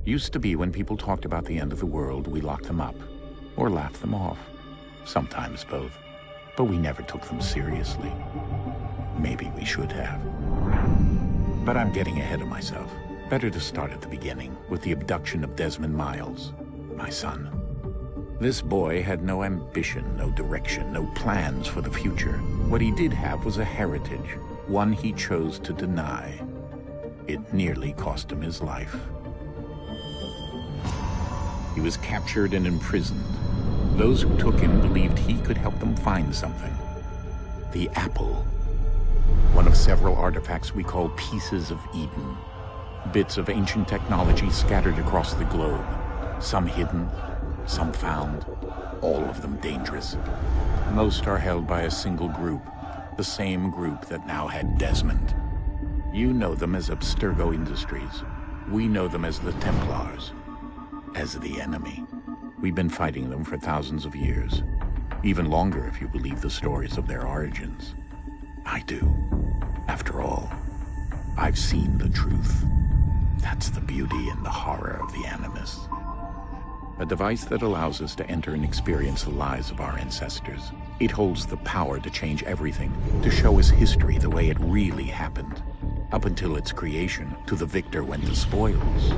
Used to be when people talked about the end of the world, we locked them up, or laughed them off. Sometimes both. But we never took them seriously. Maybe we should have. But I'm getting ahead of myself. Better to start at the beginning, with the abduction of Desmond Miles, my son. This boy had no ambition, no direction, no plans for the future. What he did have was a heritage, one he chose to deny. It nearly cost him his life. He was captured and imprisoned. Those who took him believed he could help them find something. The apple. One of several artifacts we call Pieces of Eden. Bits of ancient technology scattered across the globe. Some hidden, some found, all of them dangerous. Most are held by a single group, the same group that now had Desmond. You know them as Abstergo Industries. We know them as the Templars, as the enemy. We've been fighting them for thousands of years, even longer if you believe the stories of their origins. I do. After all, I've seen the truth. That's the beauty and the horror of the Animus. A device that allows us to enter and experience the lives of our ancestors. It holds the power to change everything, to show us history the way it really happened. Up until its creation, to the victor went the spoils,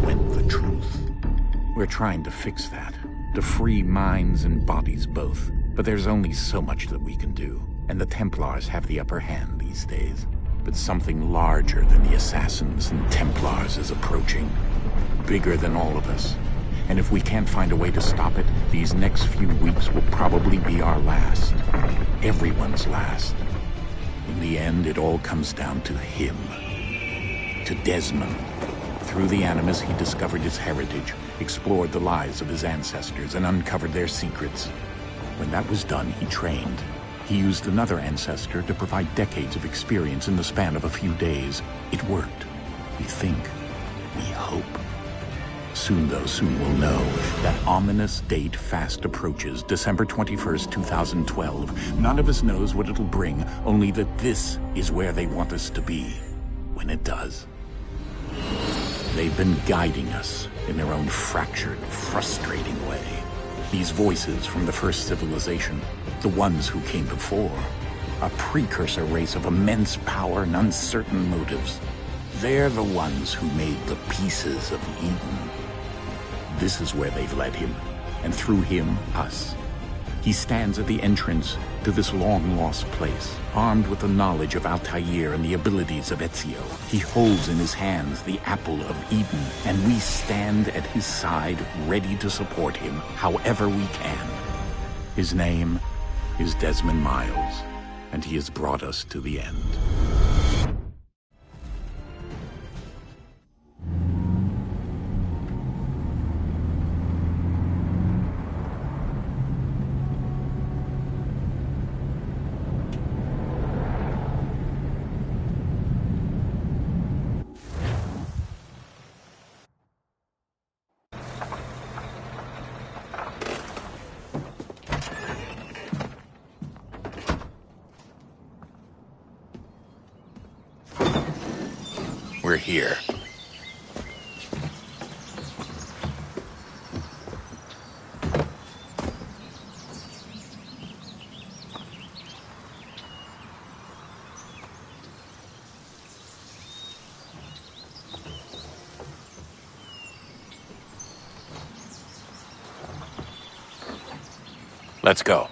went the truth. We're trying to fix that, to free minds and bodies both. But there's only so much that we can do, and the Templars have the upper hand these days. But something larger than the Assassins and Templars is approaching, bigger than all of us. And if we can't find a way to stop it, these next few weeks will probably be our last. Everyone's last. In the end, it all comes down to him. To Desmond. Through the Animus, he discovered his heritage, explored the lives of his ancestors, and uncovered their secrets. When that was done, he trained. He used another ancestor to provide decades of experience in the span of a few days. It worked. We think. We hope. Soon we'll know. That ominous date fast approaches, December 21st, 2012. None of us knows what it'll bring, only that this is where they want us to be, when it does. They've been guiding us in their own fractured, frustrating way. These voices from the first civilization, the ones who came before, a precursor race of immense power and uncertain motives. They're the ones who made the Pieces of Eden. This is where they've led him, and through him, us. He stands at the entrance to this long-lost place, armed with the knowledge of Altair and the abilities of Ezio. He holds in his hands the Apple of Eden, and we stand at his side, ready to support him however we can. His name is Desmond Miles, and he has brought us to the end. We're here. Let's go.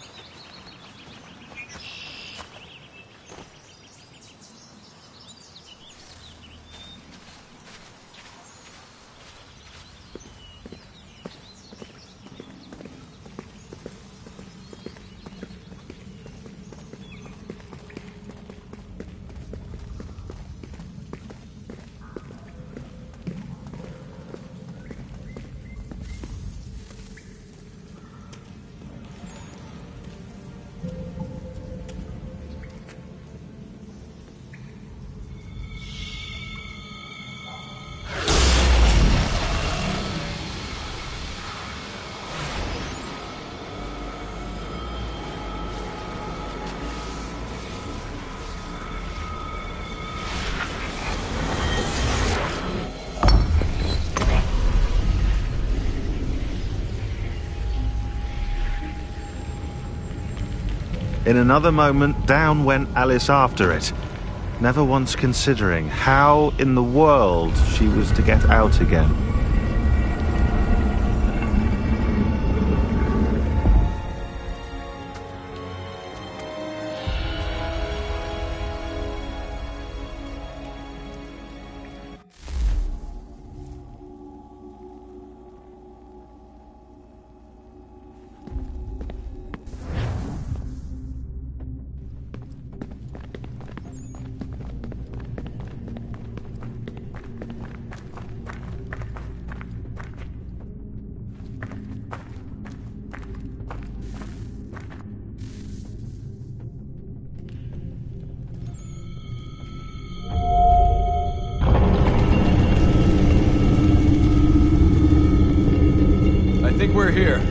In another moment, down went Alice after it, never once considering how in the world she was to get out again. I think we're here.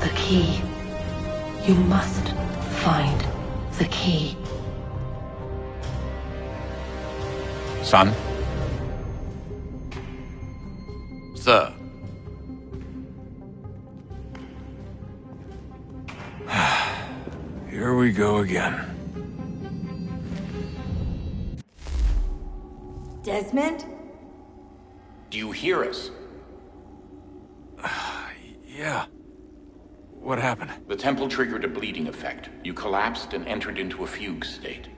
The key. You must find the key. Son? Sir. Here we go again. Desmond? Do you hear us? Yeah. What happened? The temple triggered a bleeding effect. You collapsed and entered into a fugue state.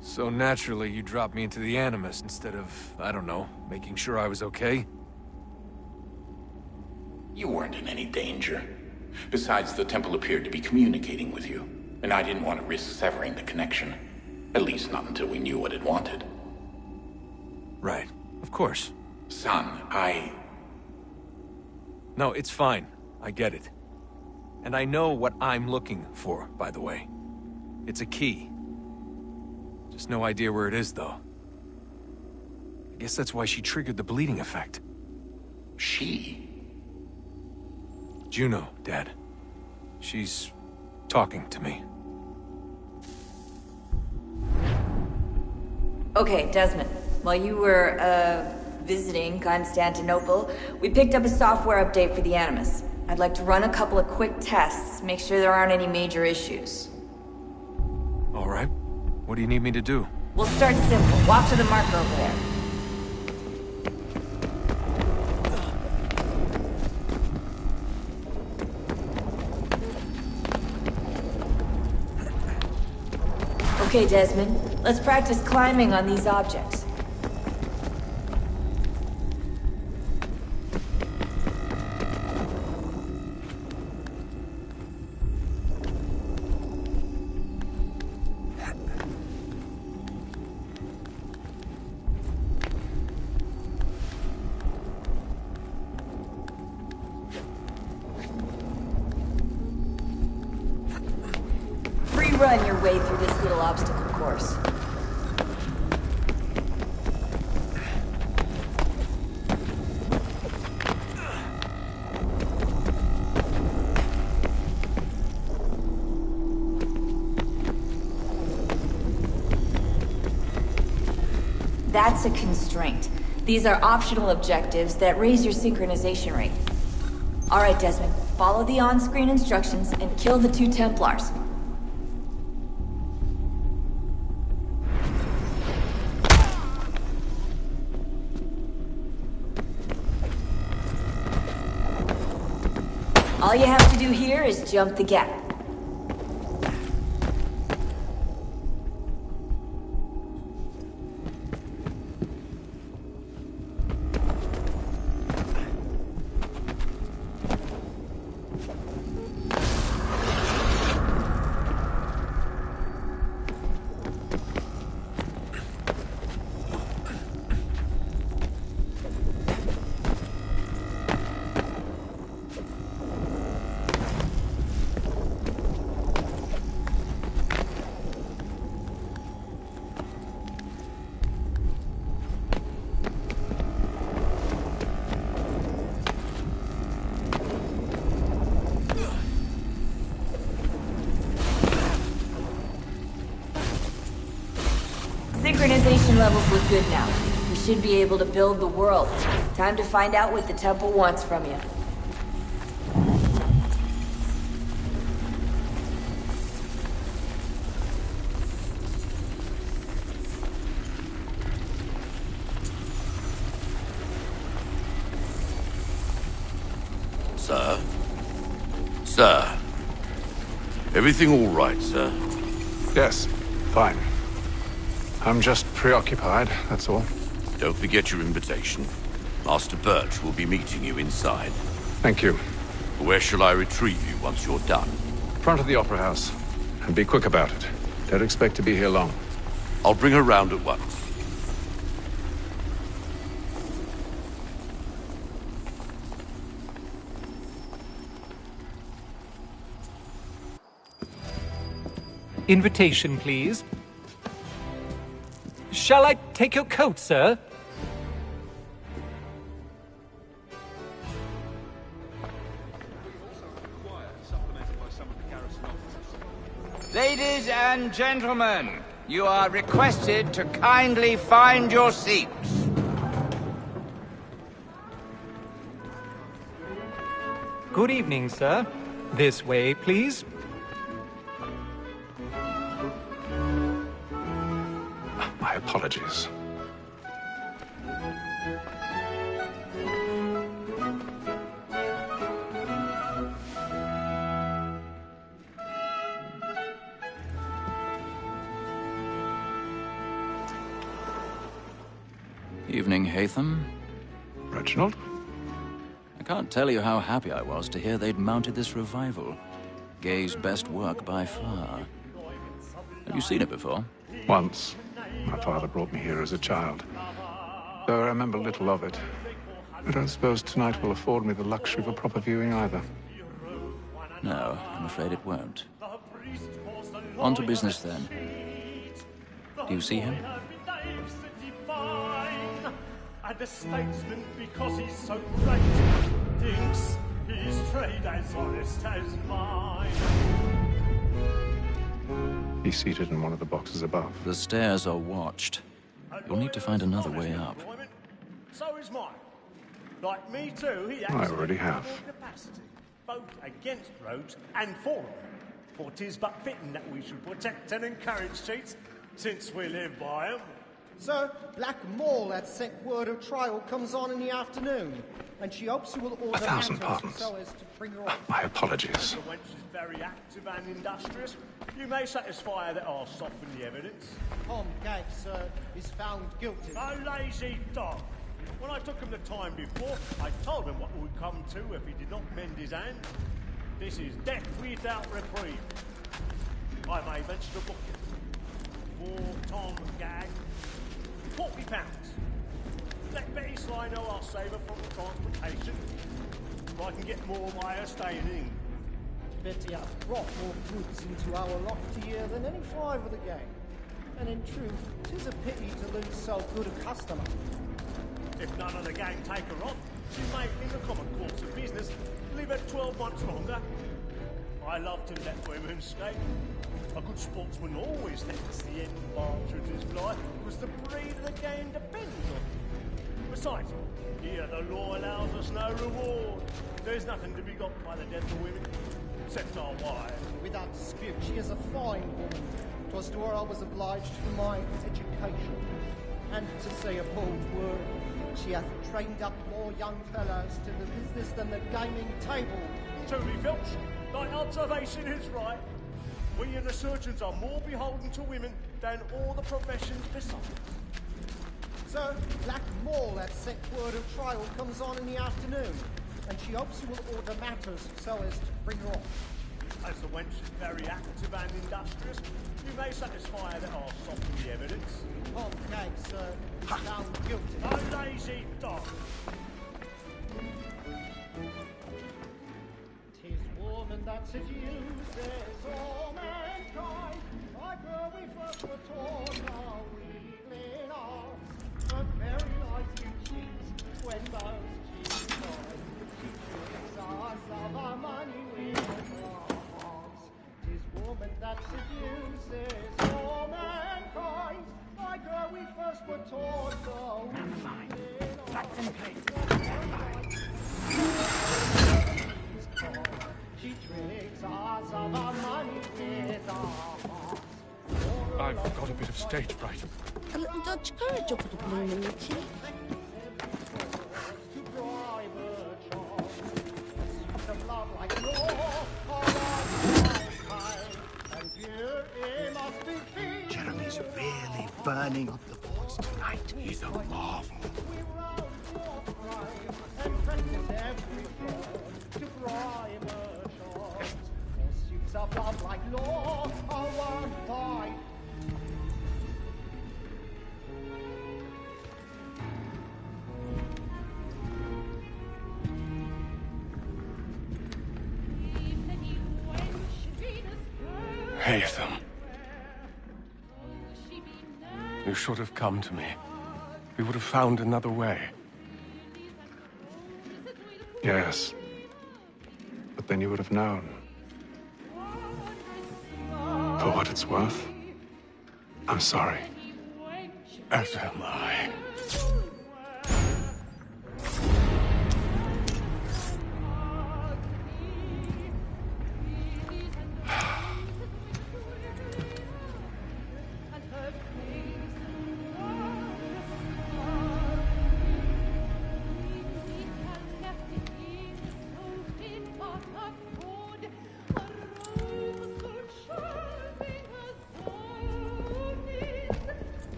So naturally, you dropped me into the Animus instead of, I don't know, making sure I was okay? You weren't in any danger. Besides, the temple appeared to be communicating with you, and I didn't want to risk severing the connection. At least not until we knew what it wanted. Right. Of course. Son, No, it's fine. I get it. And I know what I'm looking for, by the way. It's a key. Just no idea where it is, though. I guess that's why she triggered the bleeding effect. She? Juno, Dad. She's talking to me. Okay, Desmond. While you were, visiting Constantinople, we picked up a software update for the Animus. I'd like to run a couple of quick tests, make sure there aren't any major issues. All right. What do you need me to do? We'll start simple. Walk to the marker over there. Okay, Desmond. Let's practice climbing on these objects. Run your way through this little obstacle course. That's a constraint. These are optional objectives that raise your synchronization rate. Alright, Desmond. Follow the on-screen instructions and kill the 2 Templars. All you have to do here is jump the gap. Synchronization levels look good now. We should be able to build the world. Time to find out what the temple wants from you. Sir? Sir? Everything all right, sir? Yes, fine. I'm just preoccupied, that's all. Don't forget your invitation. Master Birch will be meeting you inside. Thank you. Where shall I retrieve you once you're done? Front of the Opera House. And be quick about it. Don't expect to be here long. I'll bring her round at once. Invitation, please. Shall I take your coat, sir? Ladies and gentlemen, you are requested to kindly find your seats. Good evening, sir. This way, please. My apologies. Evening, Hatham. Reginald? I can't tell you how happy I was to hear they'd mounted this revival. Gay's best work by far. Have you seen it before? Once. My father brought me here as a child. Though I remember little of it. I don't suppose tonight will afford me the luxury of a proper viewing either. No, I'm afraid it won't. On to business, then. Do you see him? And the statesman, because he's so great, thinks his trade as honest as mine. He's seated in one of the boxes above. The stairs are watched. You'll need to find another way up. So is mine. Like me too, he I already have. Capacity, both against roads and for them. For 'tis but fitting that we should protect and encourage cheats, since we live by 'em. Sir, Black Mall had sent word of trial comes on in the afternoon, and she hopes you will order 1,000 matters pardons. so as to bring her up. My apologies. The wench is very active and industrious. You may satisfy her that I'll soften the evidence. Tom Gag, sir, is found guilty. A lazy dog. When I took him the time before, I told him what would come to if he did not mend his hand. This is death without reprieve. I may mention a booking. For Tom Gag, £40. Let Betty Sly know I'll save her from the transportation. If I can get more by her staying in. Betty hath brought more goods into our loft here than any 5 of the gang. And in truth, 'tis a pity to lose so good a customer. If none of the gang take her on, she may, in the common course of business, live her 12 months longer. I love to let women skate. A good sportsman always lets the end partridges fly, because the breed of the game depends on it. Besides, here the law allows us no reward. There's nothing to be got by the death of women, except our wives. Without dispute, she is a fine woman. 'Twas to her I was obliged for my education. And to say a bold word, she hath trained up more young fellows to the business than the gaming table. Truly, Filch, thy observation is right. We and the surgeons are more beholden to women than all the professions besides. So, Black Mall at set word of trial comes on in the afternoon, and she hopes you will order matters so as to bring her off. As the wench is very active and industrious, you may satisfy her that I'll soften the evidence. Okay, sir. Found guilty. A lazy dog. 'Tis woman that seduces all mankind. Like her we first were taught our weakling are. But very nice you cheat when most cheat are. She tricks us of our money with her hearts. 'Tis woman that seduces all mankind. Like her we first were taught our weakling are. She tricks us of our money with our hearts. I've got a bit of stage fright. A little Dutch courage will put a bloom in your cheek. Jeremy's really burning up the boards tonight. He's a marvel. Of love like law are one by. Haytham. You should have come to me. We would have found another way. Yes. But then you would have known. For what it's worth, I'm sorry. As am I.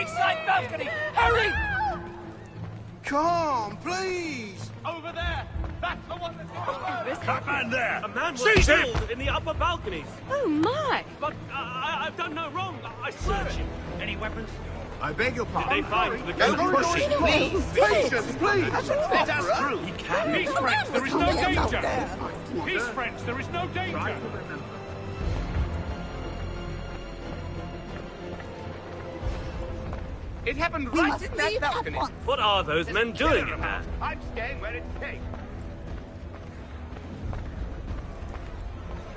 Side balcony! Hurry! Come, please! Over there! That's the one that's... That man there! A man was Seize him! killed in the upper balconies! Oh, my! But I've done no wrong. I searched him. Any weapons? I beg your pardon. Did they find the Don't gun? push it, please! Patience, please! Let us through! He can. Peace, friends, there is no danger! Peace, friends, there is no danger! It happened right in that balcony. What are those men doing in there? I'm staying where it's safe.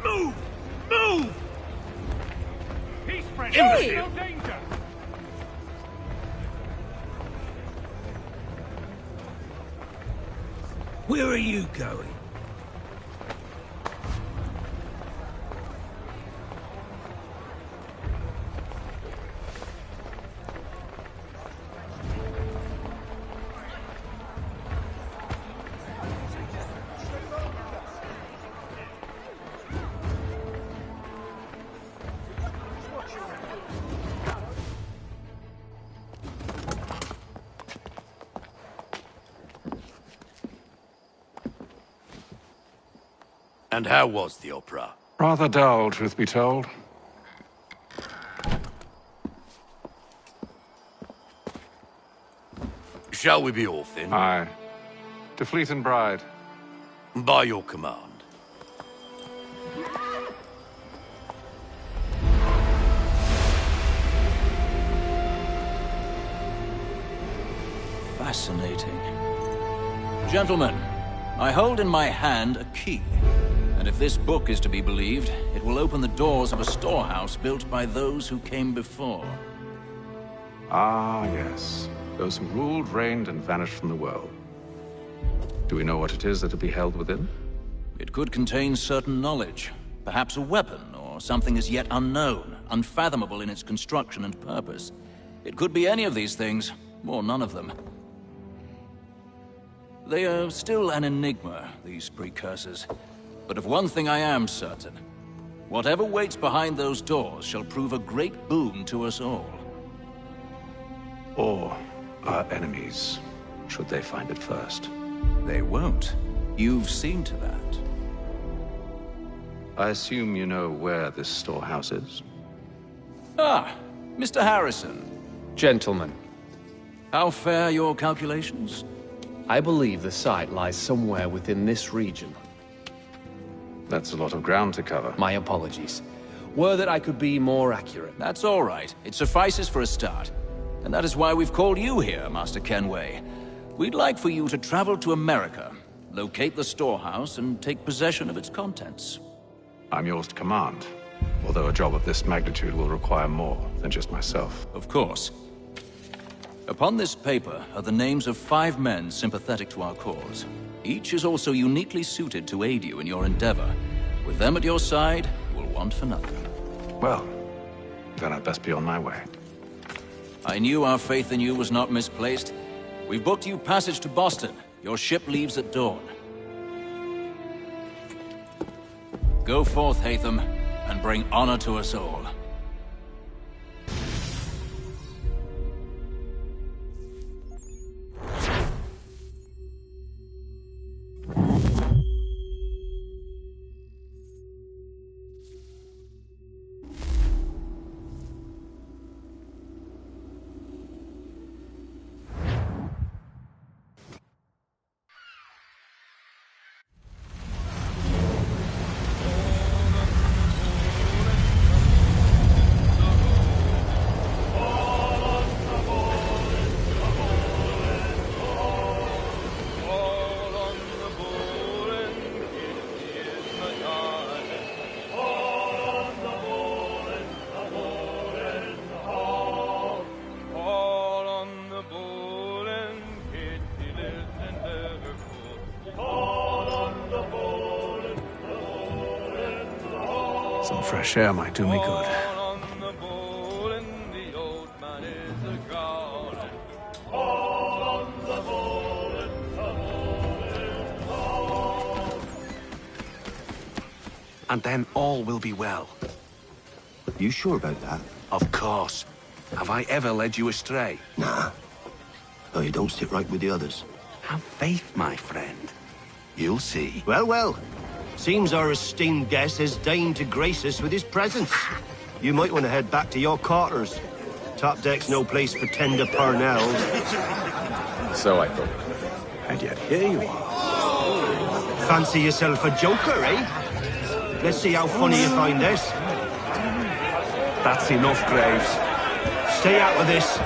Move! Move! Peace, friends, Hey! there is no danger! Where are you going? And how was the opera? Rather dull, truth be told. Shall we be off then? Aye. To Fleet and Bride. By your command. Fascinating. Gentlemen, I hold in my hand a key. And if this book is to be believed, it will open the doors of a storehouse built by those who came before. Ah, yes. Those who ruled, reigned, and vanished from the world. Do we know what it is that will be held within? It could contain certain knowledge. Perhaps a weapon, or something as yet unknown, unfathomable in its construction and purpose. It could be any of these things, or none of them. They are still an enigma, these precursors. But of one thing I am certain. Whatever waits behind those doors shall prove a great boon to us all. Or our enemies, should they find it first. They won't. You've seen to that. I assume you know where this storehouse is? Ah, Mr. Harrison. Gentlemen. How fare your calculations? I believe the site lies somewhere within this region. That's a lot of ground to cover. My apologies. Were that I could be more accurate. That's all right. It suffices for a start. And that is why we've called you here, Master Kenway. We'd like for you to travel to America, locate the storehouse, and take possession of its contents. I'm yours to command, although a job of this magnitude will require more than just myself. Of course. Upon this paper are the names of 5 men sympathetic to our cause. Each is also uniquely suited to aid you in your endeavor. With them at your side, you will want for nothing. Well, then I'd best be on my way. I knew our faith in you was not misplaced. We've booked you passage to Boston. Your ship leaves at dawn. Go forth, Hatham, and bring honor to us all. Some fresh air might do me good. And then all will be well. You sure about that? Of course. Have I ever led you astray? Nah. Oh, you don't sit right with the others. Have faith, my friend. You'll see. Well, well. Seems our esteemed guest has deigned to grace us with his presence. You might want to head back to your quarters. Top deck's no place for tender parnells. So I thought. And yet here you are. Fancy yourself a joker, eh? Let's see how funny you find this. That's enough, Graves. Stay out of this.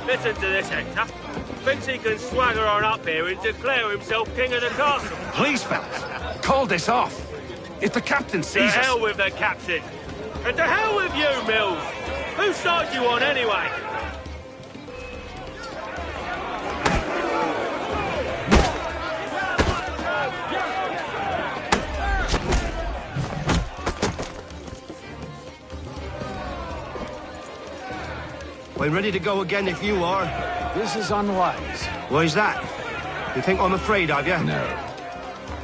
Listen to this, Hector. Thinks he can swagger on up here and declare himself king of the castle. Please, fellas, call this off. If the captain To sees us... hell with the captain. And to hell with you, Mills. Whose side you on, anyway? I'm ready to go again if you are. This is unwise. Why's that? You think I'm afraid of you? No.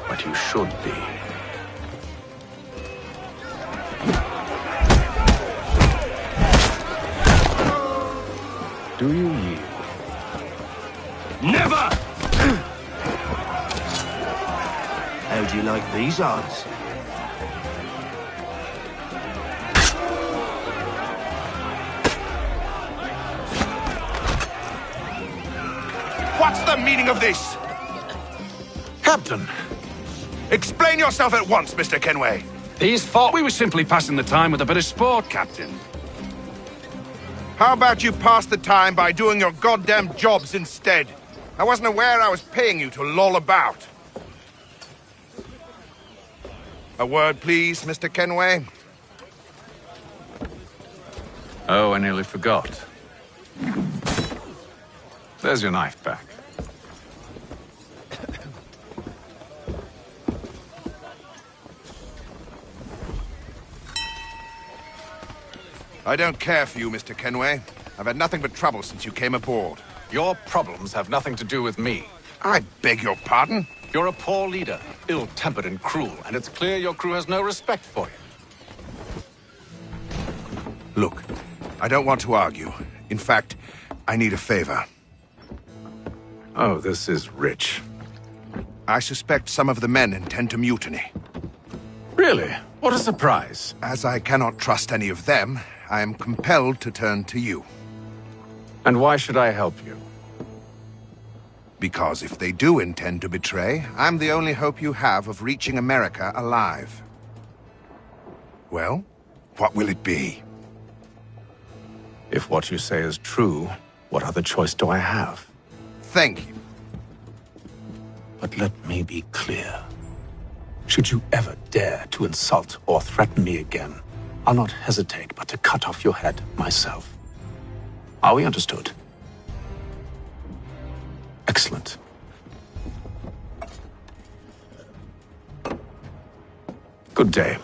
But you should be. Do you yield? Never! How do you like these odds? What's the meaning of this? Captain! Explain yourself at once, Mr. Kenway. These thought we were simply passing the time with a bit of sport, Captain. How about you pass the time by doing your goddamn jobs instead? I wasn't aware I was paying you to loll about. A word, please, Mr. Kenway. Oh, I nearly forgot. There's your knife back. I don't care for you, Mr. Kenway. I've had nothing but trouble since you came aboard. Your problems have nothing to do with me. I beg your pardon? You're a poor leader, ill-tempered and cruel, and it's clear your crew has no respect for you. Look, I don't want to argue. In fact, I need a favor. Oh, this is rich. I suspect some of the men intend to mutiny. Really? What a surprise. As I cannot trust any of them, I am compelled to turn to you. And why should I help you? Because if they do intend to betray, I'm the only hope you have of reaching America alive. Well, what will it be? If what you say is true, what other choice do I have? Thank you. But let me be clear. Should you ever dare to insult or threaten me again, I'll not hesitate but to cut off your head myself. Are we understood? Excellent. Good day.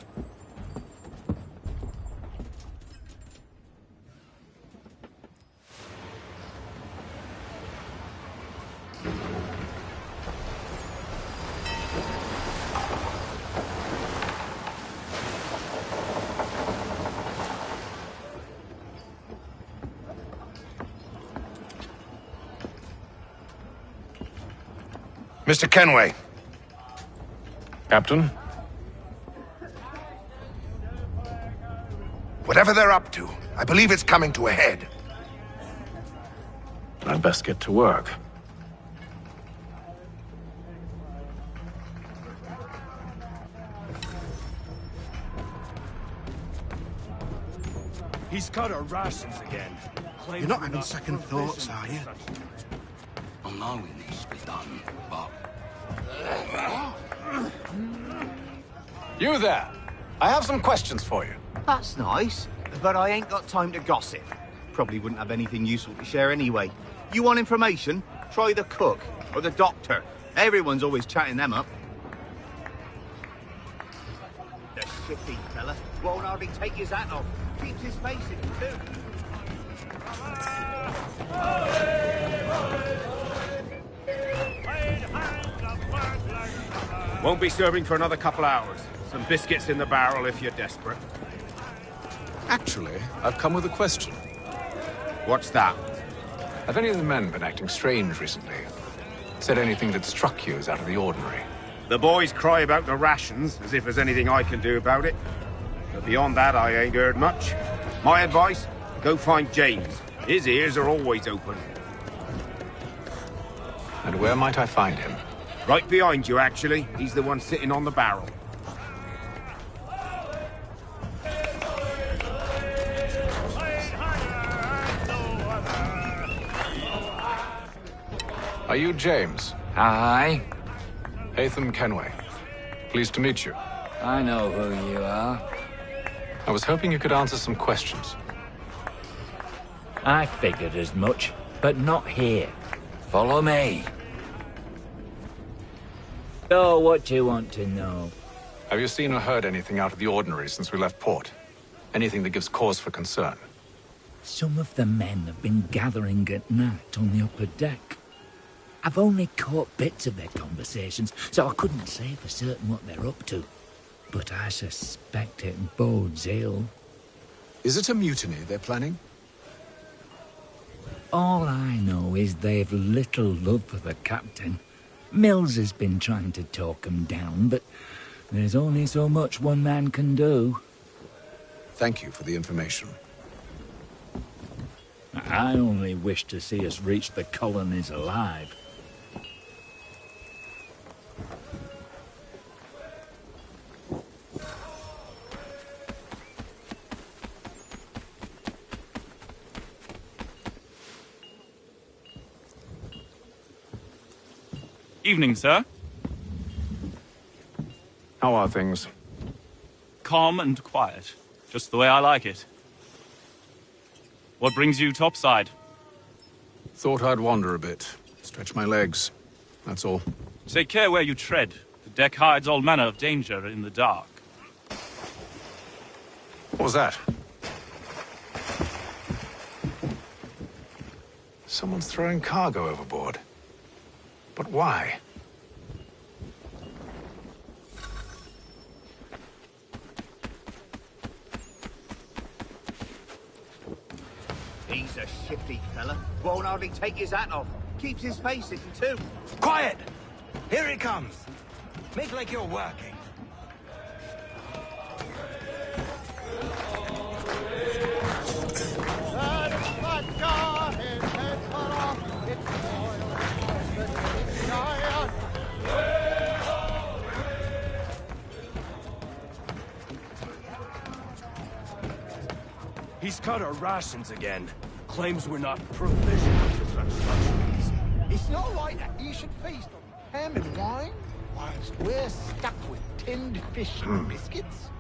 Mr. Kenway. Captain? Whatever they're up to, I believe it's coming to a head. I'd best get to work. He's got our rations again. You're not having second thoughts, are you? I know it needs to be done, but... You there! I have some questions for you. That's nice, but I ain't got time to gossip. Probably wouldn't have anything useful to share anyway. You want information? Try the cook or the doctor. Everyone's always chatting them up. The shifty fella won't hardly take his hat off. Keeps his face in too. Won't be serving for another couple hours. Some biscuits in the barrel if you're desperate. Actually, I've come with a question. What's that? Have any of the men been acting strange recently? Said anything that struck you as out of the ordinary? The boys cry about the rations, as if there's anything I can do about it. But beyond that, I ain't heard much. My advice, go find James. His ears are always open. And where might I find him? Right behind you, actually. He's the one sitting on the barrel. Are you James? Aye. Hatham Kenway. Pleased to meet you. I know who you are. I was hoping you could answer some questions. I figured as much, but not here. Follow me. So, what do you want to know? Have you seen or heard anything out of the ordinary since we left port? Anything that gives cause for concern? Some of the men have been gathering at night on the upper deck. I've only caught bits of their conversations, so I couldn't say for certain what they're up to. But I suspect it bodes ill. Is it a mutiny they're planning? All I know is they've little love for the captain. Mills has been trying to talk 'em down, but there's only so much one man can do. Thank you for the information. I only wish to see us reach the colonies alive. Evening, sir. How are things? Calm and quiet. Just the way I like it. What brings you topside? Thought I'd wander a bit. Stretch my legs. That's all. Take care where you tread. The deck hides all manner of danger in the dark. What was that? Someone's throwing cargo overboard. But why? He's a shifty fella. Won't hardly take his hat off. Keeps his face hidden too. Quiet! Here he comes. Make like you're working. He's cut our rations again. Claims we're not provisioned for such luxuries. It's not right that you should feast on ham and wine, whilst we're stuck with tinned fish and biscuits.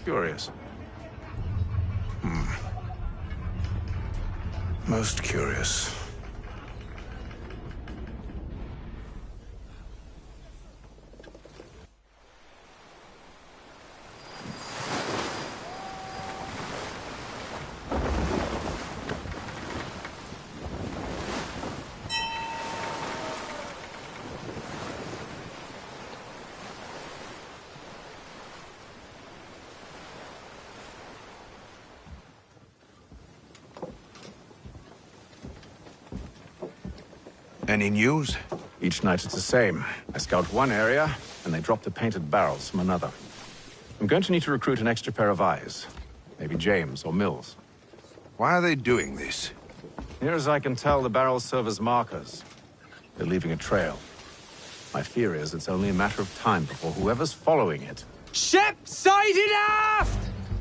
Curious. Most curious. Any news? Each night it's the same. I scout one area, and they drop the painted barrels from another. I'm going to need to recruit an extra pair of eyes. Maybe James or Mills. Why are they doing this? Near as I can tell, the barrels serve as markers. They're leaving a trail. My fear is it's only a matter of time before whoever's following it... Ship sighted aft!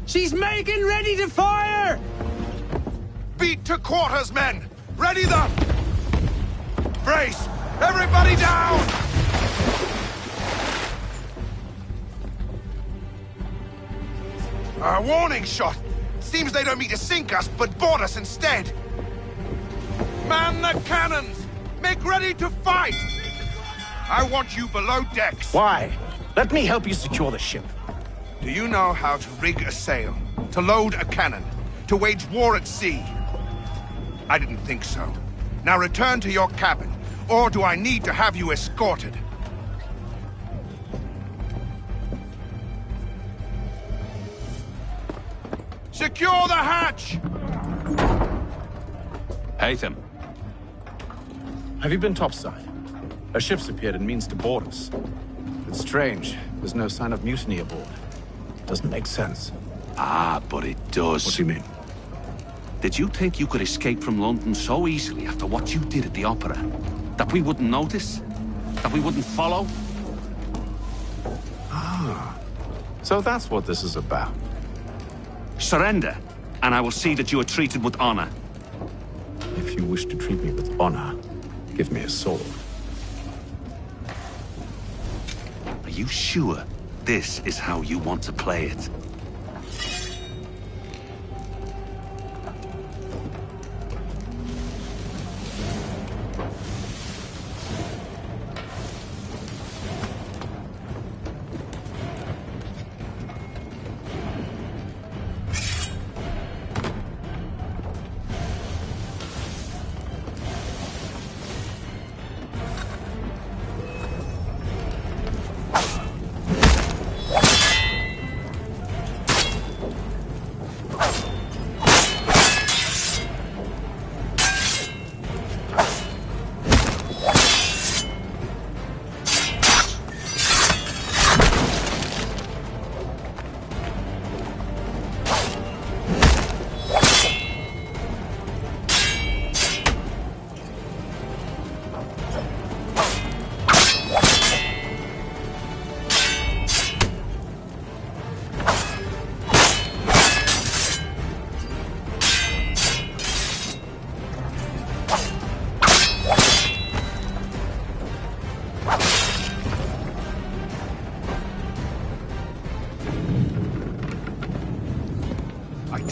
She's making ready to fire! Beat to quarters, men! Ready the... Brace! Everybody down! A warning shot! Seems they don't mean to sink us, but board us instead! Man the cannons! Make ready to fight! I want you below decks. Why? Let me help you secure the ship. Do you know how to rig a sail? To load a cannon? To wage war at sea? I didn't think so. Now return to your cabin, or do I need to have you escorted? Secure the hatch! Haytham. Have you been topside? A ship's appeared and means to board us. It's strange. There's no sign of mutiny aboard. Doesn't make sense. Ah, but it does. What do you mean? Did you think you could escape from London so easily after what you did at the opera? That we wouldn't notice? That we wouldn't follow? Ah. So that's what this is about. Surrender, and I will see that you are treated with honor. If you wish to treat me with honor, give me a sword. Are you sure this is how you want to play it?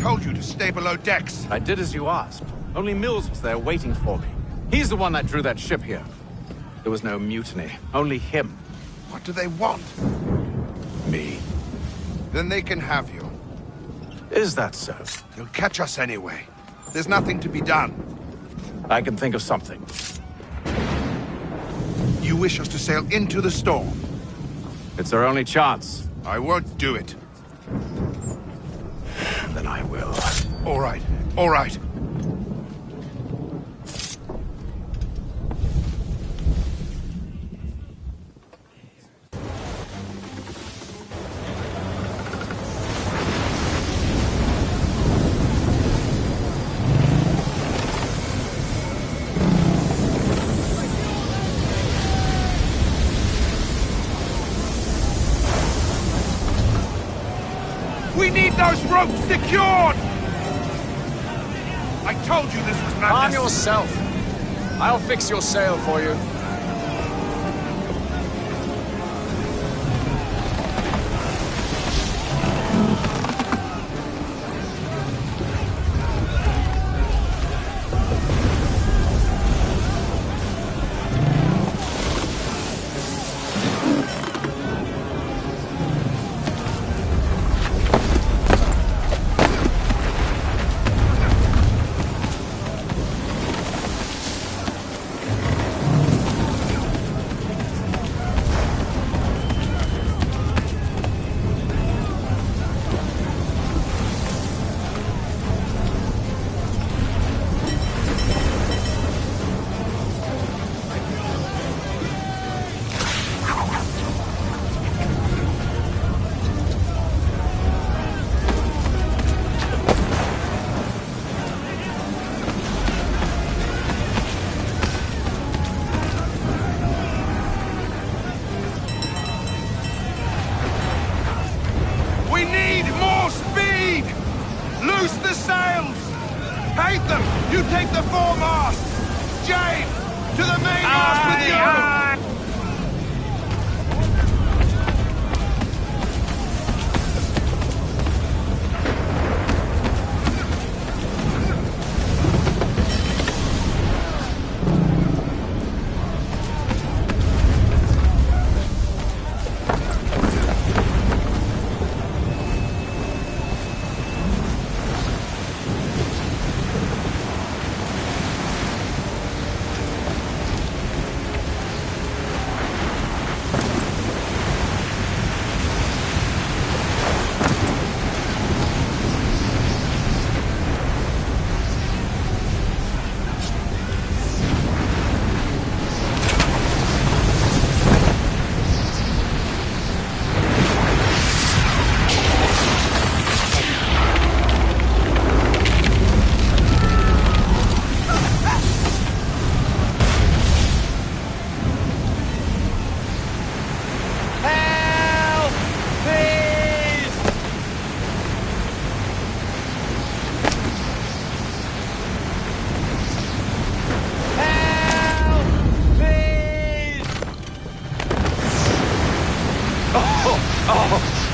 told you to stay below decks. I did as you asked. Only Mills was there waiting for me. He's the one that drew that ship here. There was no mutiny, only him. What do they want? Me. Then they can have you. Is that so? You'll catch us anyway. There's nothing to be done. I can think of something. You wish us to sail into the storm? It's our only chance. I won't do it. Then I will. All right, all right. We need those ropes secured! I told you this was madness. Calm yourself. I'll fix your sail for you. We need more speed! Loose the sails! Haytham, you take the foremast! James, to the mainmast with the other!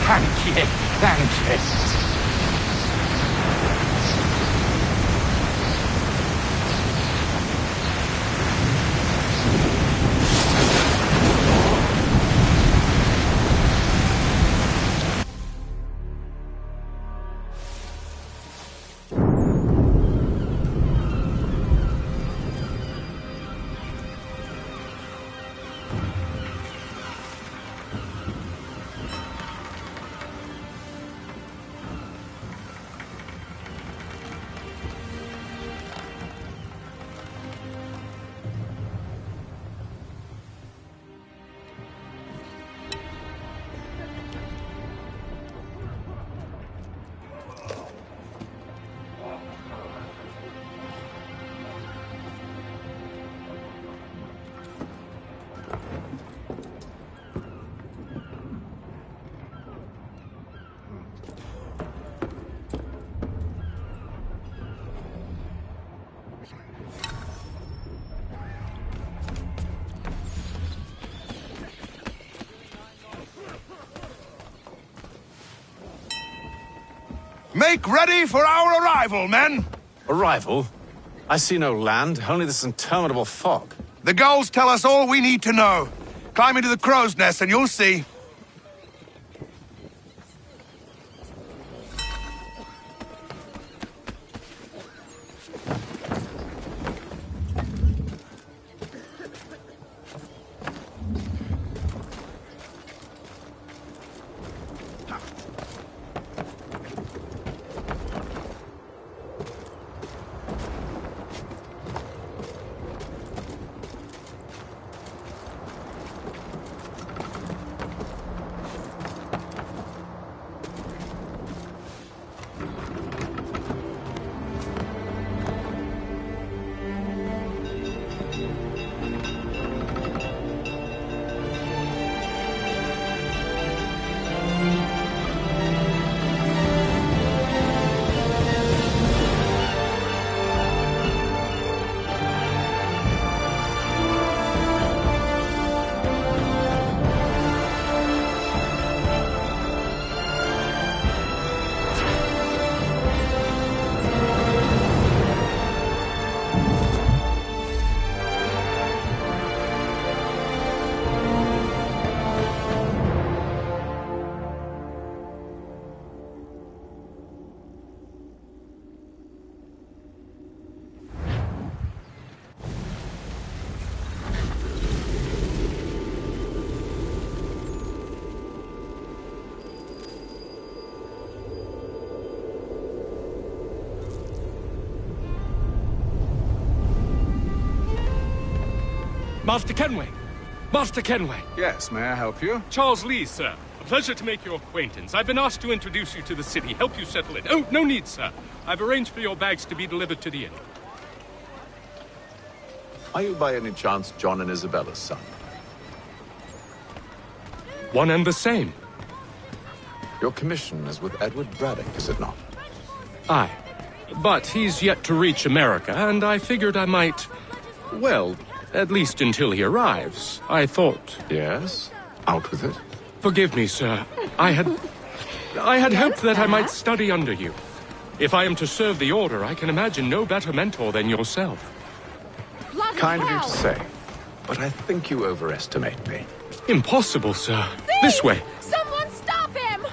Thank you. Thank you. Make ready for our arrival, men! Arrival? I see no land, only this interminable fog. The gulls tell us all we need to know. Climb into the crow's nest and you'll see. Master Kenway! Master Kenway! Yes, may I help you? Charles Lee, sir. A pleasure to make your acquaintance. I've been asked to introduce you to the city, help you settle it. Oh, no need, sir. I've arranged for your bags to be delivered to the inn. Are you by any chance John and Isabella's son? One and the same. Your commission is with Edward Braddock, is it not? Aye. But he's yet to reach America, and I figured I might... well, at least until he arrives. I thought... Yes? Out with it. Forgive me, sir. I had hoped that I might study under you. If I am to serve the Order, I can imagine no better mentor than yourself. Kind of you to say, but I think you overestimate me. Impossible, sir. Thief! This way. Someone stop him!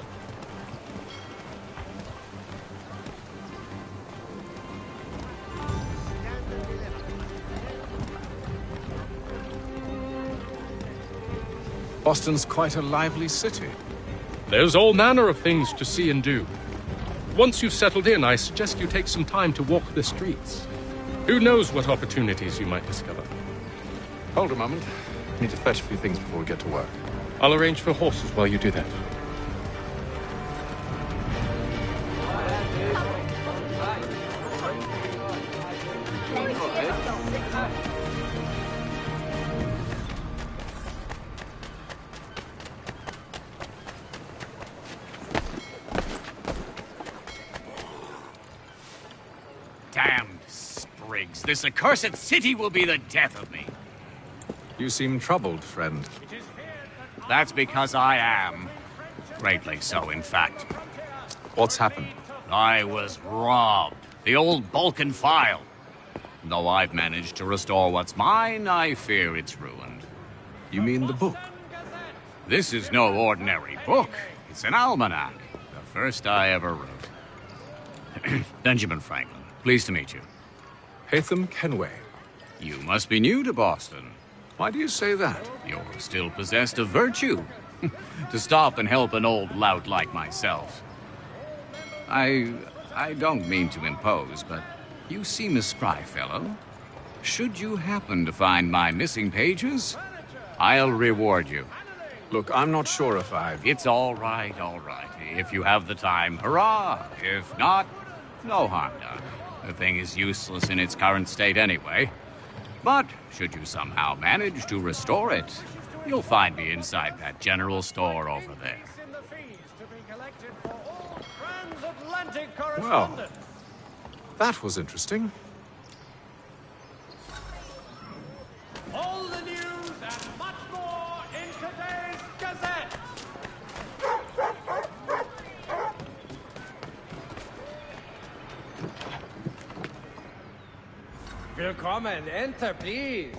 Boston's quite a lively city. There's all manner of things to see and do. Once you've settled in, I suggest you take some time to walk the streets. Who knows what opportunities you might discover. Hold a moment. I need to fetch a few things before we get to work. I'll arrange for horses while you do that. Damned sprigs. This accursed city will be the death of me. You seem troubled, friend. That's because I am. Greatly so, in fact. What's happened? I was robbed. The old Balkan file. Though I've managed to restore what's mine, I fear it's ruined. You mean the book? This is no ordinary book. It's an almanac. The first I ever wrote. Benjamin Franklin. Pleased to meet you. Haytham Kenway. You must be new to Boston. Why do you say that? You're still possessed of virtue. To stop and help an old lout like myself. I don't mean to impose, but you seem a spry fellow. Should you happen to find my missing pages, I'll reward you. Look, I'm not sure if It's all right, all right. If you have the time, hurrah! If not, no harm done. The thing is useless in its current state anyway. But should you somehow manage to restore it, you'll find me inside that general store over there. Well, that was interesting. All the news and much more in today's Gazette. Willkommen, enter, please.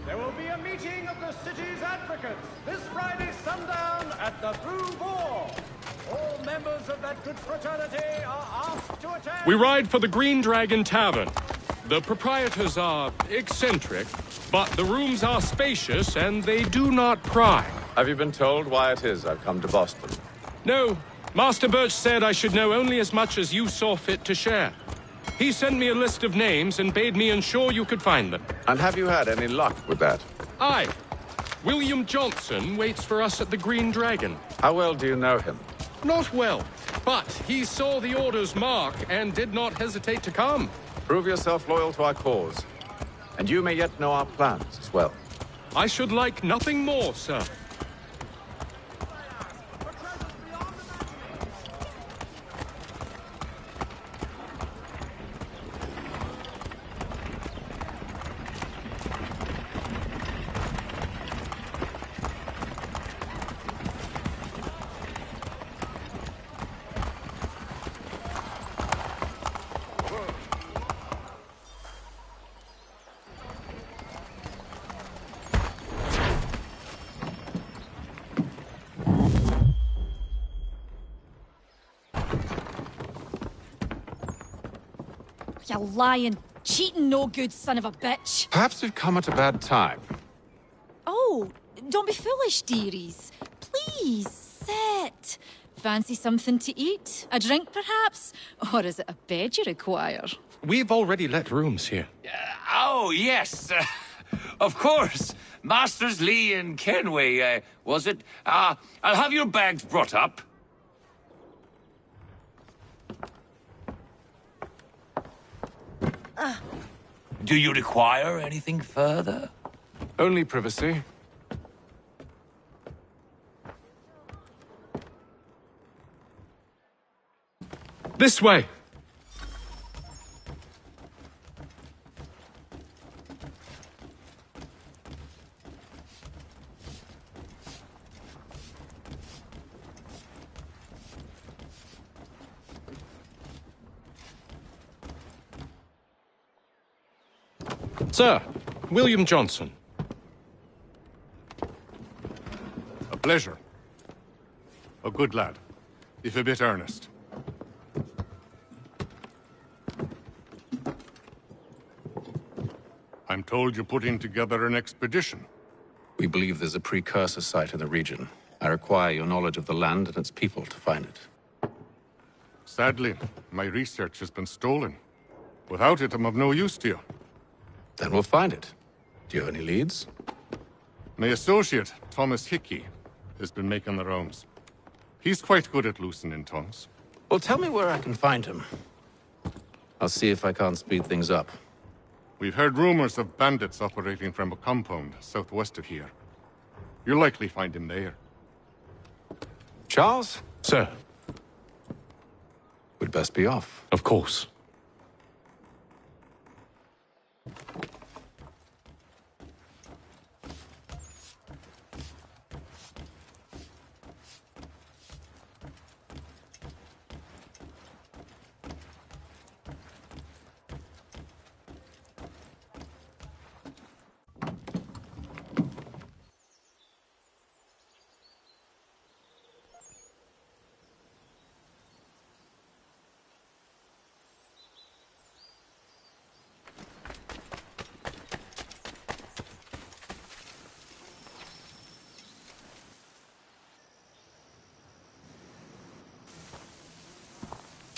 There will be a meeting of the city's advocates this Friday sundown at the Blue Boar. All members of that good fraternity are asked to attend. We ride for the Green Dragon Tavern. The proprietors are eccentric, but the rooms are spacious and they do not pry. Have you been told why it is I've come to Boston? No. Master Birch said I should know only as much as you saw fit to share. He sent me a list of names and bade me ensure you could find them. And have you had any luck with that? Aye. William Johnson waits for us at the Green Dragon. How well do you know him? Not well, but he saw the order's mark and did not hesitate to come. Prove yourself loyal to our cause. And you may yet know our plans as well. I should like nothing more, sir. You lying, cheating, no good son of a bitch. Perhaps we've come at a bad time. Oh, don't be foolish, dearies. Please, sit. Fancy something to eat? A drink, perhaps? Or is it a bed you require? We've already let rooms here. Oh, yes. Of course. Masters Lee and Kenway, was it? I'll have your bags brought up. Do you require anything further? Only privacy. This way. Sir, William Johnson. A pleasure. A good lad, if a bit earnest. I'm told you're putting together an expedition. We believe there's a precursor site in the region. I require your knowledge of the land and its people to find it. Sadly, my research has been stolen. Without it, I'm of no use to you. Then we'll find it. Do you have any leads? My associate, Thomas Hickey, has been making the rounds. He's quite good at loosening tongues. Well, tell me where I can find him. I'll see if I can't speed things up. We've heard rumors of bandits operating from a compound southwest of here. You'll likely find him there. Charles? Sir. We'd best be off. Of course.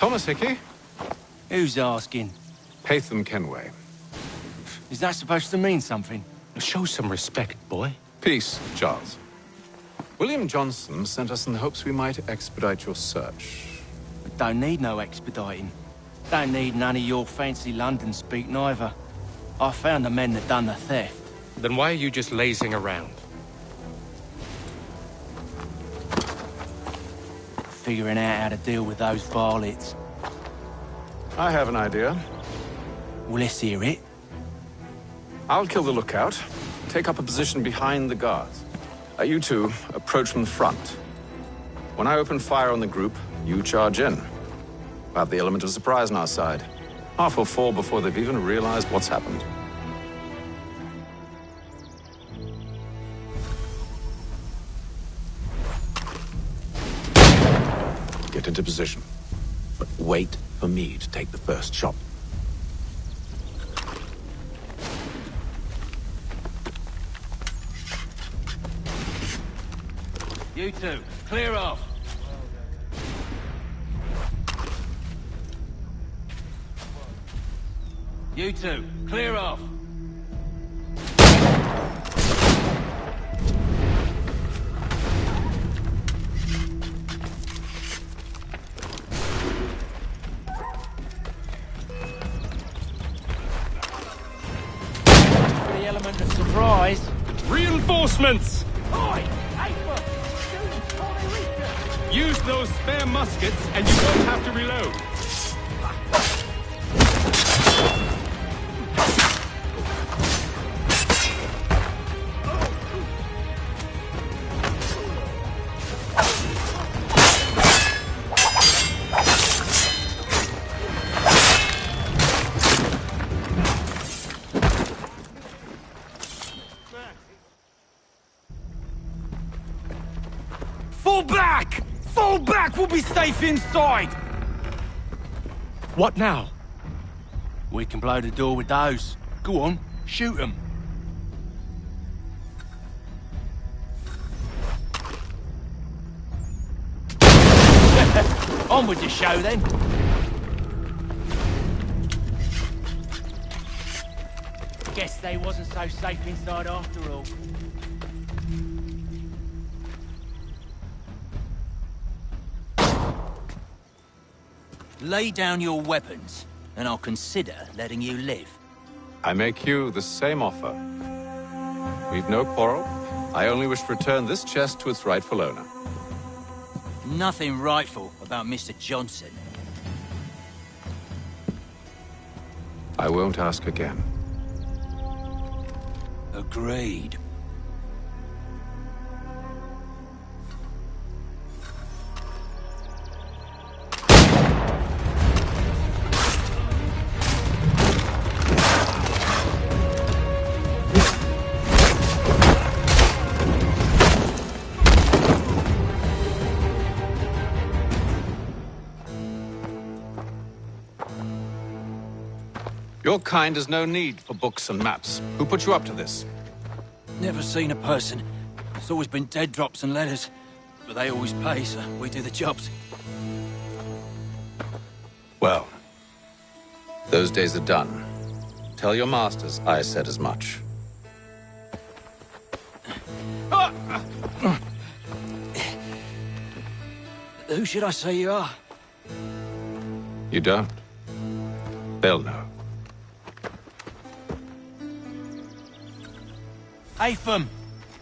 Thomas Hickey? Who's asking? Haytham Kenway. Is that supposed to mean something? Show some respect, boy. Peace, Charles. William Johnson sent us in the hopes we might expedite your search. We don't need no expediting. Don't need none of your fancy London speak neither. I found the men that done the theft. Then why are you just lazing around? Figuring out how to deal with those varlets. I have an idea. Well, let's hear it. I'll kill the lookout. Take up a position behind the guards. You two approach from the front. When I open fire on the group, you charge in. We'll have the element of surprise on our side. Half will fall before they've even realized what's happened. Get into position. But wait for me to take the first shot. You two, clear off. You two, clear off. The element of surprise. Reinforcements! Oi! Use those spare muskets and you won't have to reload. Fall back! Fall back! We'll be safe inside! What now? We can blow the door with those. Go on, shoot them. On with the show, then. Guess they wasn't so safe inside after all. Lay down your weapons, and I'll consider letting you live. I make you the same offer. We've no quarrel. I only wish to return this chest to its rightful owner. Nothing rightful about Mr. Johnson. I won't ask again. Agreed. Your kind has no need for books and maps. Who put you up to this? Never seen a person. It's always been dead drops and letters. But they always pay, so we do the jobs. Well, those days are done. Tell your masters I said as much. Who should I say you are? You don't? They'll know. Haytham,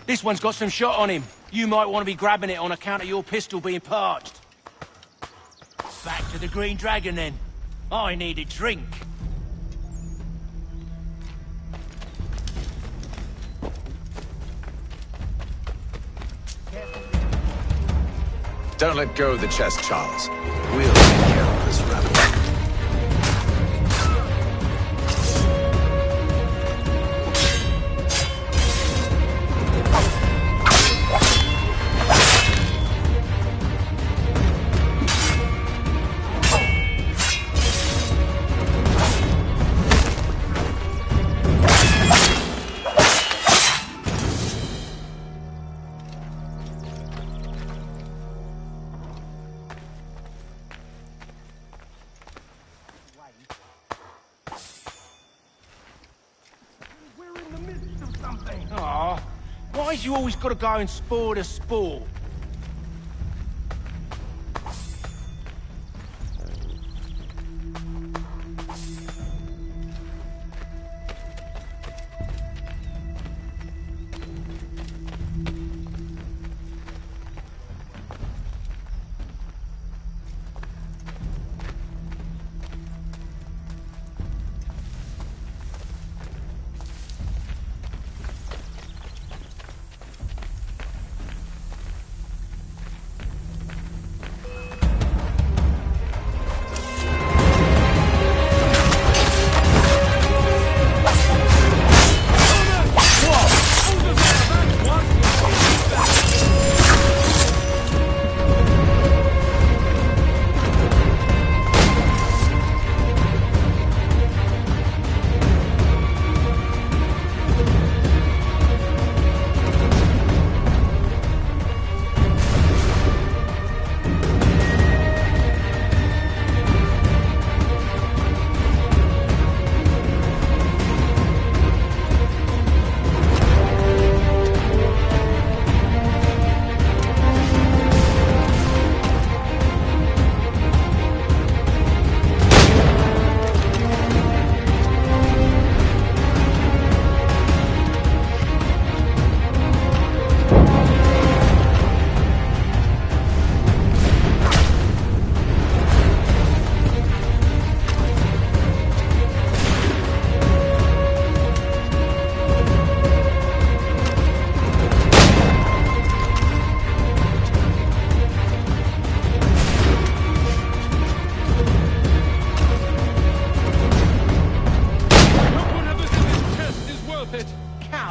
this one's got some shot on him. You might want to be grabbing it on account of your pistol being parched. Back to the Green Dragon, then. I need a drink. Don't let go of the chest, Charles. We'll take care of this rabbit. Why's you always gotta go and spoil the sport?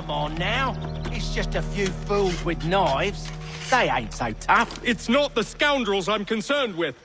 Come on now. It's just a few fools with knives. They ain't so tough. It's not the scoundrels I'm concerned with.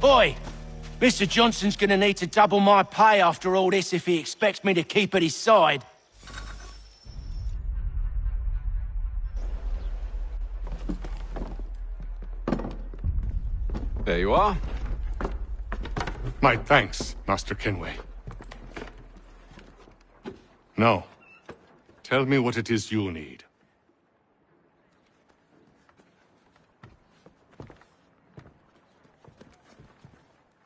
Oi! Mr. Johnson's gonna need to double my pay after all this if he expects me to keep at his side. There you are. My thanks, Master Kenway. Now, tell me what it is you need.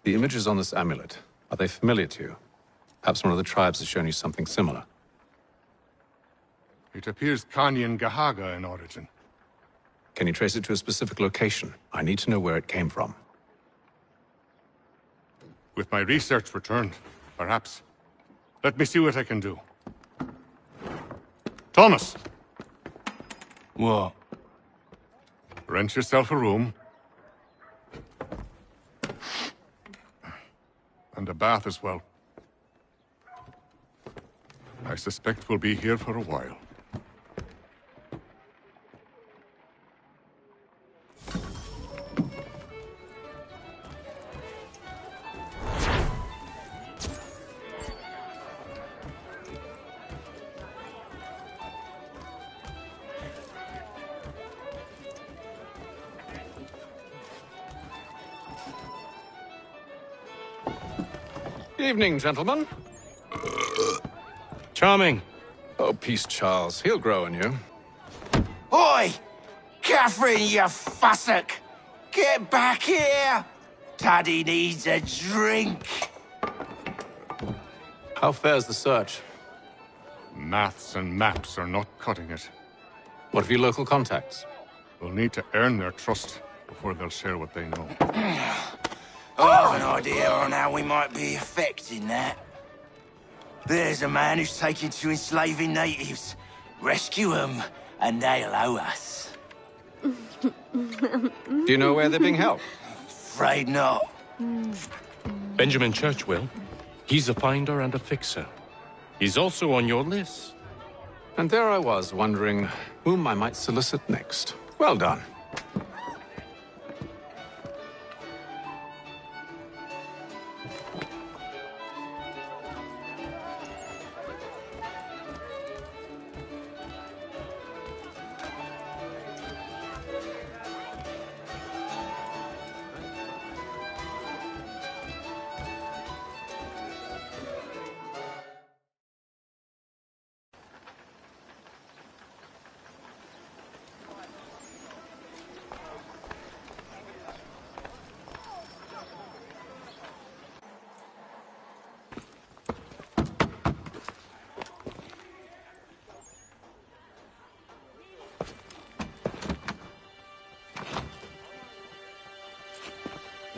The images on this amulet, are they familiar to you? Perhaps one of the tribes has shown you something similar. It appears Kanyan Gahaga in origin. Can you trace it to a specific location? I need to know where it came from. With my research returned, perhaps. Let me see what I can do. Thomas! What? Rent yourself a room. And a bath as well. I suspect we'll be here for a while. Evening, gentlemen. Charming. Oh, peace, Charles. He'll grow on you. Oi! Catherine, you fussock! Get back here! Daddy needs a drink! How fares the search? Maths and maps are not cutting it. What of your local contacts? We'll need to earn their trust before they'll share what they know. I have an idea on how we might be affecting that. There's a man who's taken to enslaving natives. Rescue them, and they'll owe us. Do you know where they're being held? Afraid not. Benjamin Church will. He's a finder and a fixer. He's also on your list. And there I was, wondering whom I might solicit next. Well done.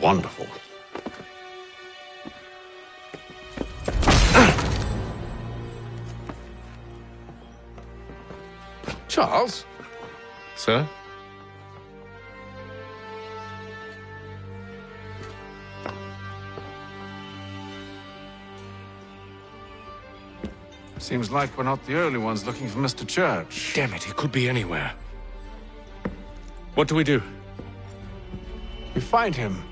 Wonderful. Charles? Sir? Seems like we're not the only ones looking for Mr. Church. Damn it, he could be anywhere. What do we do? We find him.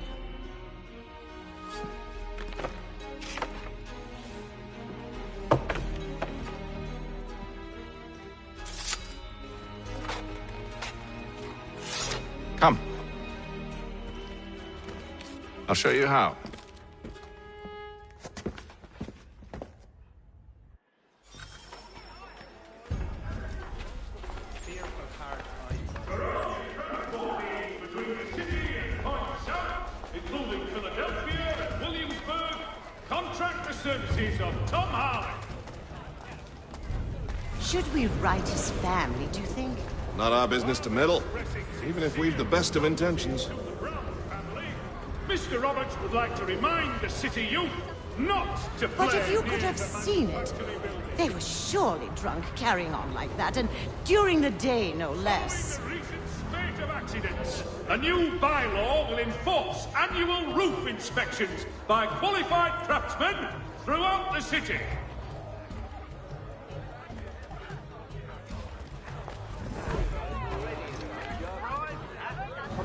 Come. I'll show you how. Should we write his family, do you think? Not our business to meddle, even if we've the best of intentions. Mr. Roberts would like to remind the city youth not to play. But if you could have seen it, they were surely drunk carrying on like that, and during the day, no less. Recent spate of accidents. A new bylaw will enforce annual roof inspections by qualified craftsmen throughout the city.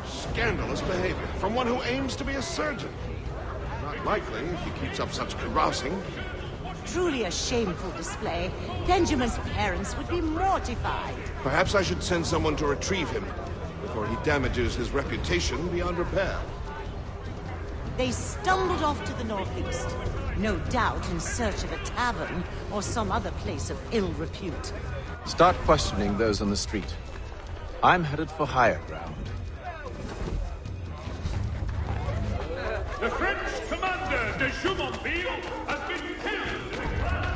Scandalous behavior from one who aims to be a surgeon. Not likely if he keeps up such carousing. Truly a shameful display. Benjamin's parents would be mortified. Perhaps I should send someone to retrieve him before he damages his reputation beyond repair. They stumbled off to the northeast, no doubt in search of a tavern or some other place of ill repute. Start questioning those on the street. I'm headed for higher ground. The French commander de Jumonville has been killed in a crash.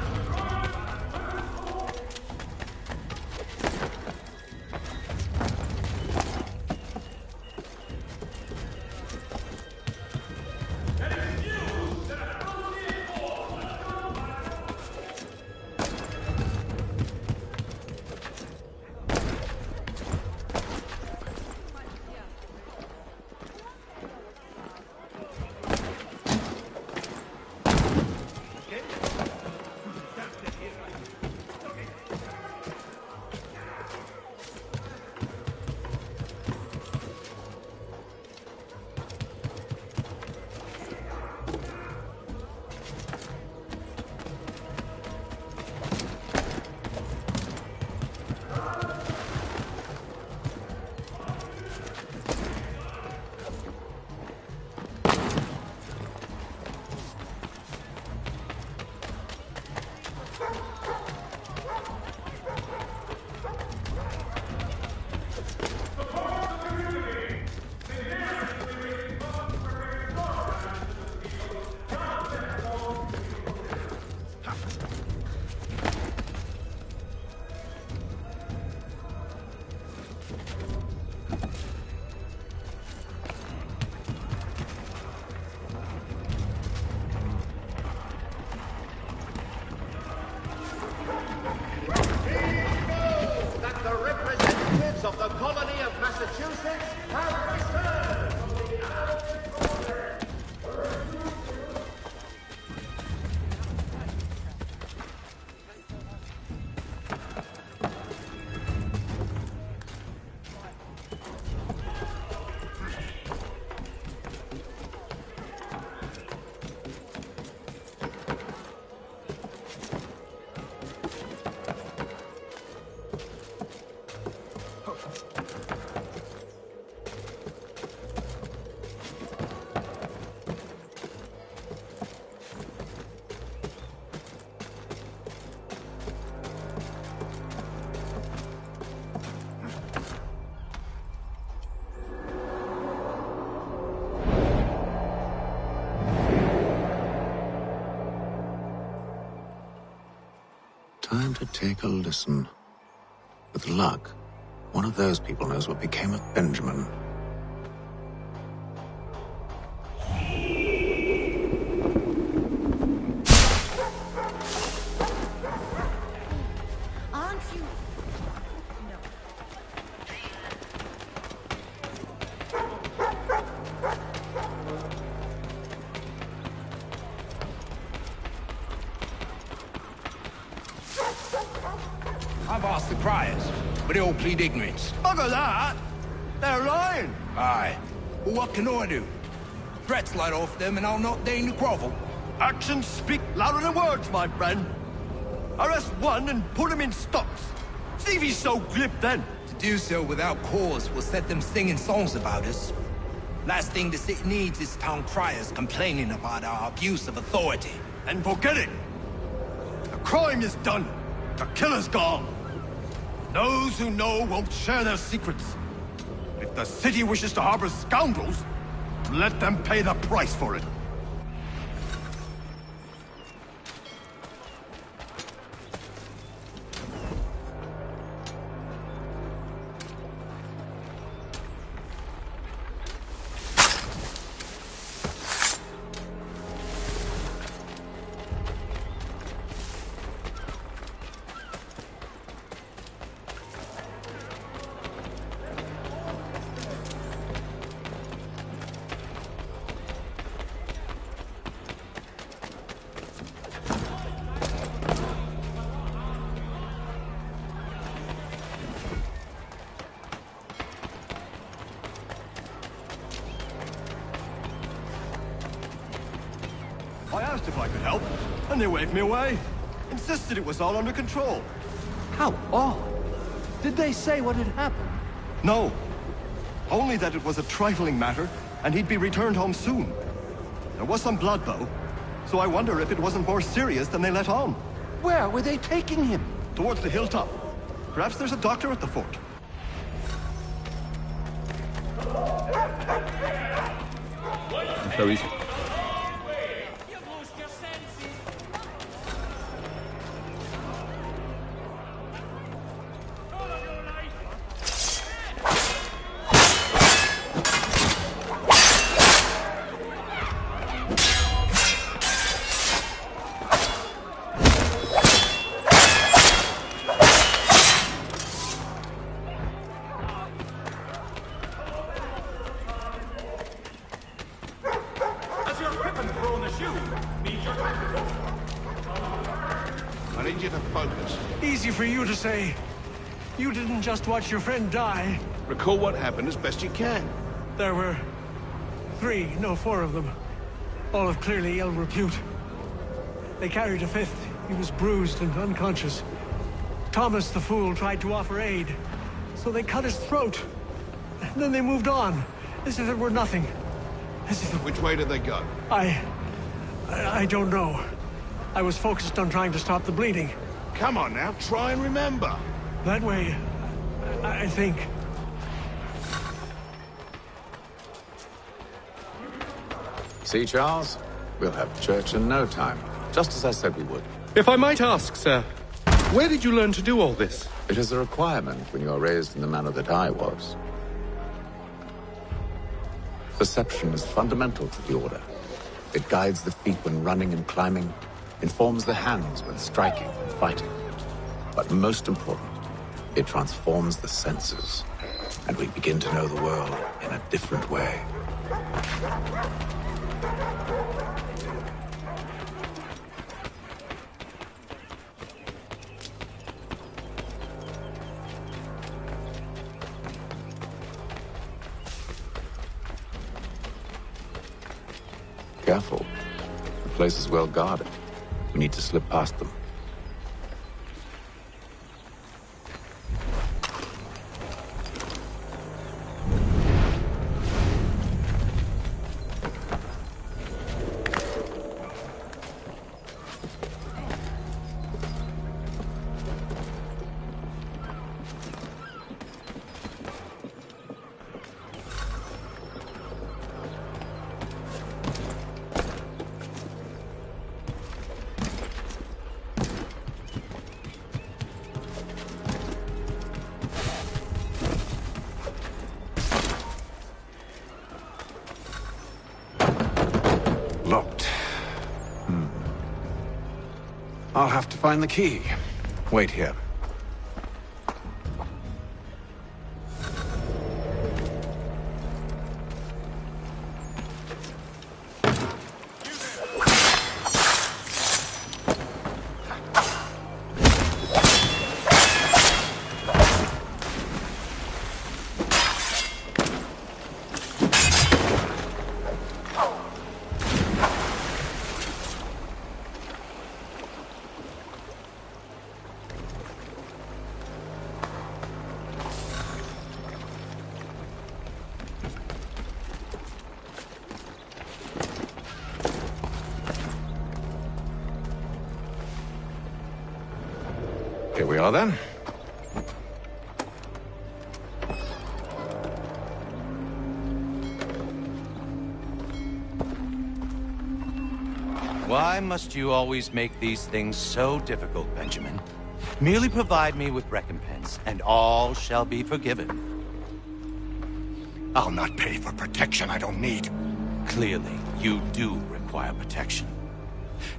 to take a listen. With luck, one of those people knows what became of Benjamin. Aren't you? No. I've asked the criers, but they all plead ignorance. Bugger that! They're lying! Aye. Well, what can I do? Threats light off them and I'll not deign to grovel. Actions speak louder than words, my friend. Arrest one and put him in stocks. See if he's so glib then. To do so without cause will set them singing songs about us. Last thing the city needs is town criers complaining about our abuse of authority. And forget it. The crime is done. The killer's gone. Those who know won't share their secrets. If the city wishes to harbor scoundrels, let them pay the price for it. I asked if I could help, and they waved me away. Insisted it was all under control. How odd. Did they say what had happened? No. Only that it was a trifling matter, and he'd be returned home soon. There was some blood, though, so I wonder if it wasn't more serious than they let on. Where were they taking him? Towards the hilltop. Perhaps there's a doctor at the fort. So easy. I need you to focus. Easy for you to say. You didn't just watch your friend die. Recall what happened as best you can. There were four of them. All of clearly ill repute. They carried a fifth. He was bruised and unconscious. Thomas the Fool tried to offer aid, so they cut his throat. And then they moved on, as if it were nothing. As if... Which way did they go? I don't know. I was focused on trying to stop the bleeding. Come on now, try and remember. That way, I think. See, Charles? We'll have church in no time, just as I said we would. If I might ask, sir, where did you learn to do all this? It is a requirement when you are raised in the manner that I was. Perception is fundamental to the Order. It guides the feet when running and climbing, informs the hands when striking and fighting. But most important, it transforms the senses, and we begin to know the world in a different way. Careful. The place is well guarded. We need to slip past them. I'll have to find the key. Wait here. Here we are, then. Why must you always make these things so difficult, Benjamin? Merely provide me with recompense, and all shall be forgiven. I'll not pay for protection I don't need. Clearly, you do require protection.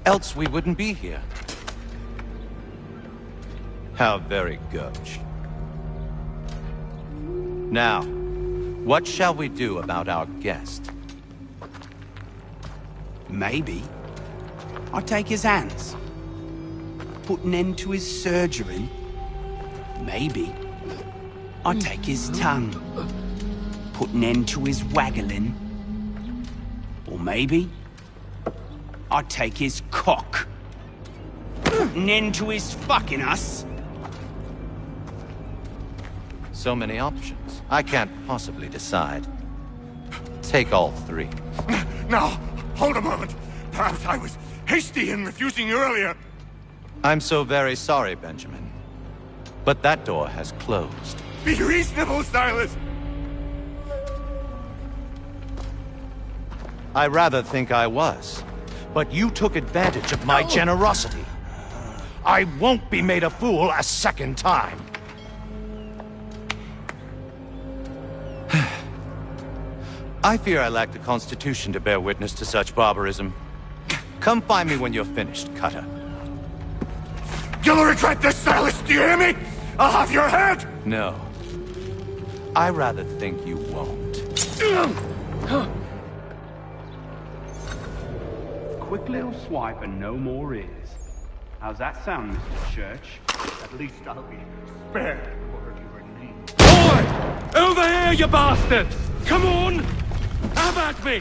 Else we wouldn't be here. How very gauche. Now, what shall we do about our guest? Maybe I'll take his hands. Put an end to his surgery. Maybe I'll take his tongue. Put an end to his waggling. Or maybe I'll take his cock. Put an end to his fucking us. So many options. I can't possibly decide. Take all three. Now, hold a moment. Perhaps I was hasty in refusing you earlier. I'm so very sorry, Benjamin. But that door has closed. Be reasonable, Silas! I rather think I was. But you took advantage of my generosity. I won't be made a fool a second time. I fear I lack the constitution to bear witness to such barbarism. Come find me when you're finished, Cutter. You'll regret this, Silas, do you hear me? I'll have your head! No. I rather think you won't. Quick little swipe and no more is. How's that sound, Mr. Church? At least I'll be spared whatever you need. Boy! Over here, you bastards! Come on! Have at me!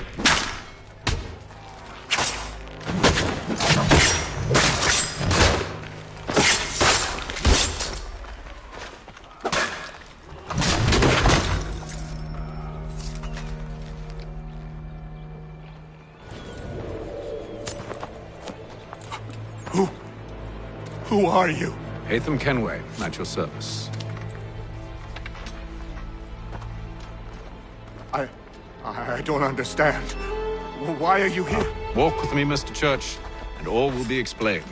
Who are you? Hatham Kenway, at your service. I don't understand. Why are you here? Walk with me, Mr. Church, and all will be explained.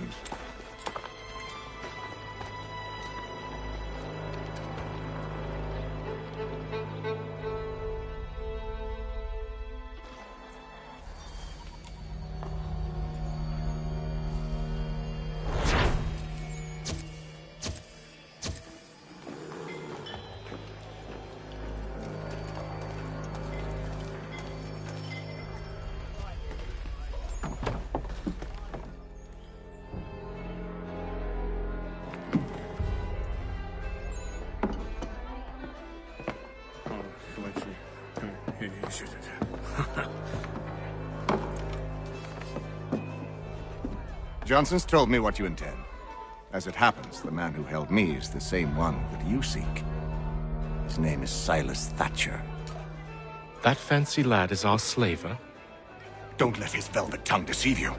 Johnson's told me what you intend. As it happens, the man who held me is the same one that you seek. His name is Silas Thatcher. That fancy lad is our slaver? Don't let his velvet tongue deceive you.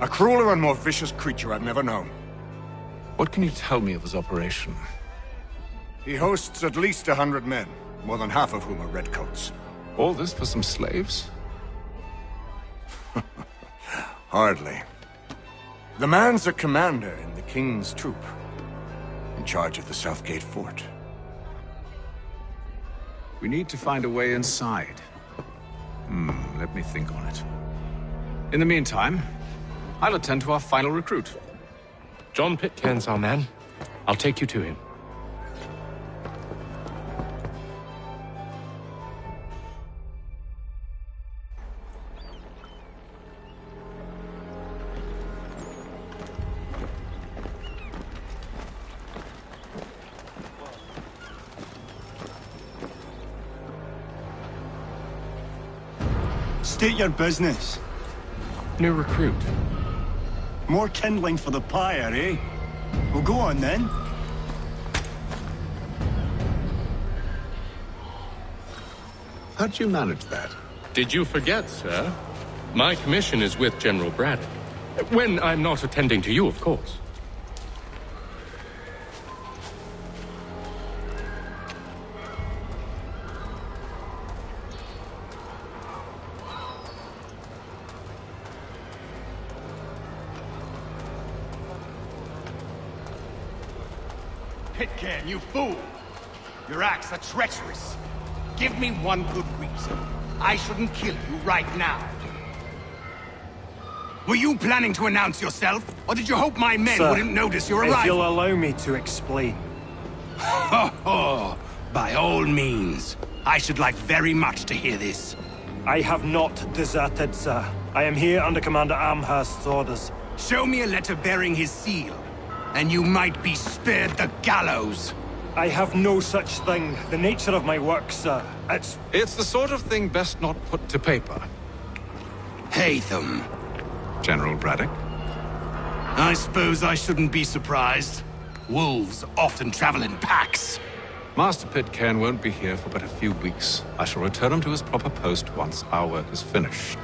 A crueler and more vicious creature I've never known. What can you tell me of his operation? He hosts at least 100 men, more than half of whom are redcoats. All this for some slaves? Hardly. The man's a commander in the King's troop, in charge of the Southgate Fort. We need to find a way inside. Let me think on it. In the meantime, I'll attend to our final recruit. John Pitcairn's our man. I'll take you to him. State your business. New recruit. More kindling for the pyre, eh? Well, go on then. How'd you manage that? Did you forget, sir? My commission is with General Braddock. When I'm not attending to you, of course. Pitcairn, you fool! Your acts are treacherous. Give me one good reason. I shouldn't kill you right now. Were you planning to announce yourself? Or did you hope my men Sir, wouldn't notice your arrival? if you'll allow me to explain. Ho ho! By all means. I should like very much to hear this. I have not deserted, sir. I am here under Commander Amherst's orders. Show me a letter bearing his seal, and you might be spared the gallows. I have no such thing. The nature of my work, sir, It's the sort of thing best not put to paper. Hatham. General Braddock? I suppose I shouldn't be surprised. Wolves often travel in packs. Master Pitcairn won't be here for but a few weeks. I shall return him to his proper post once our work is finished.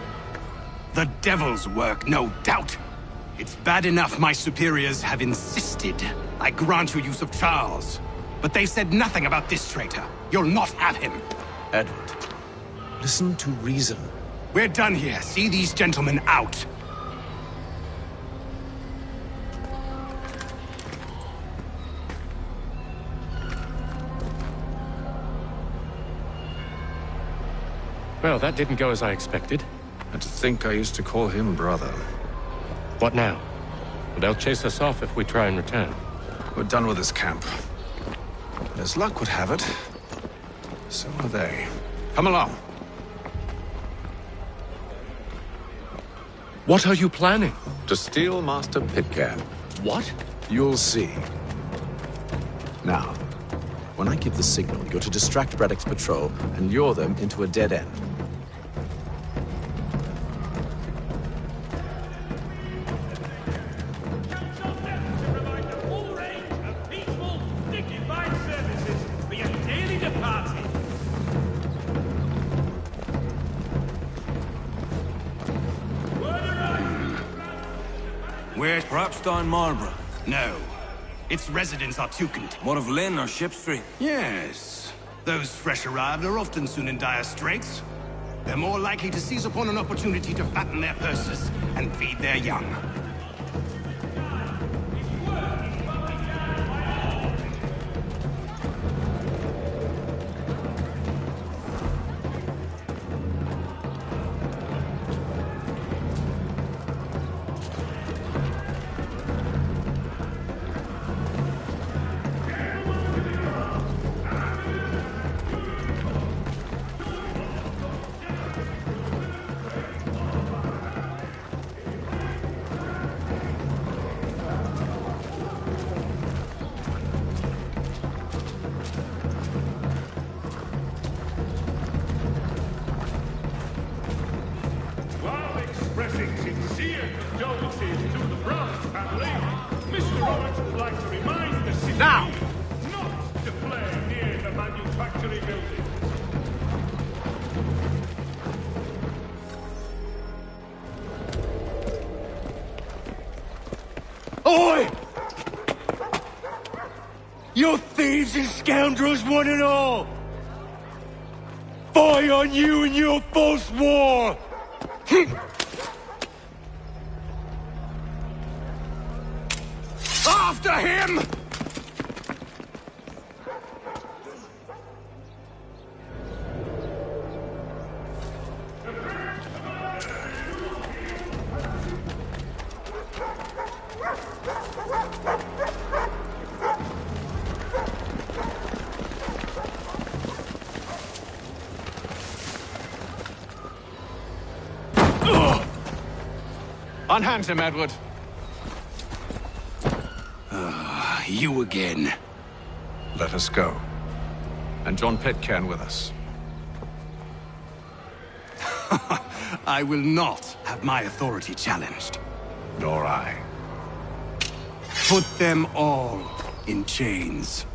The devil's work, no doubt. It's bad enough my superiors have insisted I grant you use of Charles. But they've said nothing about this traitor. You'll not have him. Edward, listen to reason. We're done here. See these gentlemen out. Well, that didn't go as I expected. And to think I used to call him brother. What now? They'll chase us off if we try and return. We're done with this camp. And as luck would have it, so are they. Come along. What are you planning? To steal Master Pitcairn. What? You'll see. Now, when I give the signal, you're to distract Braddock's patrol and lure them into a dead end. Where's Propstein Marlborough? No. Its residents are too content. What of Lynn or Ship Street? Yes. Those fresh arrived are often soon in dire straits. They're more likely to seize upon an opportunity to fatten their purses and feed their young. Expressing sincere condolences to the Brown family, Mr. Roberts would like to remind the city not to flare near the manufactory building. Oi! You thieves and scoundrels, one and all! Fie on you and your false war! After him! Unhand him, Edward. You again. Let us go. And John Pitcairn with us. I will not have my authority challenged. Nor I. Put them all in chains.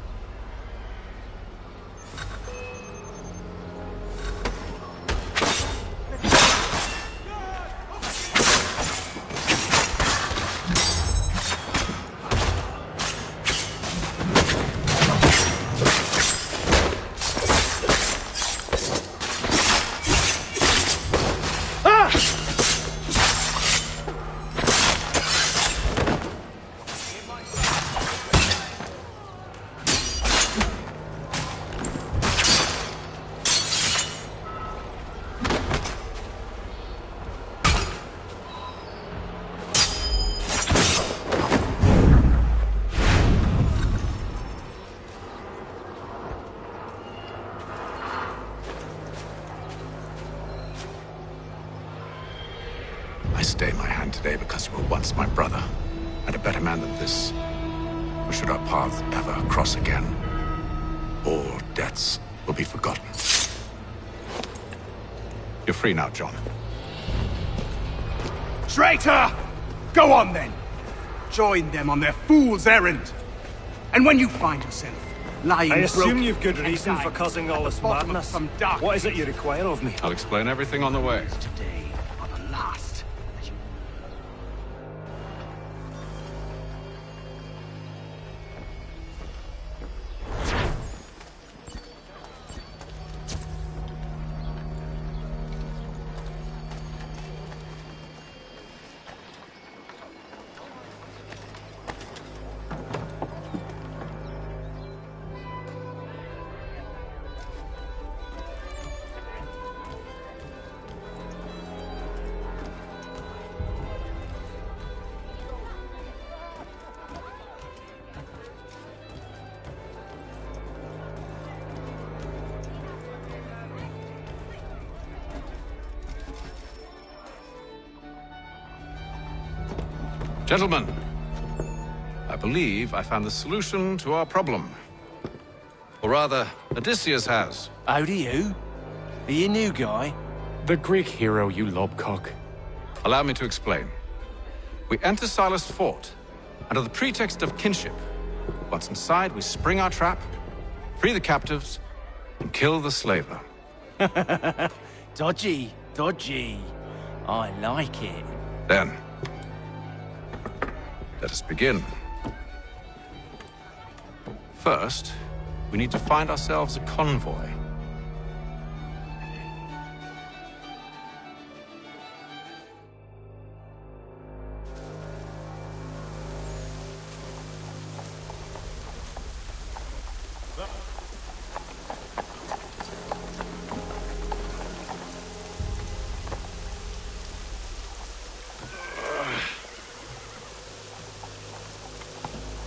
I stay my hand today because you were once my brother, and a better man than this. Or should our paths ever cross again, all debts will be forgotten. You're free now, John. Traitor! Go on then! Join them on their fool's errand! And when you find yourself lying I assume broken you've good in reason exile, for causing all this bottom of madness. some dark What is it you require of me? I'll explain everything on the way. Today are the last. Gentlemen, I believe I found the solution to our problem. Or rather, Odysseus has. How do you? Are you a new guy? The Greek hero, you lobcock. Allow me to explain. We enter Silas' fort, under the pretext of kinship. Once inside, we spring our trap, free the captives, and kill the slaver. Dodgy, dodgy. I like it. Then, let us begin. First, we need to find ourselves a convoy.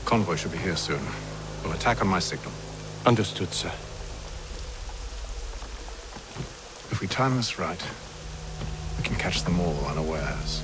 Convoy should be here soon. We'll attack on my signal. Understood, sir. If we time this right, we can catch them all unawares.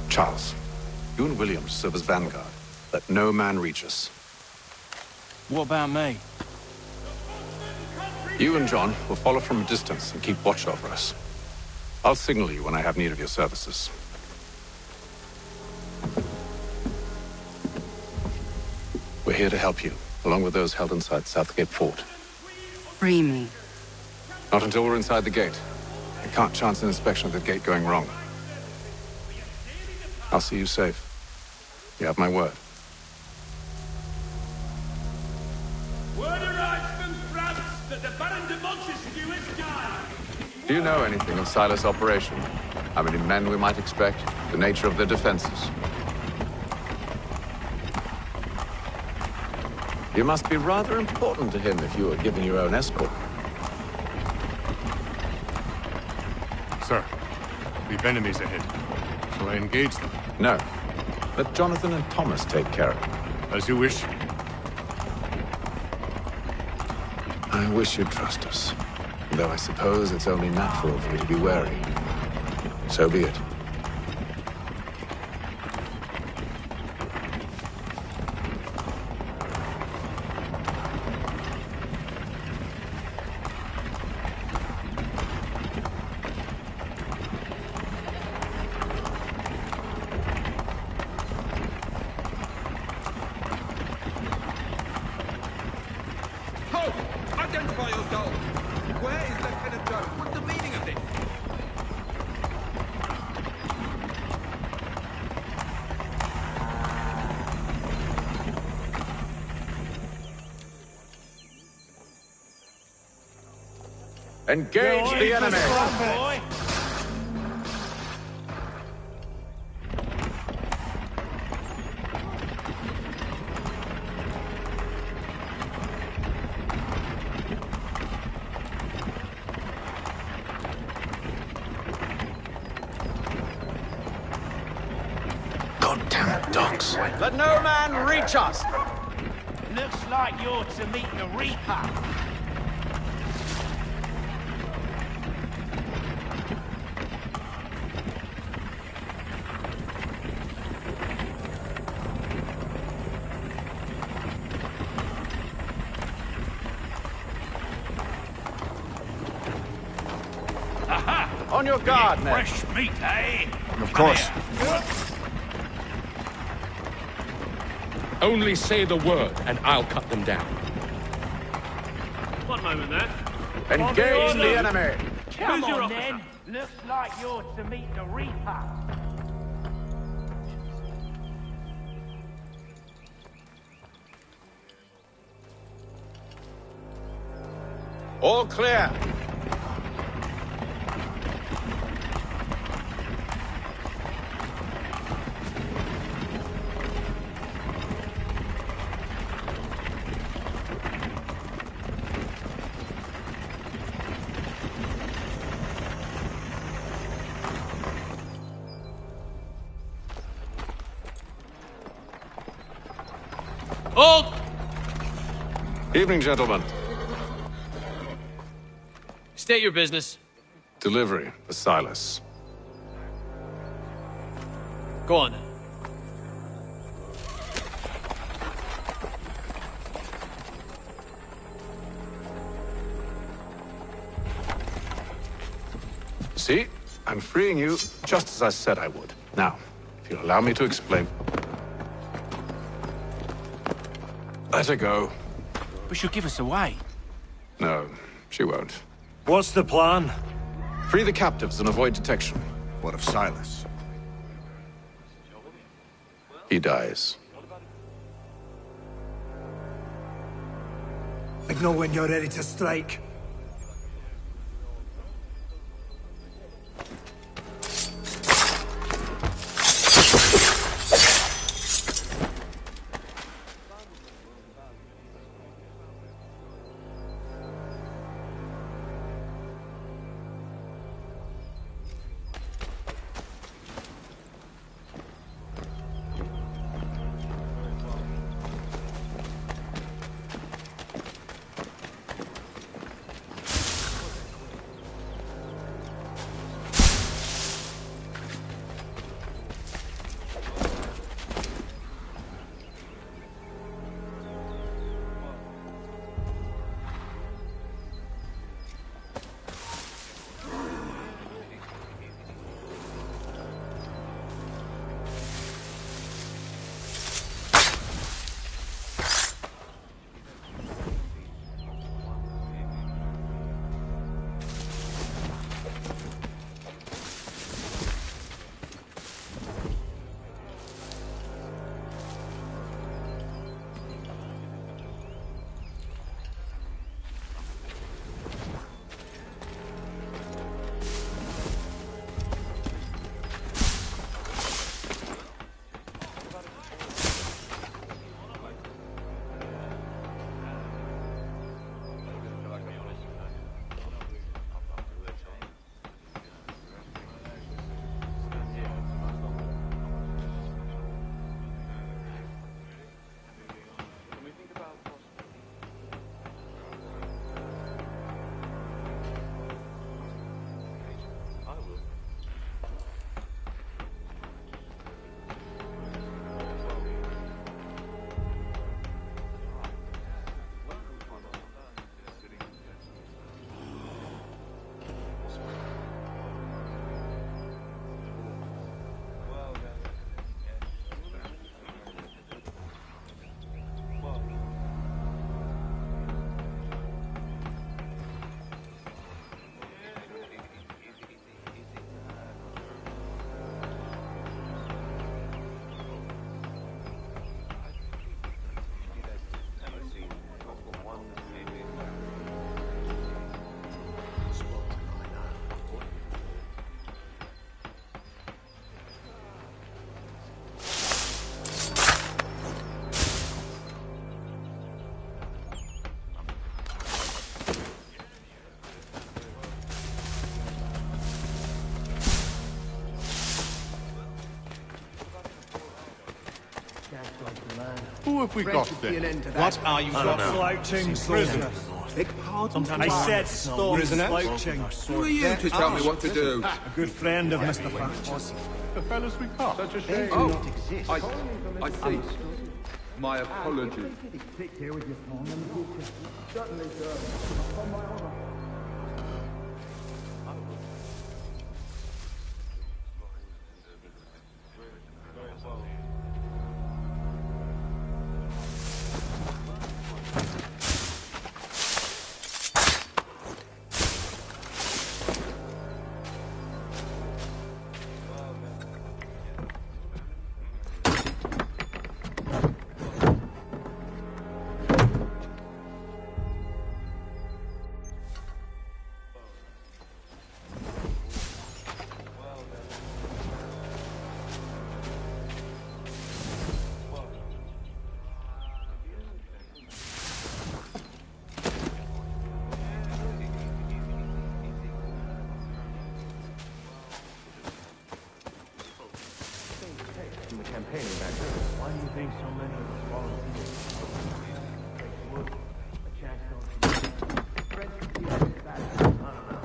Charles, you and William serve as vanguard. Let no man reach us. What about me? You and John will follow from a distance and keep watch over us. I'll signal you when I have need of your services. We're here to help you, along with those held inside Southgate Fort. Free me. Not until we're inside the gate. I can't chance an inspection of the gate going wrong. I'll see you safe. You have my word. Word arrives from France that the Baron de Montesquieu is gone. Do you know anything of Silas' operation? How many men we might expect? The nature of their defenses? You must be rather important to him if you are given your own escort. Sir, we've enemies ahead. Shall I engage them? No. Let Jonathan and Thomas take care of it. As you wish. I wish you'd trust us. Though I suppose it's only natural for you to be wary. So be it. Identify yourself! Where is Lieutenant Jones? What's the meaning of this? Engage the enemy! Goddamn dogs. Let no man reach us! Looks like you're to meet the Reaper. On your guard, Ned. Fresh meat, eh? Of course. Only say the word, and I'll cut them down. One moment there. Engage the enemy! Come Who's your on, officer? then. Looks like you're to meet the Reaper. All clear. Hold! Evening, gentlemen. State your business. Delivery for Silas. Go on, then. See? I'm freeing you just as I said I would. Now, if you'll allow me to explain. Let her go. But she'll give us away. No, she won't. What's the plan? Free the captives and avoid detection. What of Silas? He dies. Signal when you're ready to strike. Who have we got then? What are you Slouching Prisoner. I said stop slouching. Who are you to tell me what to do? A good friend of Mr. Thatcher's. The fellas we caught. Such a shame. Oh, I see. My apologies. Certainly, sir. Upon my honor. Why do you think so many of us volunteers? A chance don't I don't know.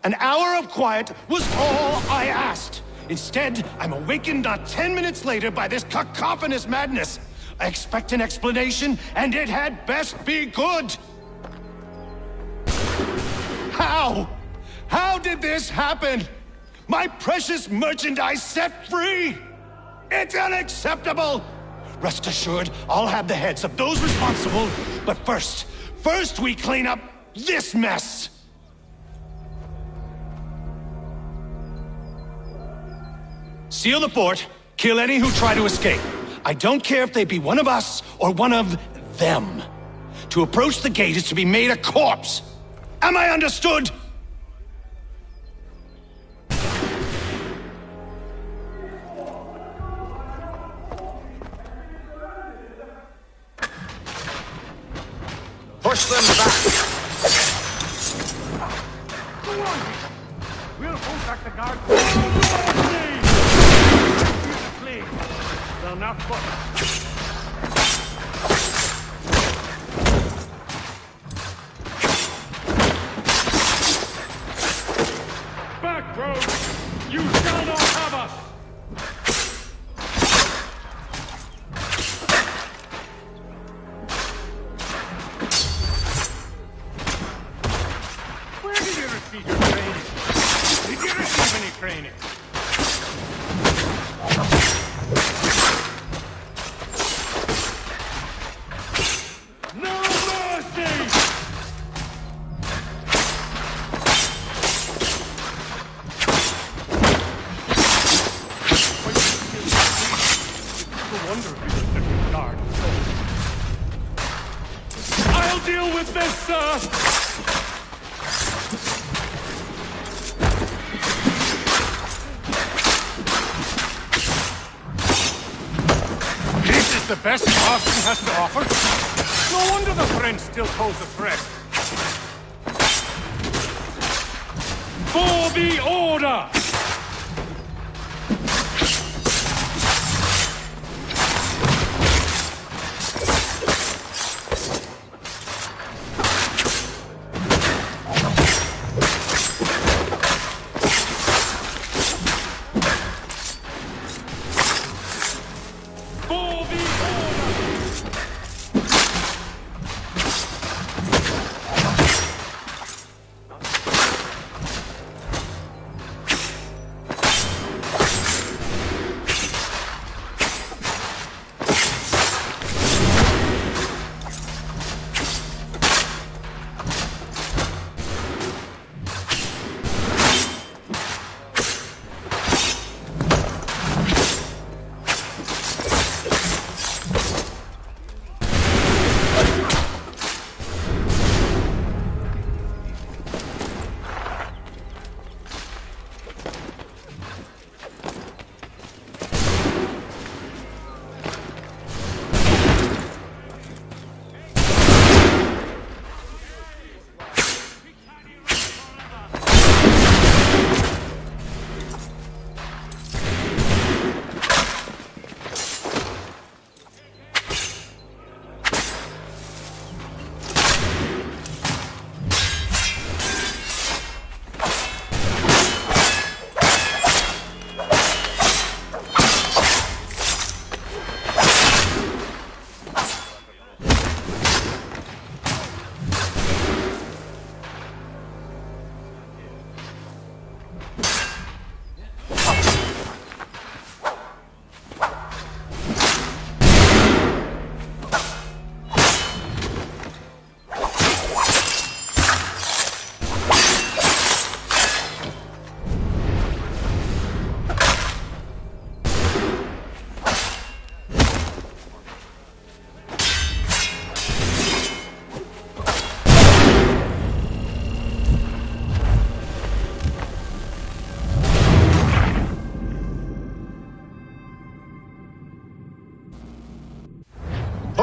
An hour of quiet was all I asked. Instead, I'm awakened not 10 minutes later by this cacophonous madness. I expect an explanation, and it had best be good. How? How did this happen? My precious merchandise set free! It's unacceptable! Rest assured, I'll have the heads of those responsible. But first we clean up this mess! Seal the fort, kill any who try to escape. I don't care if they be one of us or one of them. To approach the gate is to be made a corpse. Am I understood? Push them back! Go on! We'll hold back the guard. They'll not put. Back, rogue! You shall not have us! Where did you receive your training? Did you receive any training? I'll deal with this, sir! This is the best Austin has to offer? No wonder the French still pose a threat. For the order! For the order!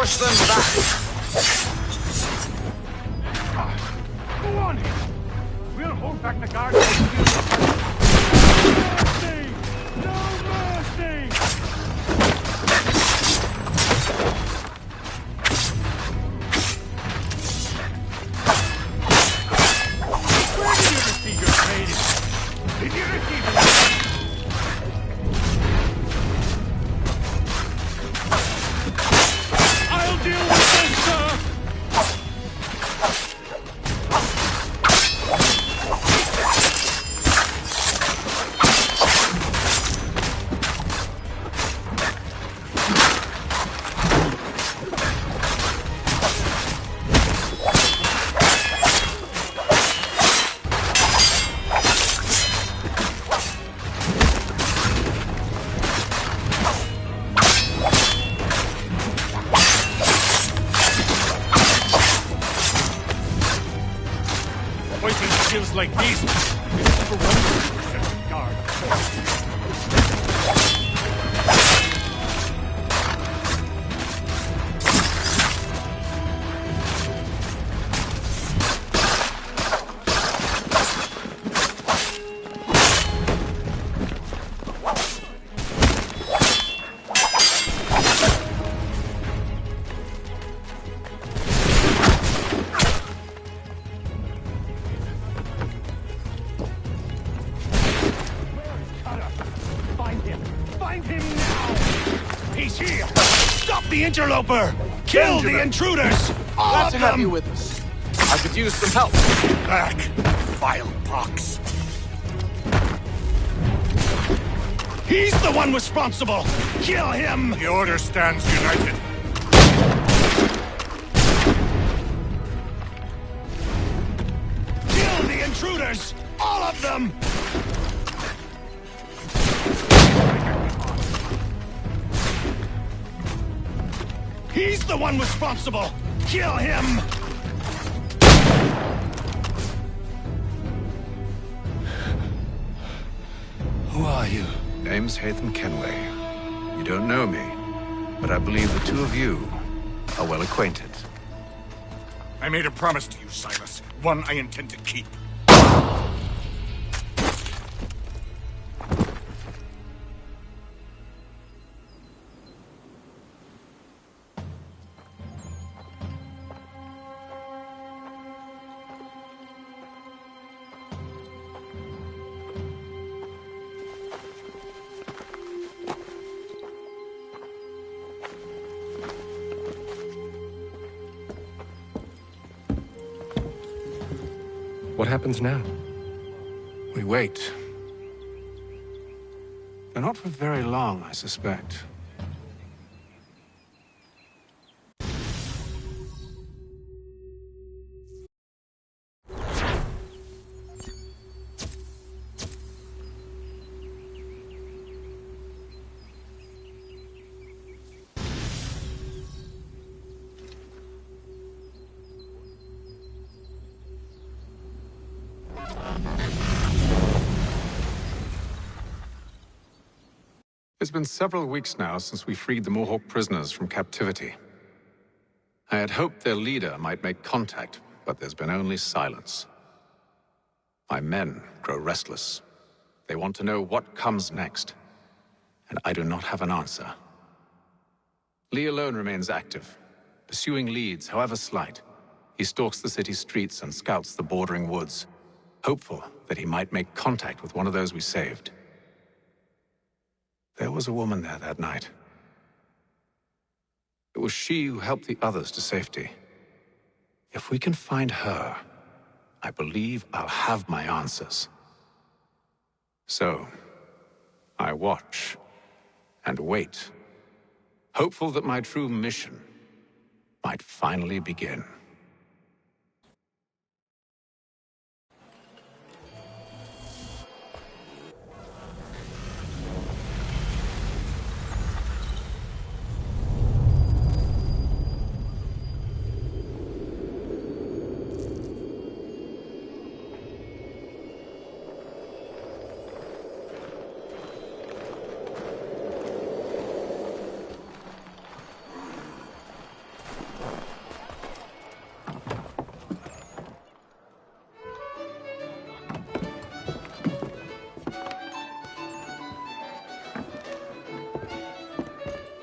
Push them back! Go on! We'll hold back the guards. No mercy! Where did you receive your training? Did you receive it? I'll deal with this, sir! Fighting skills like these is for one guard. Find him now! He's here! Stop the interloper! Kill the intruders! All Glad of to have them! you with us. I could use some help. Back, vile pox! He's the one responsible! Kill him! The Order stands united. Kill the intruders! All of them! He's the one responsible! Kill him! Who are you? Name's Hatham Kenway. You don't know me, but I believe the two of you are well acquainted. I made a promise to you, Silas. One I intend to keep. What happens now? We wait. But not for very long, I suspect. It's been several weeks now since we freed the Mohawk prisoners from captivity. I had hoped their leader might make contact, but there's been only silence. My men grow restless. They want to know what comes next, and I do not have an answer. Lee alone remains active, pursuing leads, however slight. He stalks the city streets and scouts the bordering woods, hopeful that he might make contact with one of those we saved. There was a woman there that night. It was she who helped the others to safety. If we can find her, I believe I'll have my answers. So, I watch and wait, hopeful that my true mission might finally begin.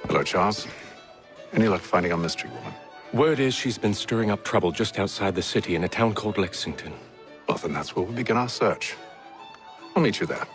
Hello, Charles. Any luck finding our mystery woman? Word is she's been stirring up trouble just outside the city in a town called Lexington. Well, then that's where we'll begin our search. I'll meet you there.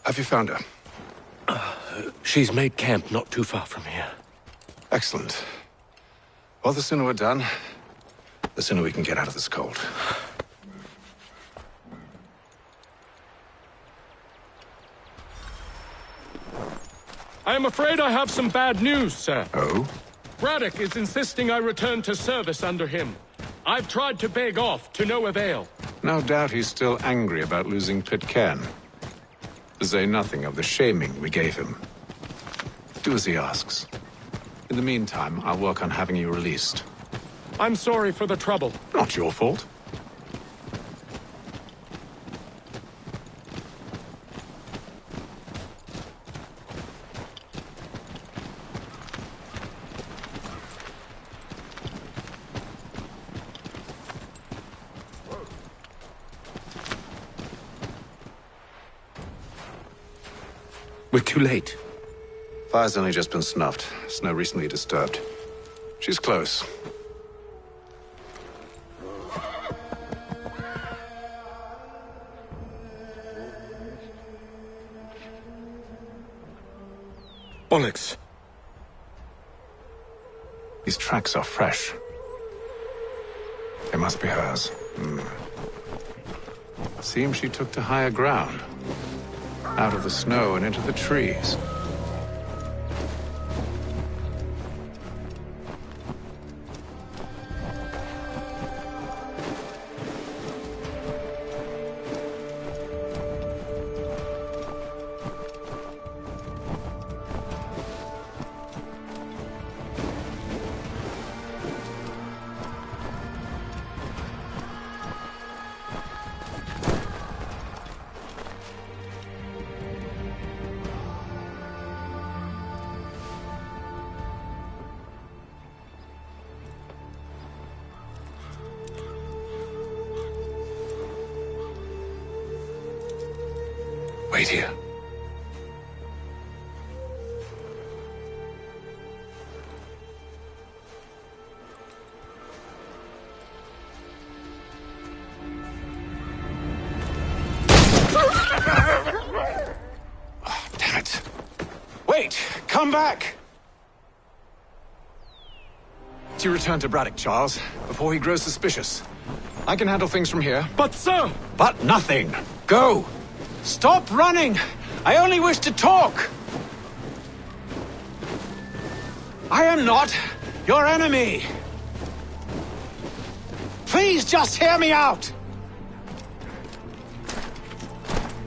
Have you found her? She's made camp not too far from here. Excellent. Well, the sooner we're done, the sooner we can get out of this cold. I am afraid I have some bad news, sir. Oh? Braddock is insisting I return to service under him. I've tried to beg off, to no avail. No doubt he's still angry about losing Pitcairn. To say nothing of the shaming we gave him. Do as he asks. In the meantime, I'll work on having you released. I'm sorry for the trouble. Not your fault. We're too late. Fire's only just been snuffed. Snow recently disturbed. She's close. Bollocks. These tracks are fresh. They must be hers. Seems she took to higher ground. Out of the snow and into the trees. Wait here. Oh, damn it. Wait! Come back! You return to Braddock, Charles, before he grows suspicious. I can handle things from here. But, sir! But nothing! Go! Stop running! I only wish to talk! I am not your enemy! Please just hear me out!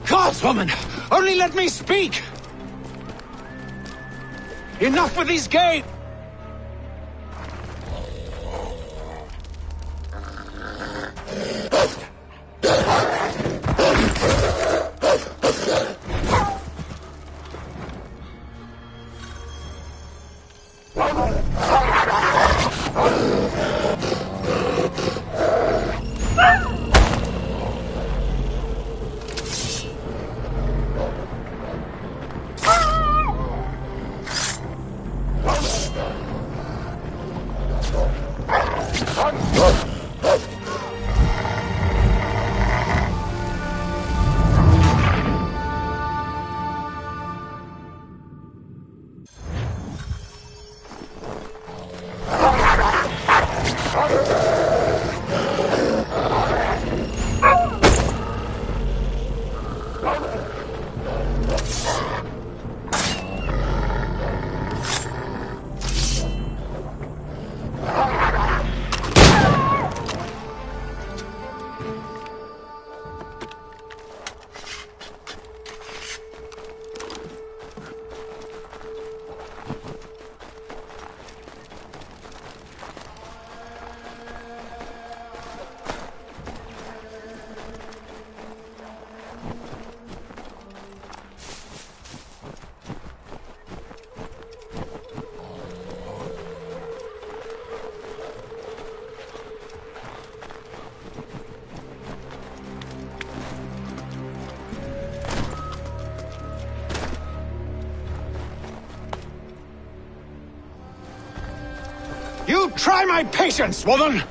Guardswoman! Only let me speak! Enough with these gates! You try my patience, woman!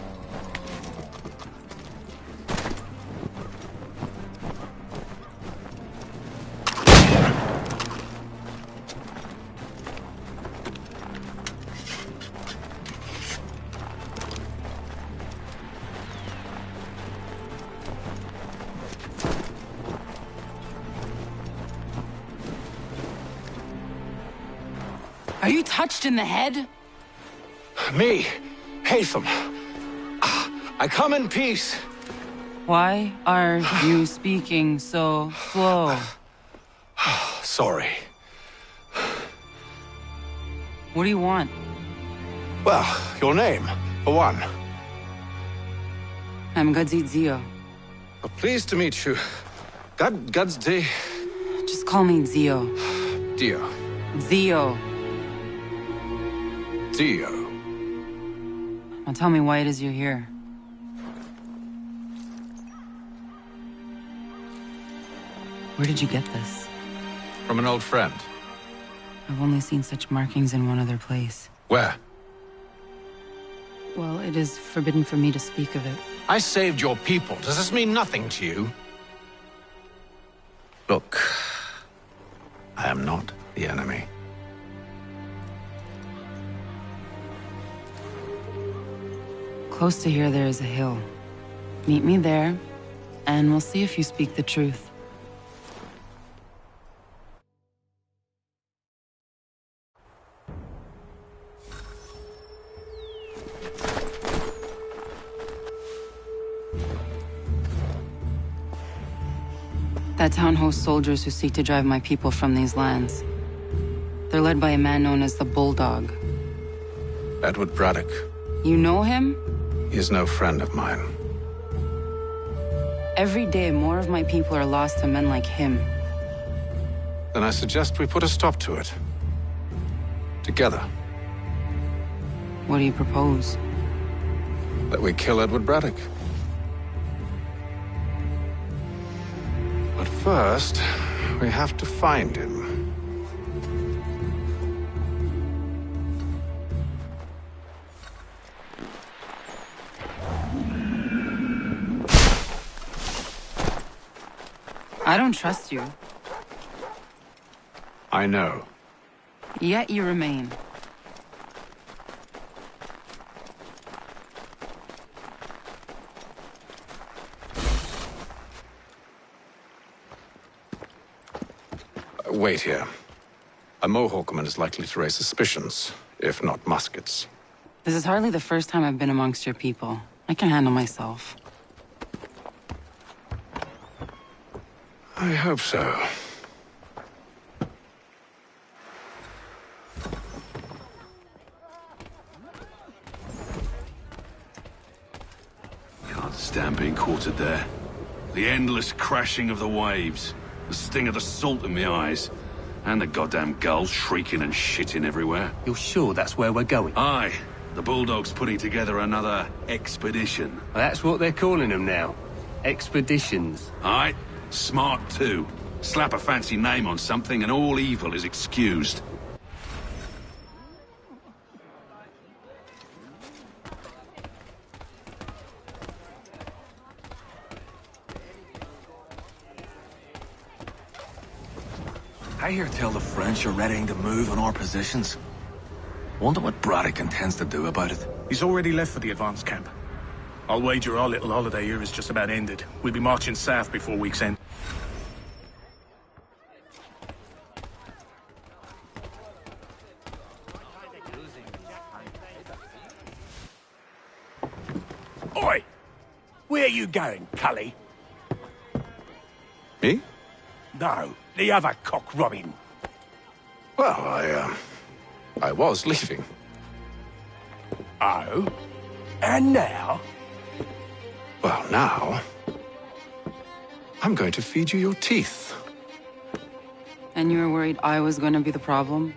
Are you touched in the head? Me, Hatham. I come in peace. Why are you speaking so slow? Sorry. What do you want? Well, your name, for one. I'm Gadzit Zio. Pleased to meet you. Gadsdi. Just call me Zio. Dio. Zio. Dio. Now tell me why it is you're here. Where did you get this? From an old friend. I've only seen such markings in one other place. Where? Well, it is forbidden for me to speak of it. I saved your people. Does this mean nothing to you? Look, I am not the enemy. Close to here, there is a hill. Meet me there, and we'll see if you speak the truth. That town hosts soldiers who seek to drive my people from these lands. They're led by a man known as the Bulldog. Edward Braddock. You know him? He is no friend of mine. Every day, more of my people are lost to men like him. Then I suggest we put a stop to it. Together. What do you propose? That we kill Edward Braddock. But first, we have to find him. I don't trust you. I know. Yet you remain. Wait here. A Mohawkman is likely to raise suspicions, if not muskets. This is hardly the first time I've been amongst your people. I can handle myself. I hope so. Can't stand being quartered there. The endless crashing of the waves, the sting of the salt in my eyes, and the goddamn gulls shrieking and shitting everywhere. You're sure that's where we're going? Aye. The Bulldog's putting together another expedition. Well, that's what they're calling them now. Expeditions. Aye. Smart too. Slap a fancy name on something and all evil is excused. I hear tell the French are readying to move on our positions. Wonder what Braddock intends to do about it. He's already left for the advance camp. I'll wager our little holiday here is just about ended. We'll be marching south before week's end. Oi! Where you going, Cully? Me? No, the other cock Robin. Well, I was leaving. Oh? And now? Well, now... I'm going to feed you your teeth. And you were worried I was going to be the problem?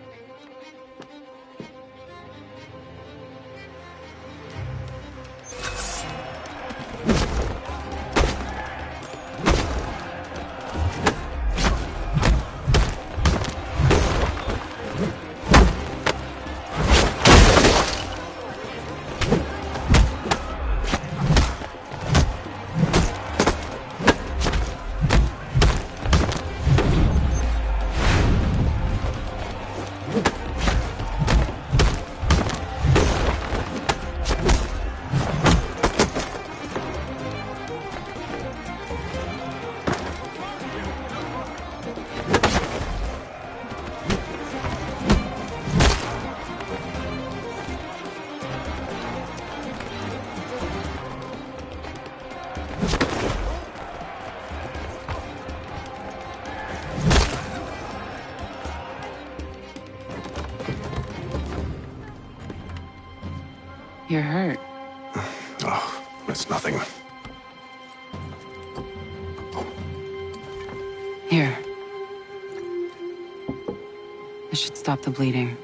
You're hurt. Oh, it's nothing. Here. This should stop the bleeding.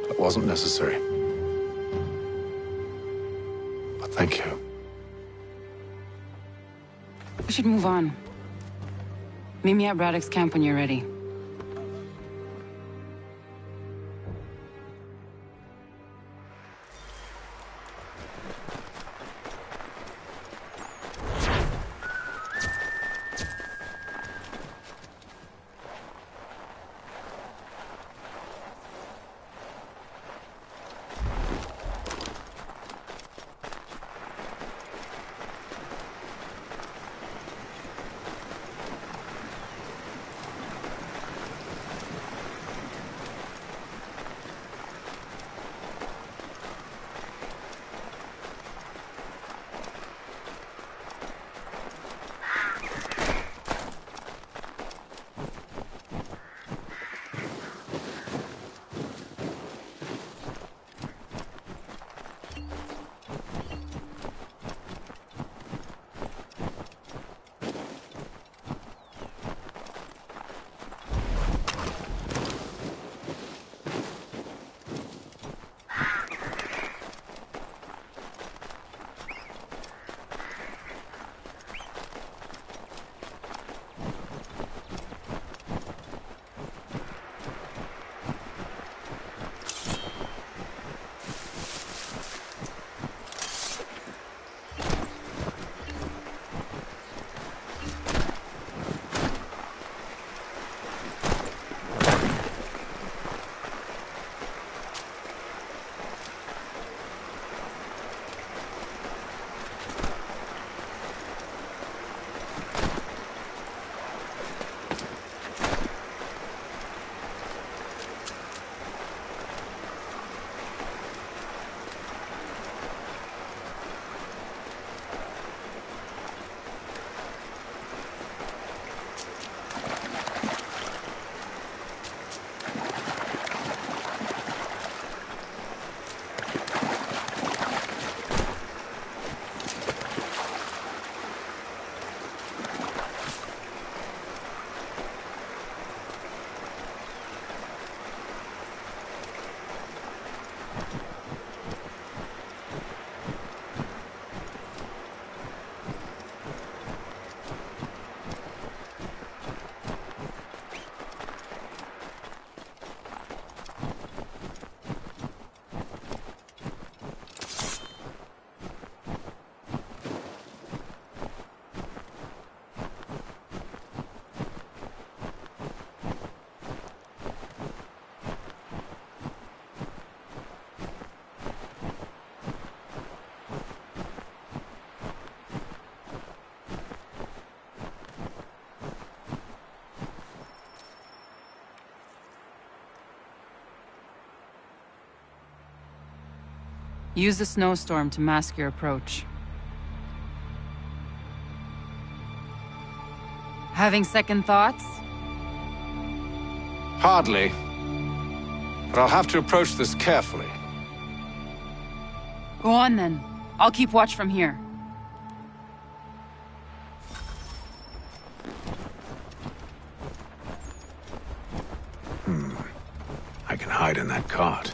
It wasn't necessary. But thank you. We should move on. Meet me at Braddock's camp when you're ready. Use the snowstorm to mask your approach. Having second thoughts? Hardly. But I'll have to approach this carefully. Go on then. I'll keep watch from here. I can hide in that cart.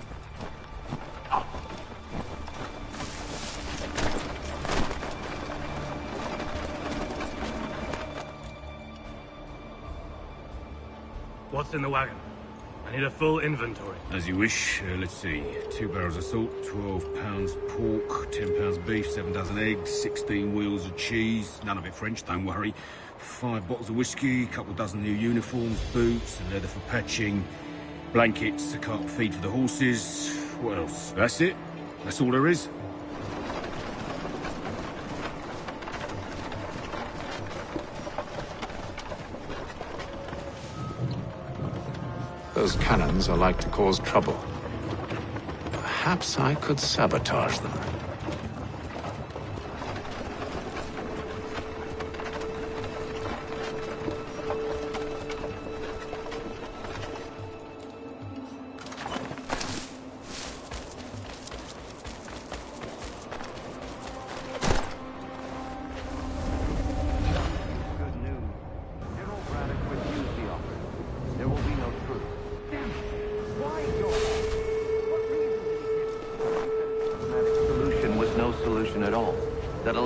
What's in the wagon? I need a full inventory. As you wish. Let's see. 2 barrels of salt, 12 pounds pork, 10 pounds beef, 7 dozen eggs, 16 wheels of cheese. None of it French, don't worry. 5 bottles of whiskey, a couple dozen new uniforms, boots, and leather for patching, blankets, a cart feed for the horses. What else? That's it. That's all there is. Those cannons are like to cause trouble. Perhaps I could sabotage them.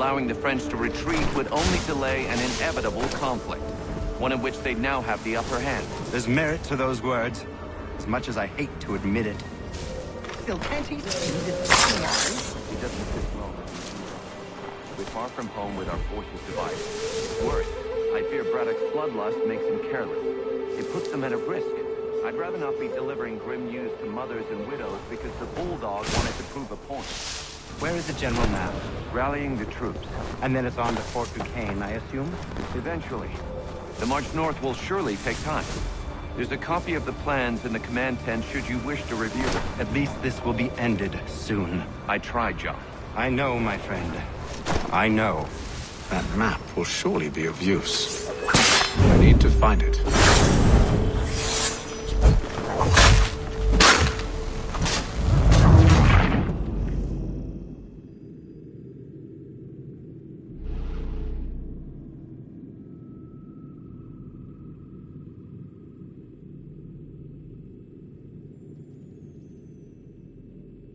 allowing the French to retreat would only delay an inevitable conflict, one in which they'd now have the upper hand. There's merit to those words, as much as I hate to admit it. Still, can't he? He doesn't fit well. We're far from home with our forces divided. Worse, I fear Braddock's bloodlust makes him careless. It puts them at a risk. I'd rather not be delivering grim news to mothers and widows because the Bulldog wanted to prove a point. Where is the general now? Rallying the troops. And then it's on to Fort Duquesne, I assume? Eventually. The march north will surely take time. There's a copy of the plans in the command tent should you wish to review them. At least this will be ended soon. I tried, John. I know, my friend. I know. That map will surely be of use. I need to find it.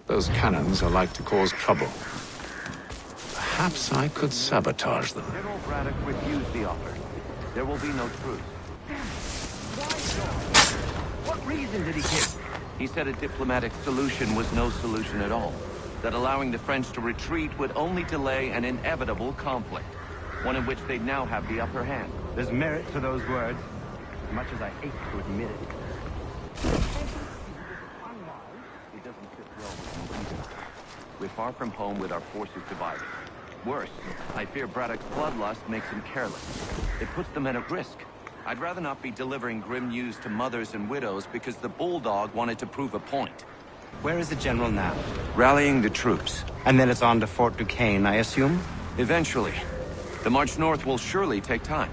Those cannons are like to cause trouble. Perhaps I could sabotage them. General Braddock refused the offer. There will be no truce. What reason did he give? He said a diplomatic solution was no solution at all. That allowing the French to retreat would only delay an inevitable conflict, one in which they'd now have the upper hand. There's merit to those words, as much as I hate to admit it. It doesn't fit well with him either. We're far from home with our forces divided. Worse, I fear Braddock's bloodlust makes him careless. It puts the men at risk. I'd rather not be delivering grim news to mothers and widows because the Bulldog wanted to prove a point. Where is the general now? Rallying the troops. And then it's on to Fort Duquesne, I assume? Eventually. The march north will surely take time.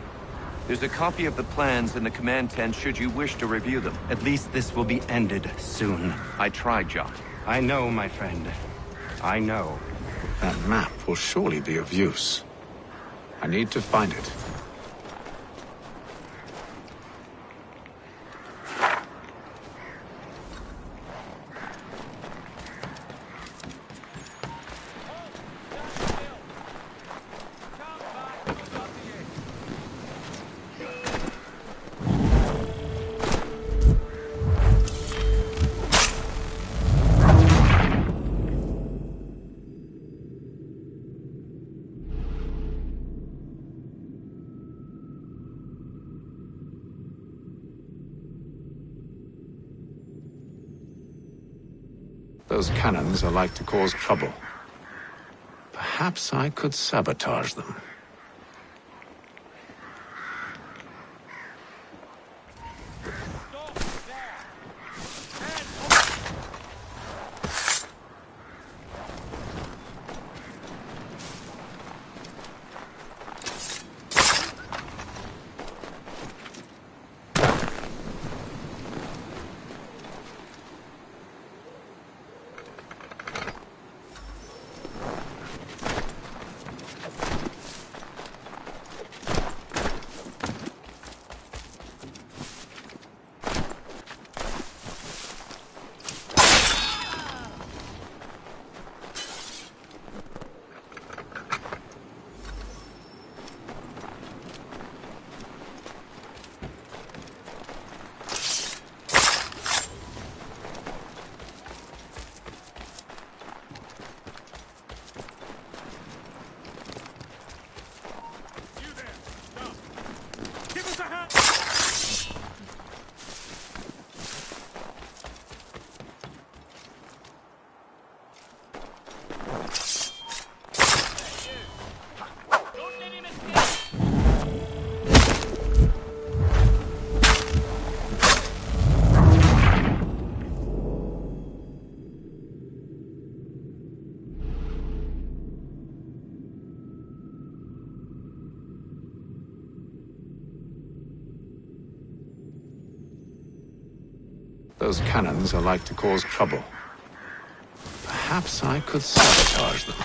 There's a copy of the plans in the command tent should you wish to review them. At least this will be ended soon. I tried, John. I know, my friend. I know. That map will surely be of use. I need to find it. Those cannons are like to cause trouble. Perhaps I could sabotage them. Those cannons are like to cause trouble. Perhaps I could sabotage them.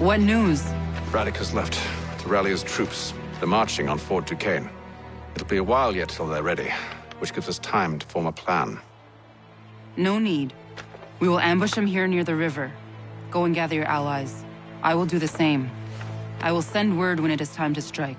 What news? Braddock has left to rally his troops. They're marching on Fort Duquesne. It'll be a while yet till they're ready, which gives us time to form a plan. No need. We will ambush them here near the river. Go and gather your allies. I will do the same. I will send word when it is time to strike.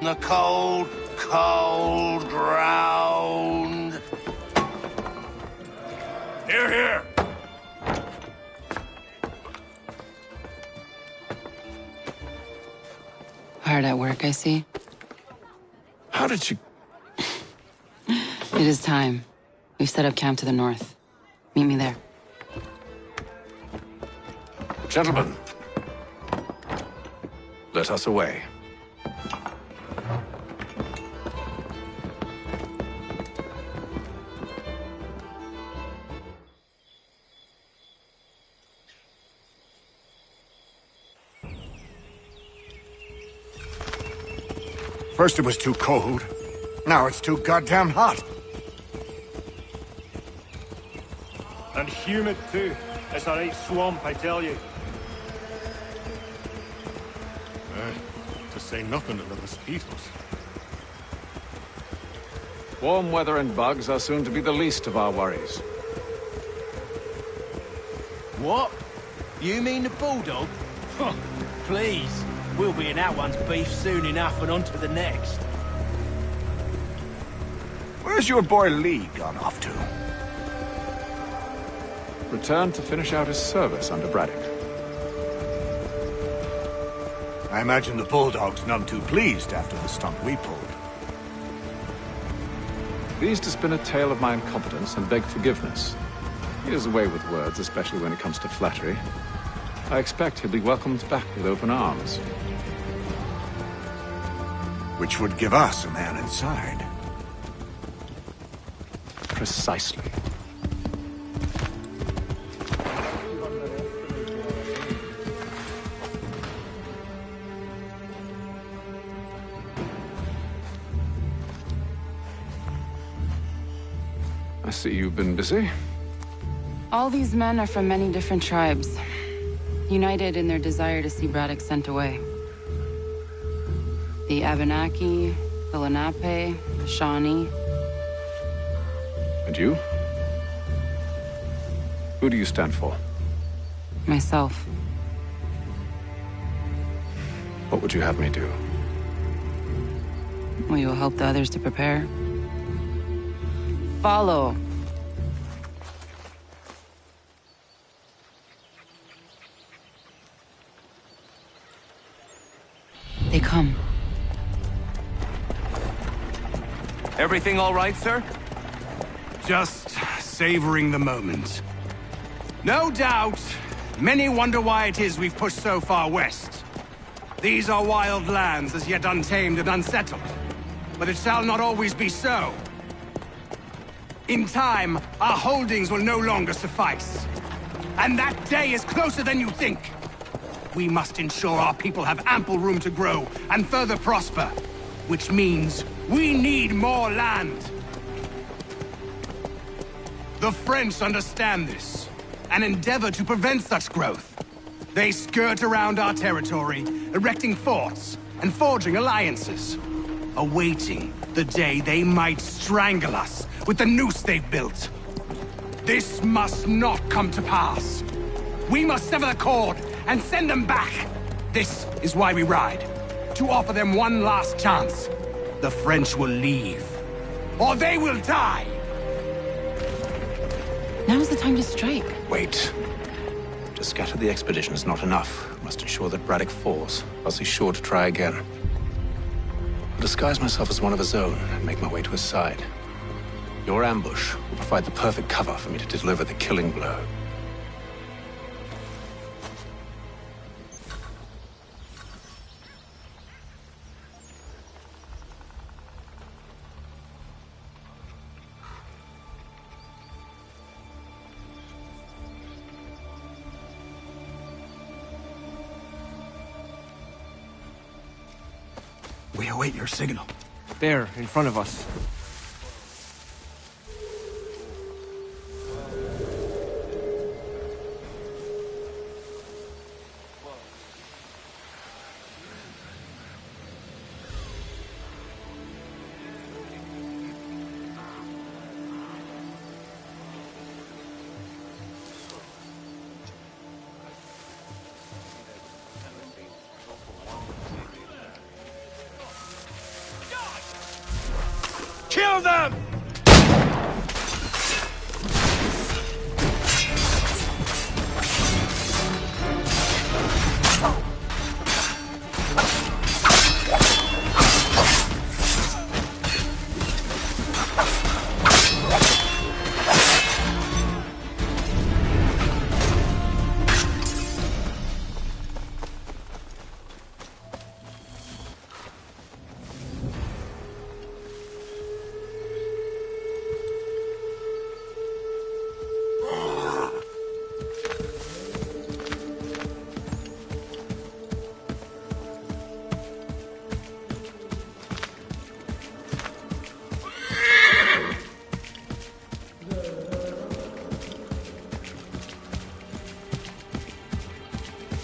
The cold, cold ground. Here, here. Hard at work, I see. How did you... It is time. We've set up camp to the north. Meet me there. Gentlemen, let us away. First it was too cold. Now it's too goddamn hot. And humid too. It's a right swamp, I tell you. To say nothing of the mosquitoes. Warm weather and bugs are soon to be the least of our worries. What? You mean the bulldog? Please. We'll be in that one's beef soon enough and on to the next. Where's your boy Lee gone off to? Returned to finish out his service under Braddock. I imagine the Bulldog's none too pleased after the stunt we pulled. Pleased to spin a tale of my incompetence and beg forgiveness. He has a way with words, especially when it comes to flattery. I expect he'll be welcomed back with open arms. Which would give us a man inside. Precisely. I see you've been busy. All these men are from many different tribes, united in their desire to see Braddock sent away. The Abenaki, the Lenape, the Shawnee. And you? Who do you stand for? Myself. What would you have me do? Well, you will help the others to prepare. Follow. They come. Everything all right, sir? Just savoring the moment. No doubt, many wonder why it is we've pushed so far west. These are wild lands, as yet untamed and unsettled. But it shall not always be so. In time, our holdings will no longer suffice. And that day is closer than you think. We must ensure our people have ample room to grow and further prosper. Which means we need more land. The French understand this, and endeavor to prevent such growth. They skirt around our territory, erecting forts and forging alliances, awaiting the day they might strangle us with the noose they've built. This must not come to pass. We must sever the cord and send them back. This is why we ride, to offer them one last chance. The French will leave, or they will die. Now's the time to strike. Wait. To scatter the expedition is not enough. We must ensure that Braddock falls, else he's sure to try again. I'll disguise myself as one of his own and make my way to his side. Your ambush will provide the perfect cover for me to deliver the killing blow. We await your signal. There, in front of us. Kill them!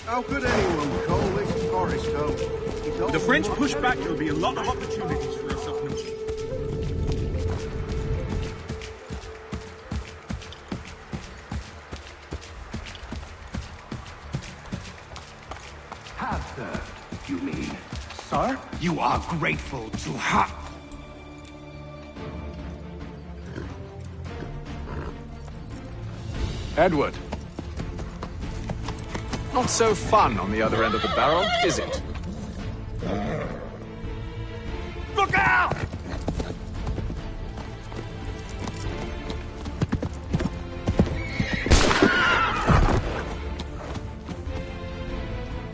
How could anyone call this forest home? With the French push back, there'll be a lot of opportunities for us up north. Have served, you mean? Sir, you are grateful to ha... Edward. Not so fun on the other end of the barrel, is it? Look out!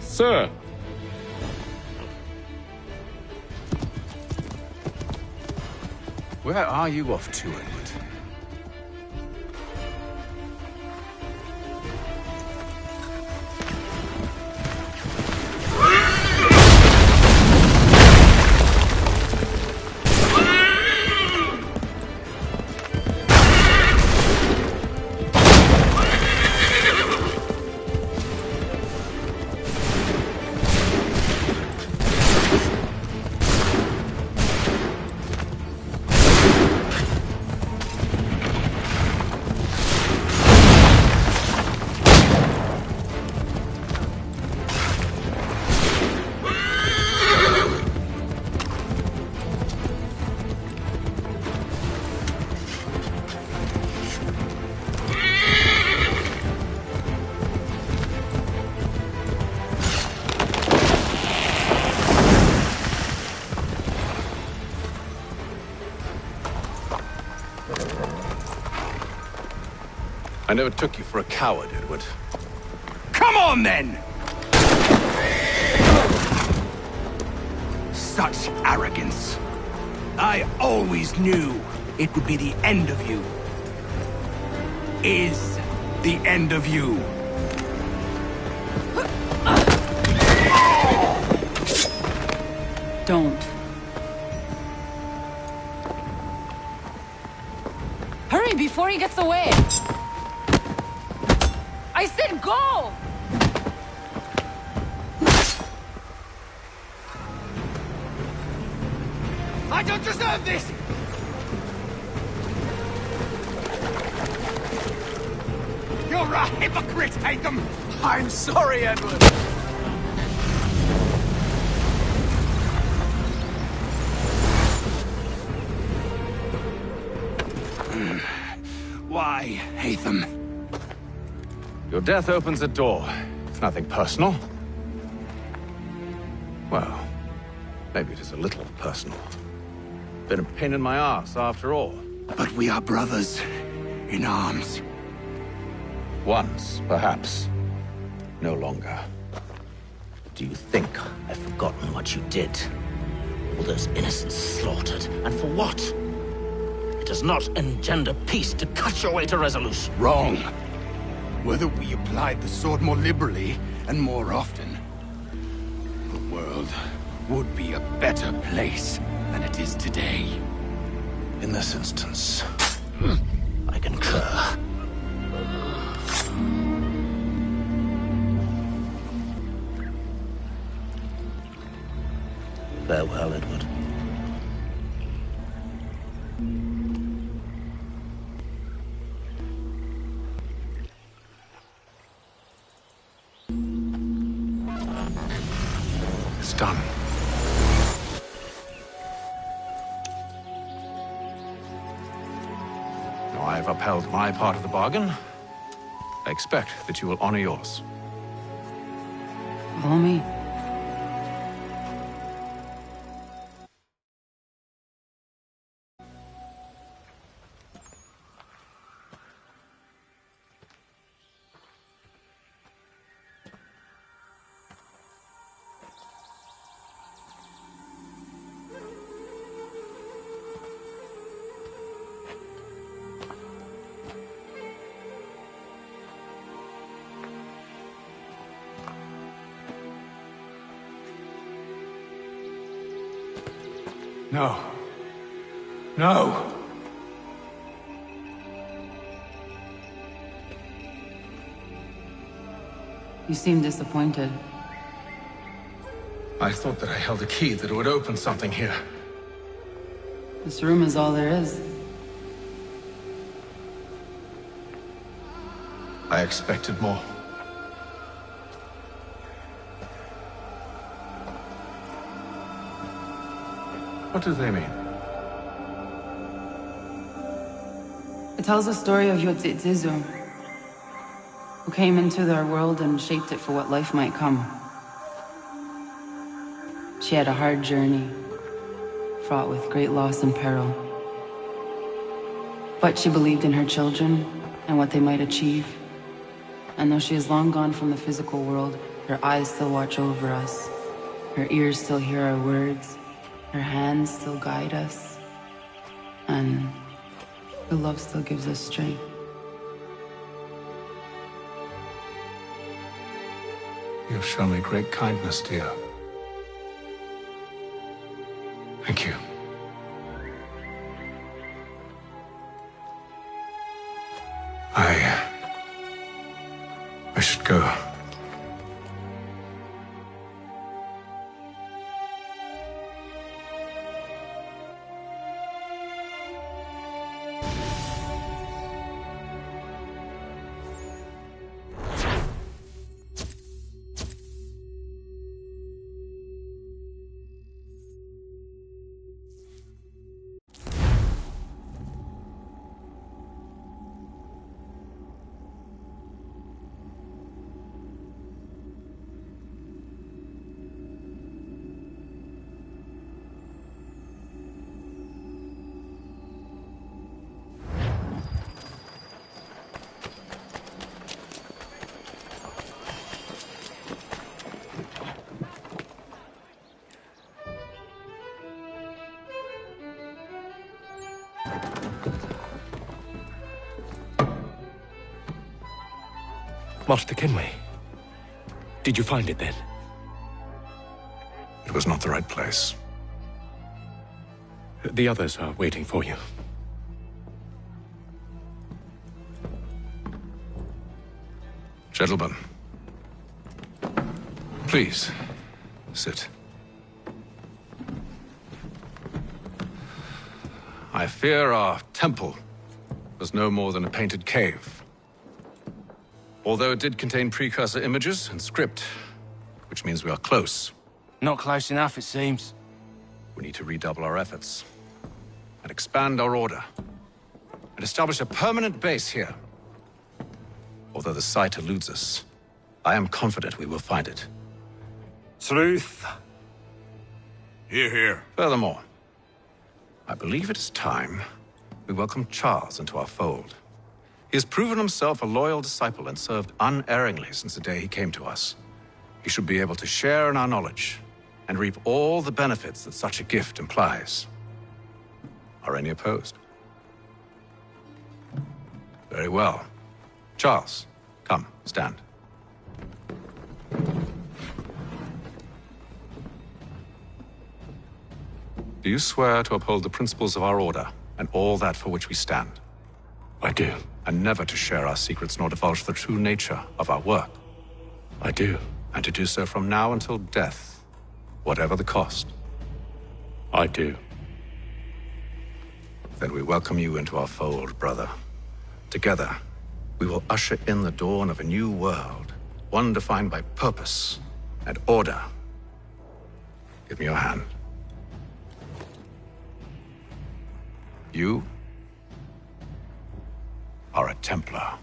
Sir. Where are you off to, Edward? I never took you for a coward, Edward. Come on, then! Such arrogance. I always knew it would be the end of you. Is the end of you. Don't. Hurry before he gets away! I said go! I don't deserve this! You're a hypocrite, Hatham! I'm sorry, Edward. Why, Hatham? Your death opens a door. It's nothing personal. Well, maybe it is a little personal. Been a pain in my ass, after all. But we are brothers in arms. Once, perhaps. No longer. Do you think I've forgotten what you did? All those innocents slaughtered, and for what? It does not engender peace to cut your way to resolution. Wrong. Whether we applied the sword more liberally and more often, the world would be a better place than it is today. In this instance, I concur. Farewell, Edward. It's done. Now I've upheld my part of the bargain. I expect that you will honor yours. Follow me. No. No! You seem disappointed. I thought that I held a key that would open something here. This room is all there is. I expected more. What do they mean? It tells the story of Yotzitzizu, who came into their world and shaped it for what life might come. She had a hard journey, fraught with great loss and peril. But she believed in her children and what they might achieve. And though she is long gone from the physical world, her eyes still watch over us. Her ears still hear our words. Her hands still guide us. And her love still gives us strength. You've shown me great kindness, dear. Thank you. I should go. Master Kenway. Did you find it then? It was not the right place. The others are waiting for you. Gentlemen, please, sit. I fear our temple was no more than a painted cave. Although it did contain precursor images and script, which means we are close. Not close enough, it seems. We need to redouble our efforts and expand our order and establish a permanent base here. Although the site eludes us, I am confident we will find it. Truth. Hear, hear. Furthermore, I believe it is time we welcome Charles into our fold. He has proven himself a loyal disciple and served unerringly since the day he came to us. He should be able to share in our knowledge and reap all the benefits that such a gift implies. Are any opposed? Very well. Charles, come, stand. Do you swear to uphold the principles of our order and all that for which we stand? I do. And never to share our secrets nor divulge the true nature of our work? I do. And to do so from now until death, whatever the cost? I do. Then we welcome you into our fold, brother. Together, we will usher in the dawn of a new world, one defined by purpose and order. Give me your hand. You are a Templar.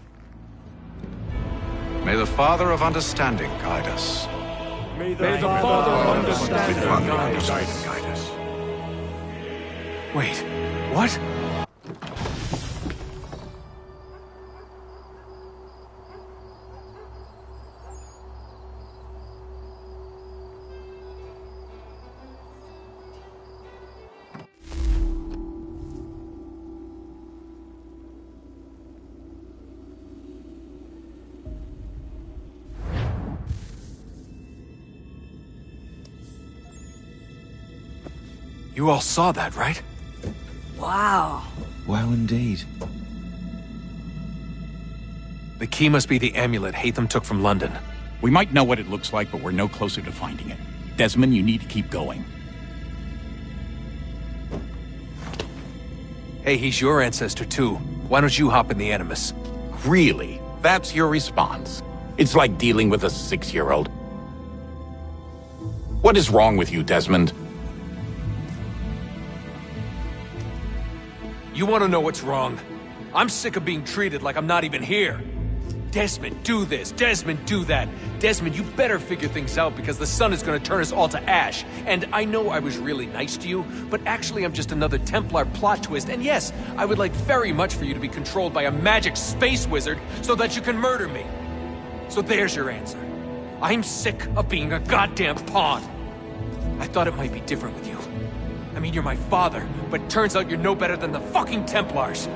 May the Father of Understanding guide us. May the Father of Understanding guide us. Wait, what? You all saw that, right? Wow. Well, indeed. The key must be the amulet Hatham took from London. We might know what it looks like, but we're no closer to finding it. Desmond, you need to keep going. Hey, he's your ancestor too. Why don't you hop in the Animus? Really? That's your response? It's like dealing with a 6-year-old. What is wrong with you, Desmond? You want to know what's wrong? I'm sick of being treated like I'm not even here. Desmond, do this. Desmond, do that. Desmond, you better figure things out because the sun is going to turn us all to ash. And I know I was really nice to you, but actually I'm just another Templar plot twist. And yes, I would like very much for you to be controlled by a magic space wizard so that you can murder me. So there's your answer. I'm sick of being a goddamn pawn. I thought it might be different with you. I mean, you're my father, but turns out you're no better than the fucking Templars.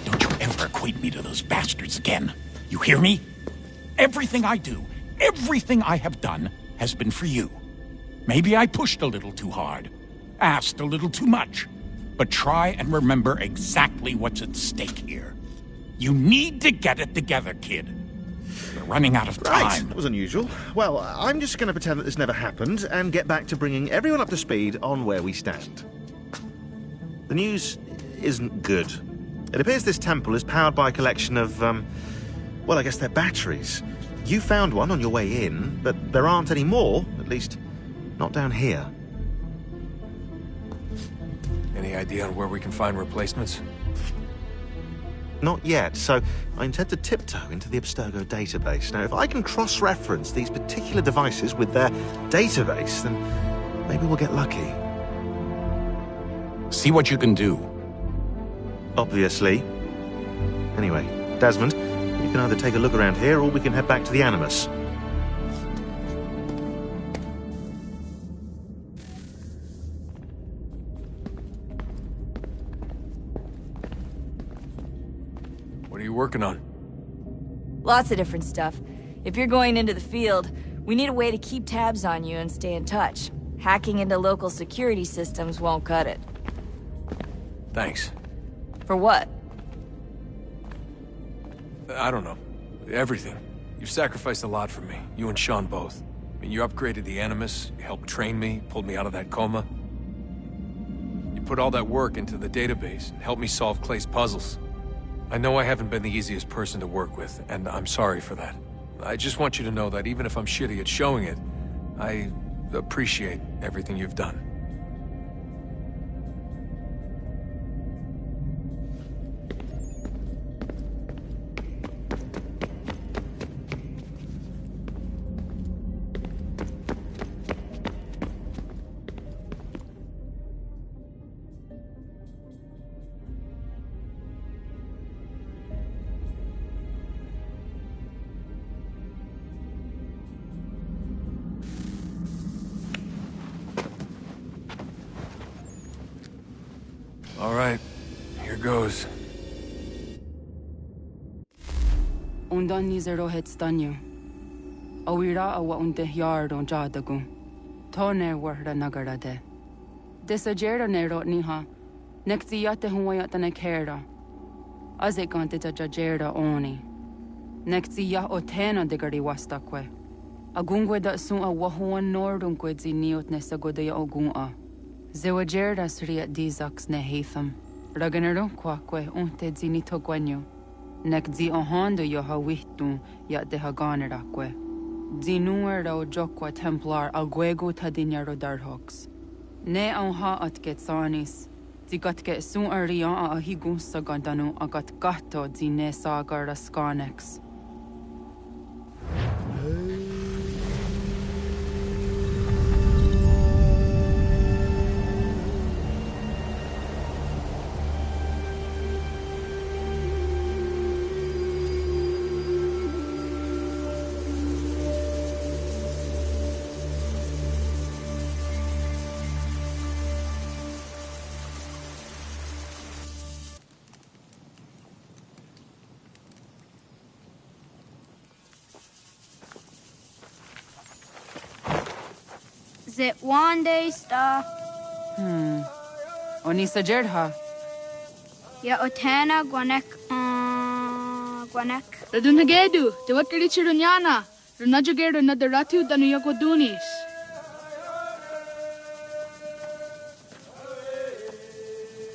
Don't you ever equate me to those bastards again. You hear me? Everything I do, everything I have done, has been for you. Maybe I pushed a little too hard, asked a little too much, but try and remember exactly what's at stake here. You need to get it together, kid. We're running out of time. Right, that was unusual. Well, I'm just going to pretend that this never happened and get back to bringing everyone up to speed on where we stand. The news isn't good. It appears this temple is powered by a collection of, well, I guess they're batteries. You found one on your way in, but there aren't any more, at least not down here. Any idea on where we can find replacements? Not yet, so I intend to tiptoe into the Abstergo database. Now, if I can cross-reference these particular devices with their database, then maybe we'll get lucky. See what you can do. Obviously. Anyway, Desmond, you can either take a look around here or we can head back to the Animus. you working on? Lots of different stuff. If you're going into the field, we need a way to keep tabs on you and stay in touch. Hacking into local security systems won't cut it. Thanks. For what? I don't know. Everything. You've sacrificed a lot for me, you and Sean both. I mean, you upgraded the Animus, you helped train me, pulled me out of that coma. You put all that work into the database and helped me solve Clay's puzzles. I know I haven't been the easiest person to work with, and I'm sorry for that. I just want you to know that even if I'm shitty at showing it, I appreciate everything you've done. All right, here goes. Undan nizero het stanyu. Awira awa unte yardon jadagu. Tone warda nagara de. Desajera nero niha. Nektiyate huwayata nekera. Azekante tajajera oni. Nektiya otena degari wastakwe. Agungwe da sun a wahuan nordun kwedzi niot nesagodaya ogun'a. Zewajera sriat dizax ne hatham. Raganero quaque unte zinito guanyo. Nek zi ohando yoha wihtun yat de haganeraque. Zinuero jokwa templar alguego tadinero darhox. Ne onha at getsanis. Zigat get sun arian a higun sagandanu agat gato zine sagar rascanex. Is it one day star? Onisa Jerdha. Ya otana guanek guanek. Radunhagedu, the what Richirunyana, Runajagedu another Ratu than Yokodunis.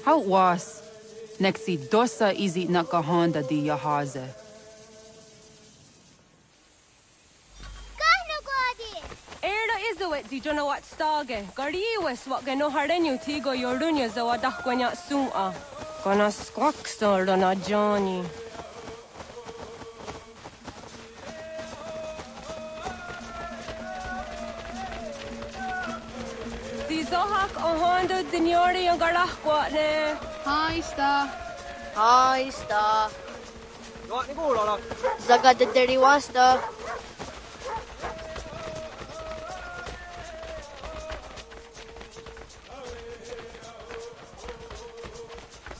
How was? Nexi dosa izi nakahonda di yahaze. Di jona wat stage, gari wes wat geno hardenyu tigo yordunya za wadah kwanya sum'a. Kana squaxor na Johnny. Di zohak ohondo dinyori ang garah kwa ne. Hi, Star. Hi, Star. Zaga de deri wasta.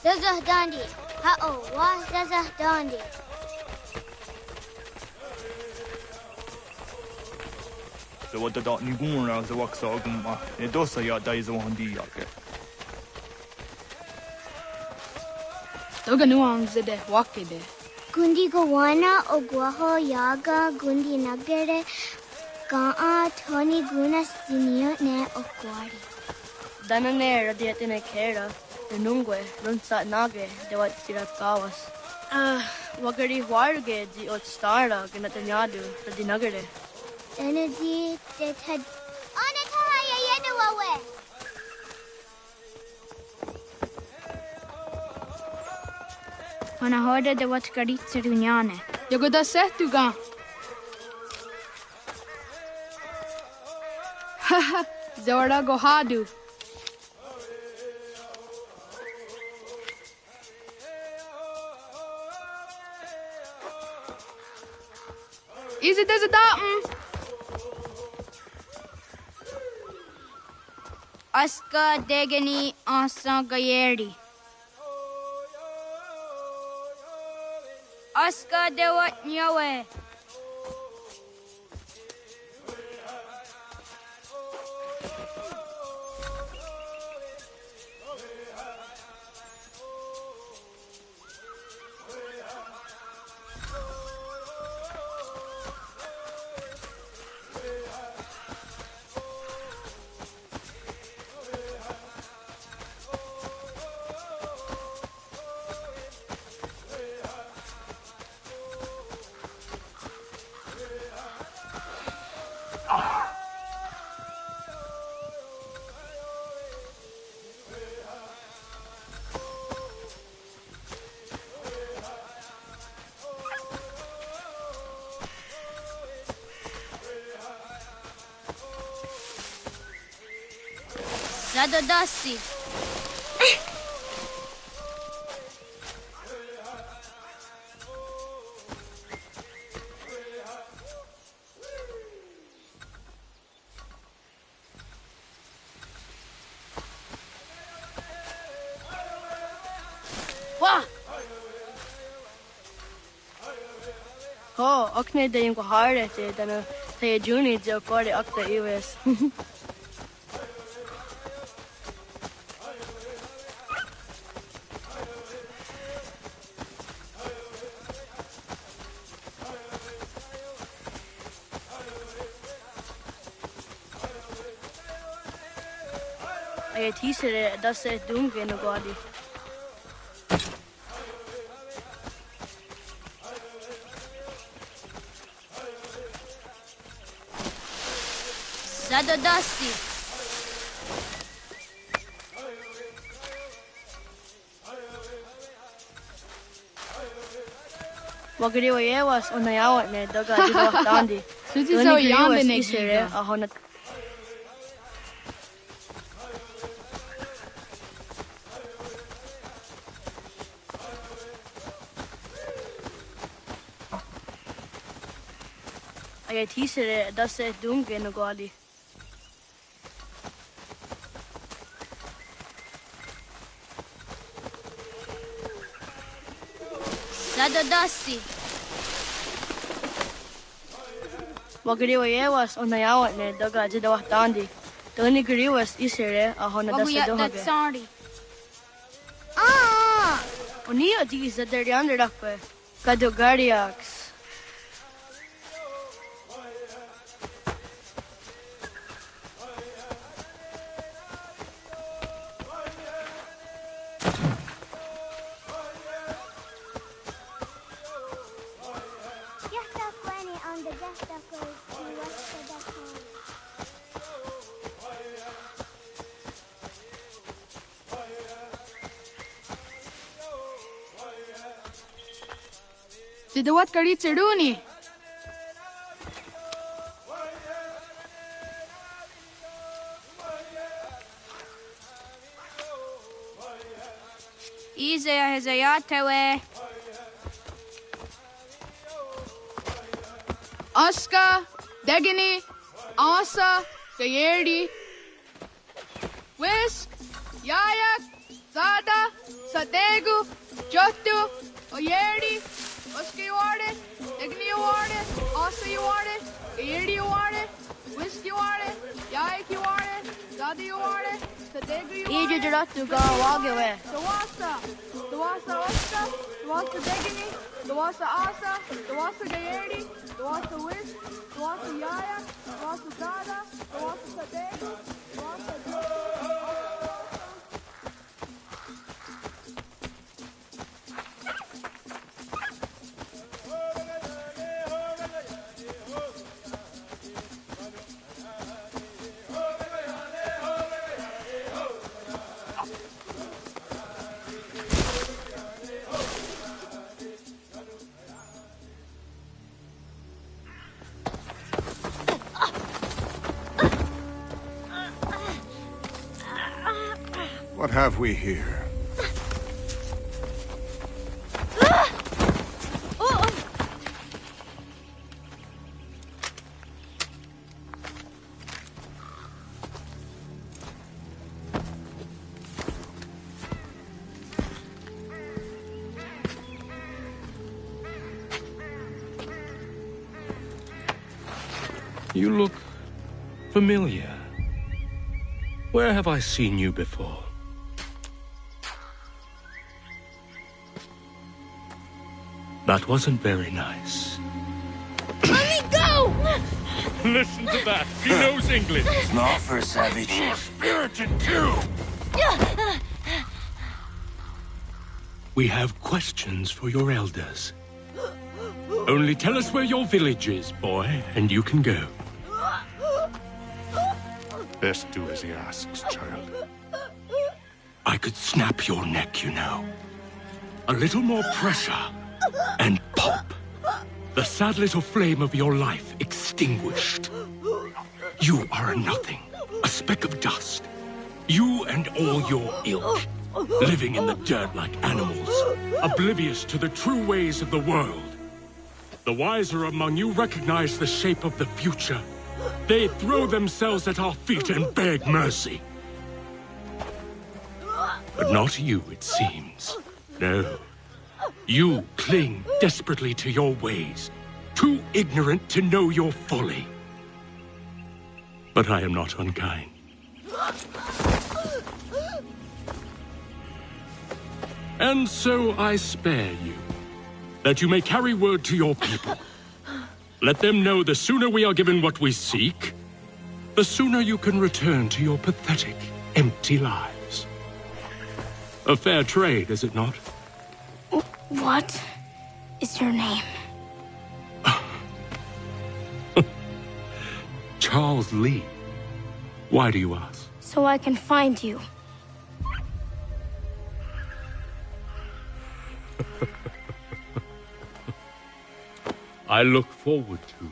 Zazah Dandi. Ha-oh, wa Zazah Dandi. So what the dot ni guna za wak sa gumma. E dosa ya dai za wandi yake. Toga nuang zede wakide. Gundi Gawana Ogwaho Yaga Gundi Nagere Ga'a Tony Guna Sinio Ne Okwari. Danane radiatine kera. Nungwe, runsa nage, de wat sirat kawas. Wagari warge di ot stara ginatanyadu sa dinagare. Energy that had Onataya Yedawawe. Wanahoda de wat karitsa dunyane. Yogoda setuga. Haha, Zora Gohadu. Is it as a datum? Aska Degani Asa Gayeri. Oscar de what nyawe. Zado Dusty. Wah! Oh, akne de yung kahare te dana te juni jo kore akta iwes. Ay tisere dasse dunge no gadi. Zado Dusty. Wagiri wa yewas onayawat ne doga dido dandi. Suti so yambe ne isere ahonat. Ay tisere dasse dunge no gadi. Zado Dusty. Wagiri wa yewas onayawat ne doga dido dandi. Doni giriwas isere ahonat dasse dohage. Sorry. Onio digi zadar yonder dakpe. Kado gariaks. Didawat kari tsiruni. Izaya hezayatewe. Aska, Degini, Asa, Gayerdi, Whisk, Yayak, Zada, Sadegu, Jotu, Oyerdi, Oska you want it, Degini you want it, Asa you want it, Gayerdi you want it, Whisk you want it, Yayak you want it, Zada you want it, Sadegu you want it. Iju go wagawe. Dawasa Oska, Dawasa Degini, Dawasa Asa, Dawasa Gayerdi, Dawasa Whisk, Dawasa Yayak, Dawasa Zada, Dawasa Sadegu, Dawasa What have we here? You look familiar. Where have I seen you before? That wasn't very nice. Let me go! Listen to that. He knows English. It's not for a savage. You're spirited too. We have questions for your elders. Only tell us where your village is, boy, and you can go. Best do as he asks, child. I could snap your neck, you know. A little more pressure, and pop. The sad little flame of your life extinguished. You are a nothing, a speck of dust. You and all your ilk, living in the dirt like animals, oblivious to the true ways of the world. The wiser among you recognize the shape of the future. They throw themselves at our feet and beg mercy. But not you, it seems. No. You cling desperately to your ways, too ignorant to know your folly. But I am not unkind. And so I spare you, that you may carry word to your people. Let them know the sooner we are given what we seek, the sooner you can return to your pathetic, empty lives. A fair trade, is it not? What is your name? Charles Lee. Why do you ask? So I can find you. I look forward to it.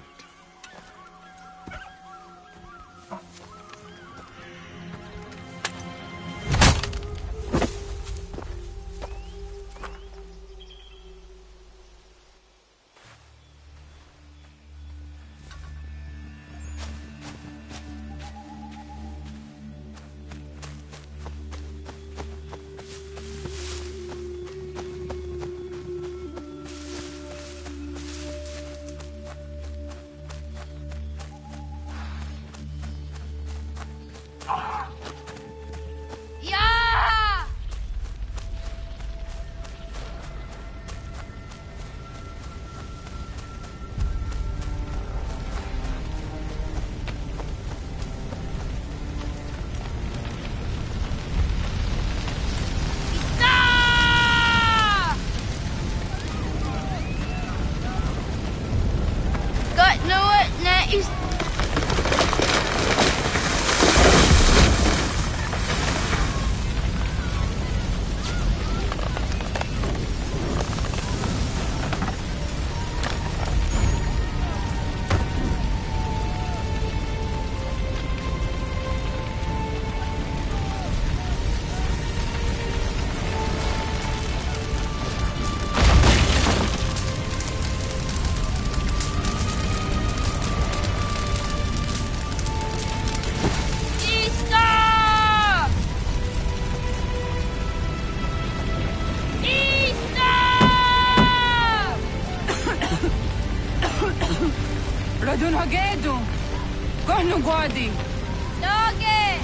Guardi! Doggy!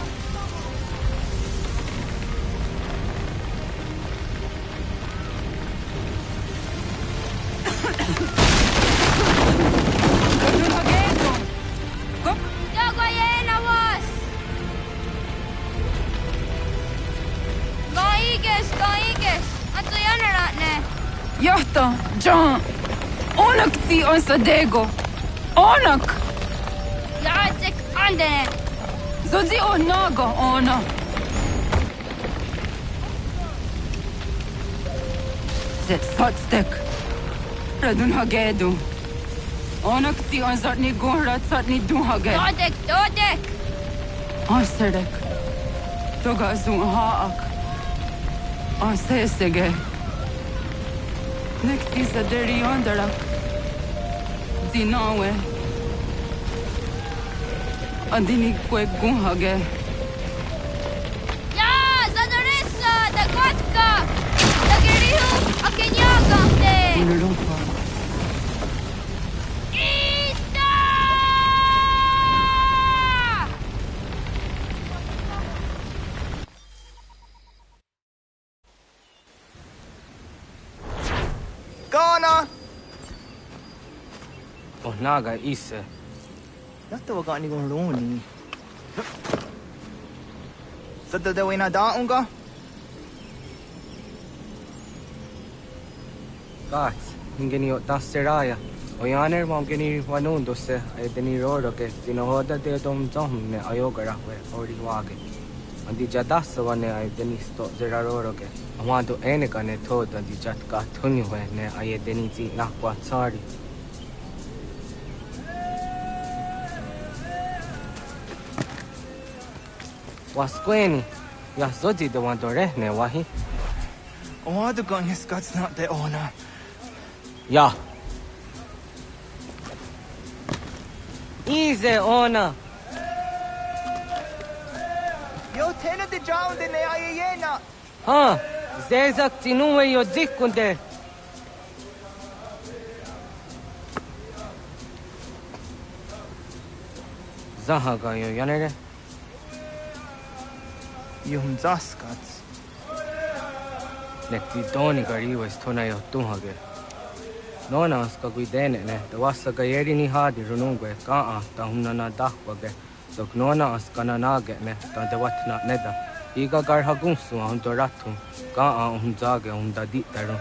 Johto, John! Onak ti on Sadego! Onak! Jacek Anden! Zodzi onago ona! Zet sotstek! Radun hagedu! Onak ti on zatni gunrat zatni duhage! Dodek, Dodek! Ansedek! Toga zun haak! Ansesege! Nekti sa deri ondarak! Dinawe! Andini kwe gunhage! Ja, Zadoressa, da Gotka! Da Gerihu, a Kenyagante! Unurumpa! Ista! Anna! Oh, naga ise. Yatta waga ni gon roni. Sadda da wena da unga? Gats, ingeni o tasseraya. O yaner mom geni wanundo se ay deni roro ke tinohoda de dom zom ne ayogara we ori wage. Andi jadassa wane ay deni sto zeraroro ke. Amado eneka ne toda di jatka tunyu we ne ay deni ti nakwa tsari. Wasqueni, ya zodi de wandore ne wahi. Amado gon his guts not de ona. Ya. Easy, ona. Yo tena de jaun de ne ayena. Ha, zezak tinuwe yo dikunde. Zahaga yo yanere. Yum zaskats. Nekti doni gari was tona yo tuhage. Nona ska guidene ne, da wasa gayeri ni hadi runungwe kaa ta humnana dahwage. Dok nona askana nage ne, ta de watna neda. Iga gar hagunsu hundo ratum, kaa zage hunda ditaru.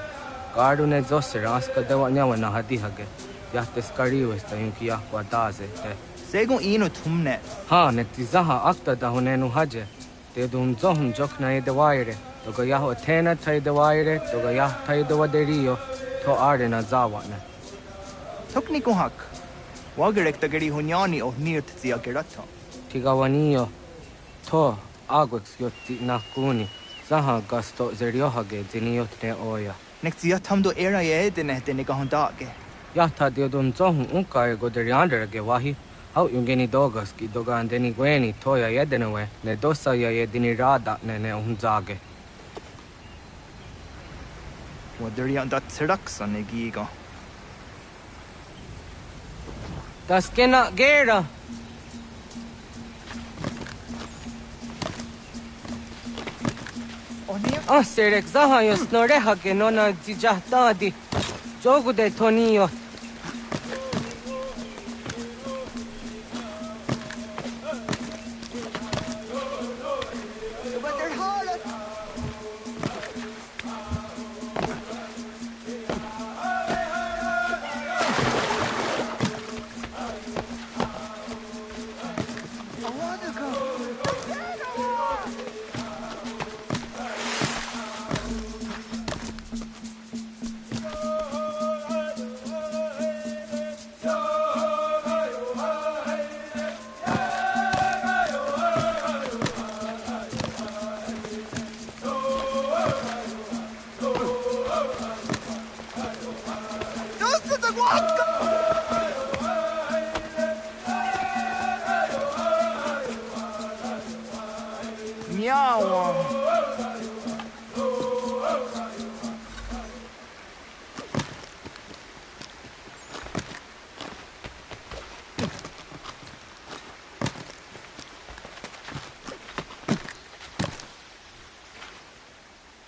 Garu ne zosera aska de wanyawa na hadihage. Yahtes kariwes ta yunki yahwa daze te. Segun ino tumne. Ha, nekti zaha akta da hunenu haje. Te dun zohun jokna de waire. Toga yaho tena tai de waire, toga yah tai de waderio. To arena zawane. Tokni ko hak. Wagerek ta gari hunyani o nirt zia gerata. Tigawanio. To agwex yotti nakuni. Zaha gasto zeriohage diniotne oya. Nek zia tamdo era ye dene dene gahondage. Yahta diodun zohun unkae goderianderage wahi. Hau yungeni dogas ki dogan deni gweni toya yedenewe. Ne dosa ya yedini rada ne unzage. Waderian dat traksa ne giga. Das kena gera. Serek zaha yo snoreha ke nona zijahtadi. Jogu de tonio.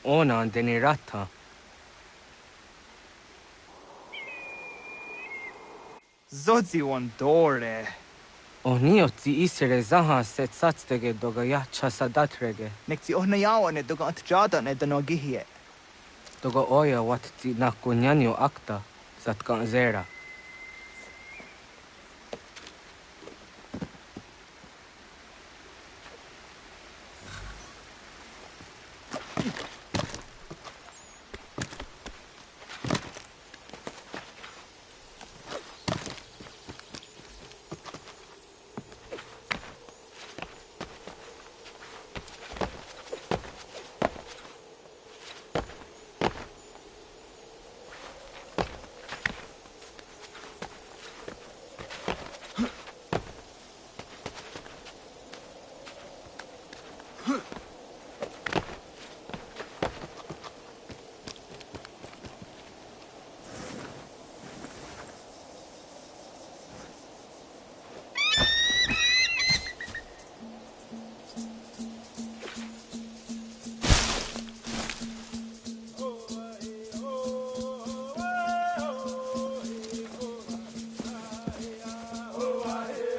Ona denirata. Zodzi one dore. Onio ti isere zaha set satstege doga yacha sadatrege. Nekti ohna yawa ne doga antjada ne dano gihie. Doga oya wat ti nakunyanyo akta zatkan zera.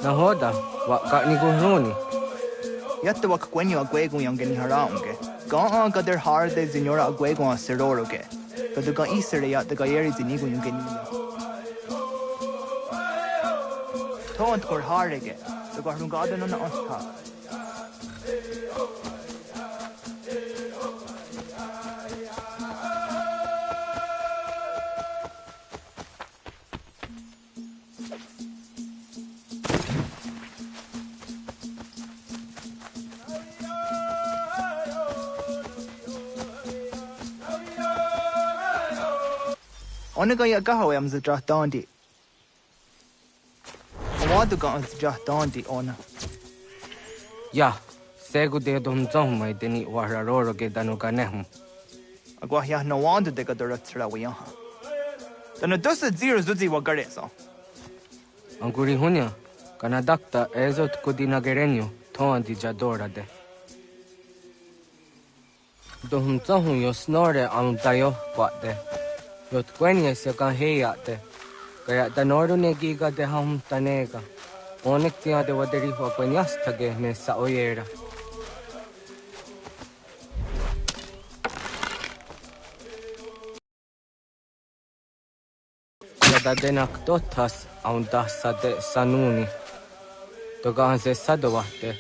Nahoda, waka ni guhruni. Yatta wak kwenyo agwego yang geni haraunge. Ga gader harde zinora agwego a seroroge. Gadu ga isere yat the gayeri zinigo yung geni. Tont kor harege. The garungada no na osta. Onega ya gaho am za dandi. Awadu ga za dandi ona. Ya, segu de dom zom mai deni wararoro ge danu ganehum. Agwa ya no wanda de gadora tsra wiyaha. Dana dosa zero zuzi wa gareso. Anguri hunya, kana dakta ezot kudina gerenyo, toan di jadora de. Dohum zahum yo snore am dayo de. Yot kwenye se kan heya de. Kaya danoru ne giga de ham tanega. Onek tia de waderi wa kwenyas tage ne sa oyera. Yada denak dotas aun dasa de sanuni. Toga se sadawate.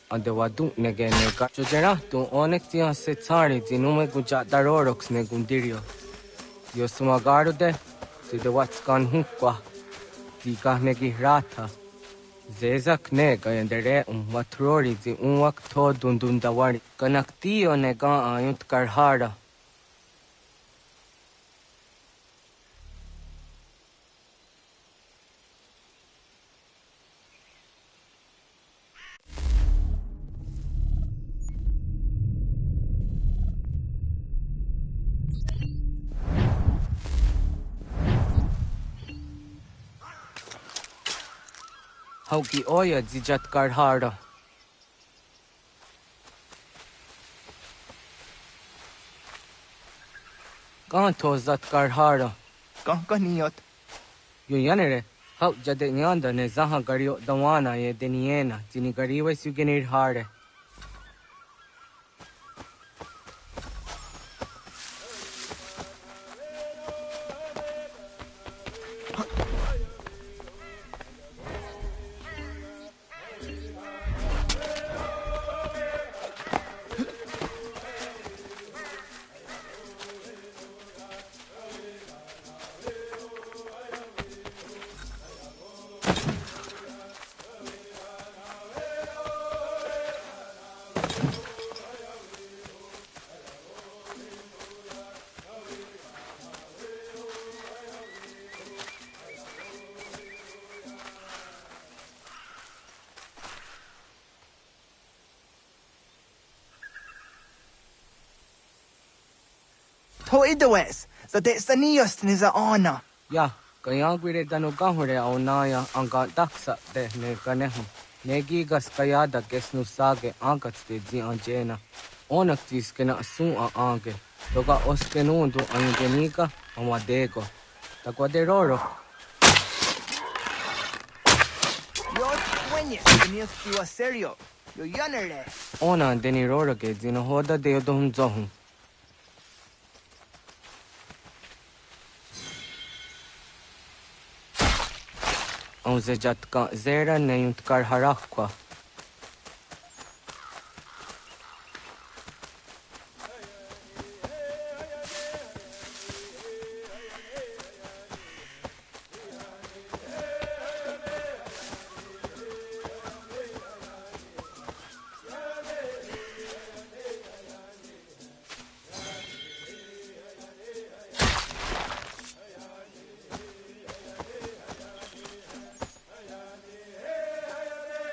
Ande wadu nege nega. Chojera tu onek tia se tsari zinume guja daroroks ne gundirio. Yo sumagaru de. Side watskan hukwa. Tika negi rata. Zezak nega yandere watrori zi unwak to dundundawari. Kanaktiyo nega ayunt karhara. Hauki oya zijat karhara. Kan to zat karhara. Kan niyot. Yo yanere. Hau jade nyanda ne zaha gario dawana ye deniena. Jini gariwe sugenir hare. To idawes, za de saniyos ni za ona. Ya, kaya gwire danu gahure au naya anga daksa de ne ganehu. Negigas kaya da gesnu sage angats de zi anjena. Onak tis kena sun a ange. Toga oskenundu angenika amadego. Taguaderoro. Yo kwenye, nios tiwa serio. Yo yanere. Ona deniroro ge zino hoda de yodum zohum. On zejatka zera neyunt karharakwa.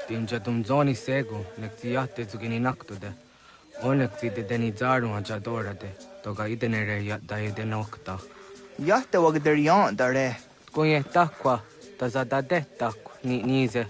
Tinja zoni sego, nektiate zugini naktude. Onekti de denizaru ajadora de. Toga idenere ya daide nokta. Yahta wagderian dare. Kunye takwa, tazadade takwa, ni nize.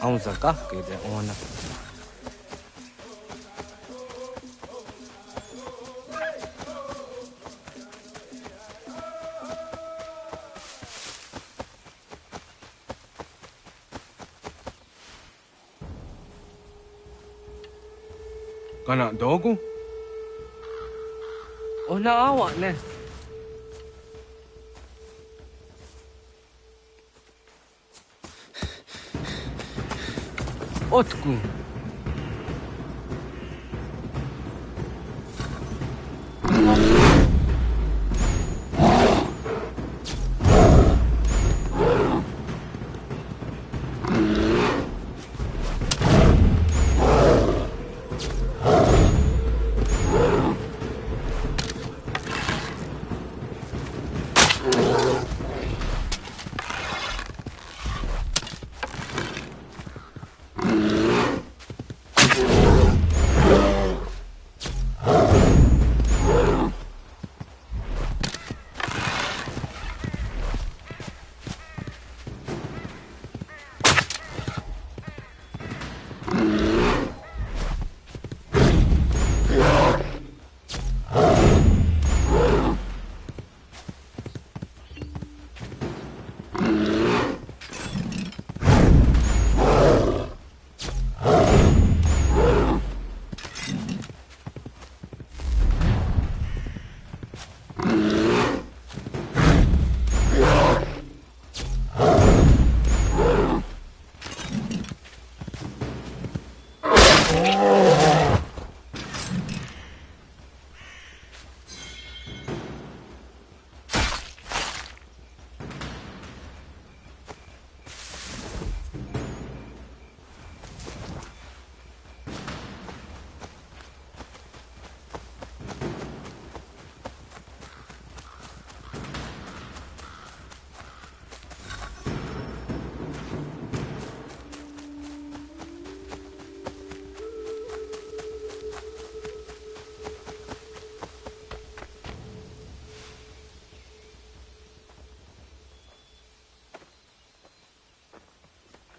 Aunzaka ke de ona. Kana dogu? Ona awa ne. Otku.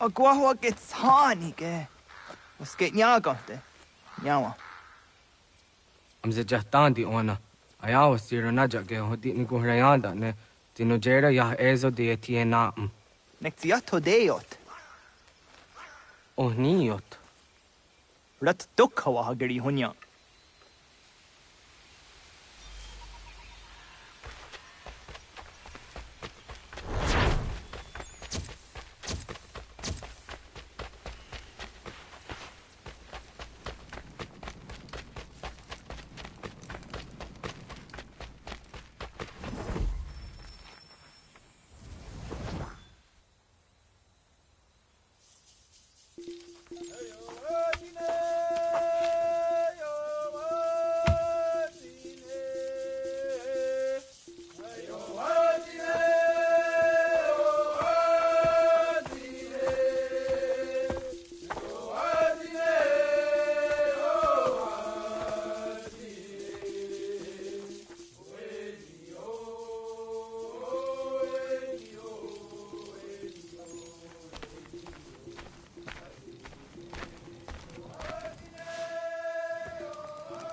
Agua gets hanige. Was geht nyagante? Nyawa. Amze jahtandi ona. Ayawa siro naja ge hodi ni guhrayanda ne. Tino jera ya ezo de tiena. Nektiato deot. Oh niot. Rat dukhawa hageri hunya.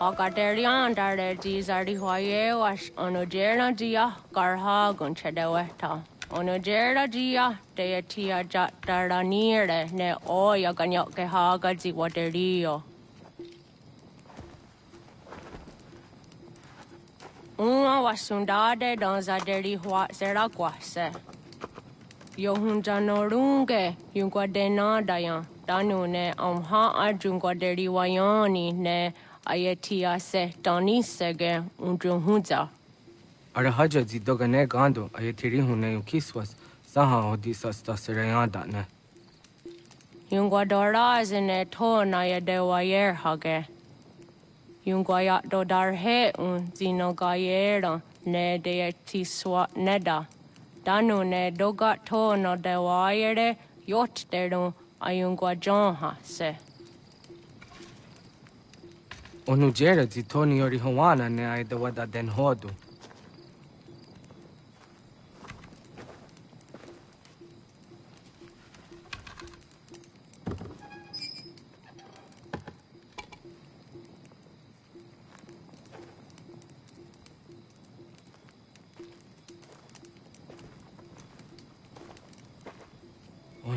Agaderian dare dizardi hoye was onojera dia garha gunchedeweta. Onojera dia deatia jataranire ne oya ganyoke haga ziwaderio. Uma wasundade donzaderi hua seraguase. Yohunjanorunge yungwadena dayan. Danu ne amha ajungwaderi wayani ne Ayatia se Dani sege unjunhuza. Arahaja zidogane gando ayatiri hune yukiswas saha odisa stasirayanda ne. Yungwadora zine to na yadewayer hage. Yungwayat dodarhe un zinogayera ne deetiswa neda. Danu ne dogat to no dewayere yot deru ayungwajonha se. Onujera zitoni yori hawana ne aidawada den hodu.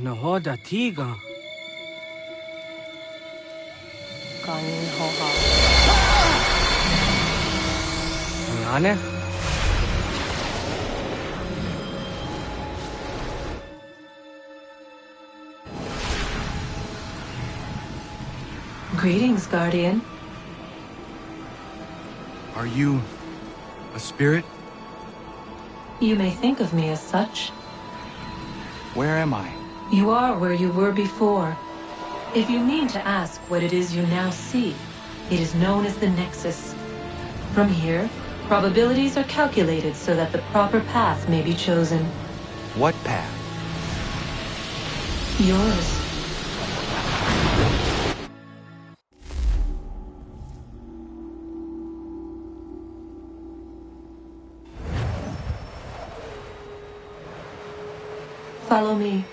No hoda tiga. Kan hoha. Ane? Greetings, Guardian. Are you a spirit? You may think of me as such. Where am I? You are where you were before. If you mean to ask what it is you now see, it is known as the Nexus. From here, probabilities are calculated so that the proper path may be chosen. What path? Yours. Follow me.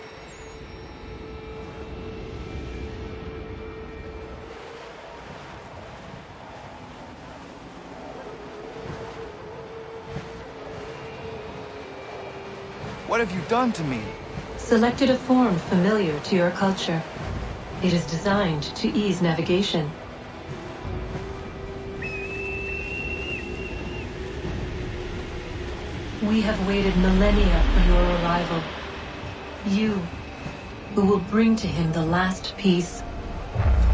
What have you done to me? Selected a form familiar to your culture. It is designed to ease navigation. We have waited millennia for your arrival. You, who will bring to him the last piece,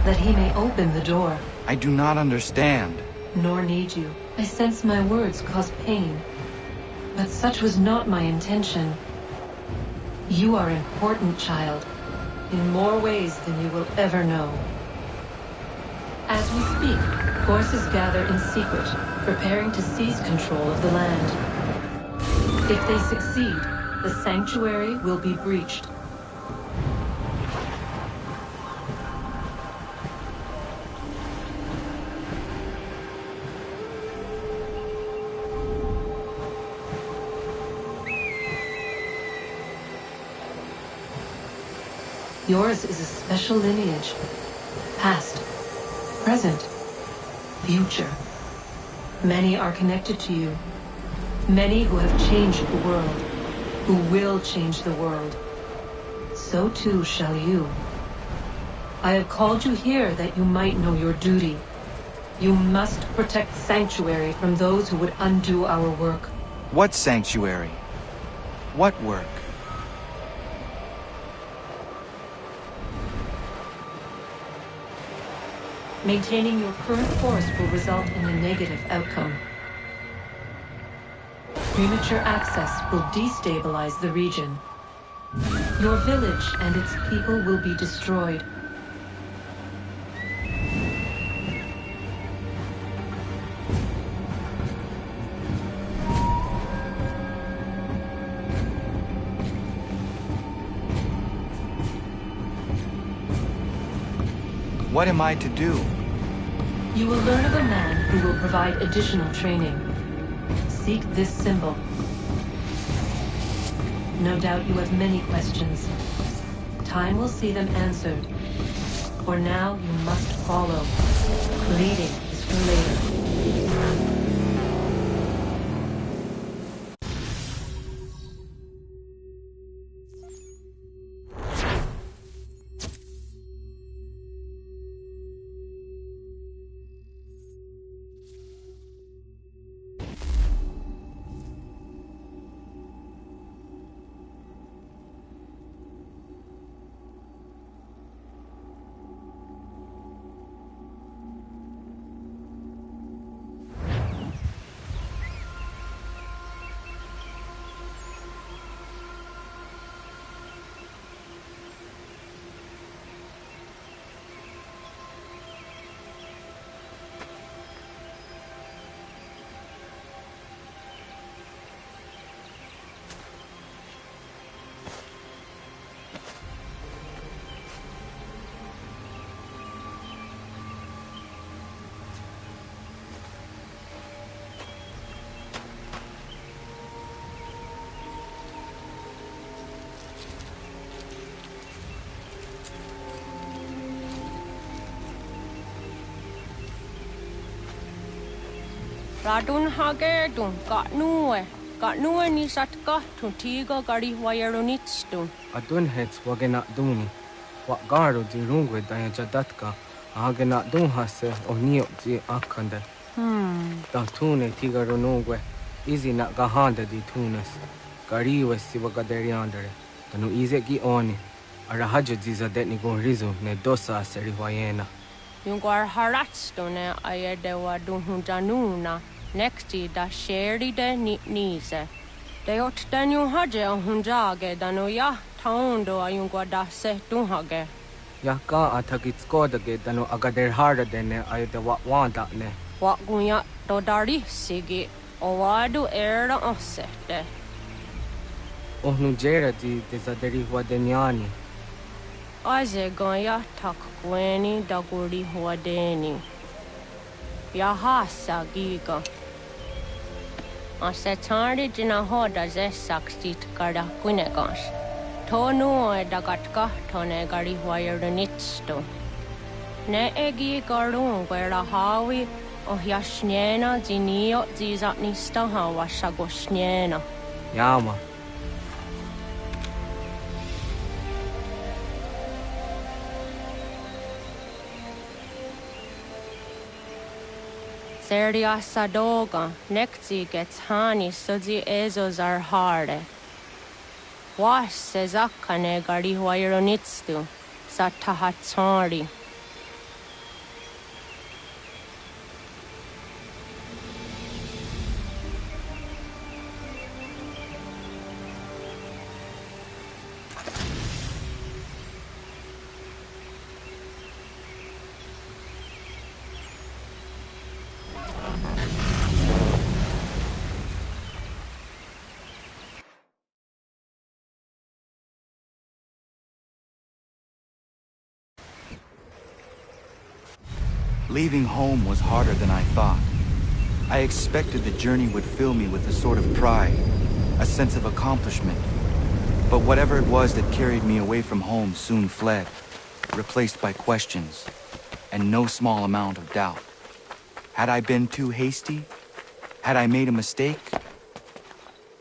that he may open the door. I do not understand. Nor need you. I sense my words cause pain. But such was not my intention. You are important, child, in more ways than you will ever know. As we speak, forces gather in secret, preparing to seize control of the land. If they succeed, the sanctuary will be breached. Yours is a special lineage. Past, present, future. Many are connected to you. Many who have changed the world, who will change the world. So too shall you. I have called you here that you might know your duty. You must protect Sanctuary from those who would undo our work. What sanctuary? What work? Maintaining your current force will result in a negative outcome. Premature access will destabilize the region. Your village and its people will be destroyed. What am I to do? You will learn of a man who will provide additional training. Seek this symbol. No doubt you have many questions. Time will see them answered. For now, you must follow. Leading is for later. Radun hage dun ka nuwe. got no any sat got to tigo gari wire nitstun. Adun heads wagena duni. What garo di rungwe daya jadatka. Agena dun hase o nio di akande. Da tune tigaro nungwe. Easy na gahanda di tunas. Gari was si wagaderiandere. Tanu easy gi oni. Arahajo ziza detni gon rizu ne dosa seri wayena. Yungar haratstone ayede wa dunhunjanuna. Nexti da sheri de nise. De ot danu haje on hunjage danu ya taundo ayungwa da se dunhage. Yaka atakit skodage danu agader harda dene ayede wa wanda ne. Wa gunya do dari sigi o wadu era osete. Ohnu jera di desaderi wa denyani. Aze gonya tak gweni da guri huwa deni. Yahasa giga. Ase tardi jina hoda ze sakstit kada kunegas. Tonu e dagatka tone gari wayernitsto. Ne egi garun gwera hawi o yashnena zinio zizatnista hawa shagoshnena. Yama. Serdia sadoga, nekti gets hani sudzi ezos are harde. Was sezakane gari wayronitstu, satahatsari. Leaving home was harder than I thought. I expected the journey would fill me with a sort of pride, a sense of accomplishment. But whatever it was that carried me away from home soon fled, replaced by questions, and no small amount of doubt. Had I been too hasty? Had I made a mistake?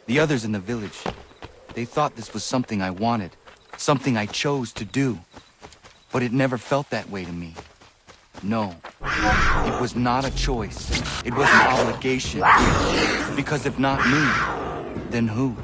The others in the village, they thought this was something I wanted, something I chose to do. But it never felt that way to me. No, it was not a choice. It was an obligation. Because if not me, then who?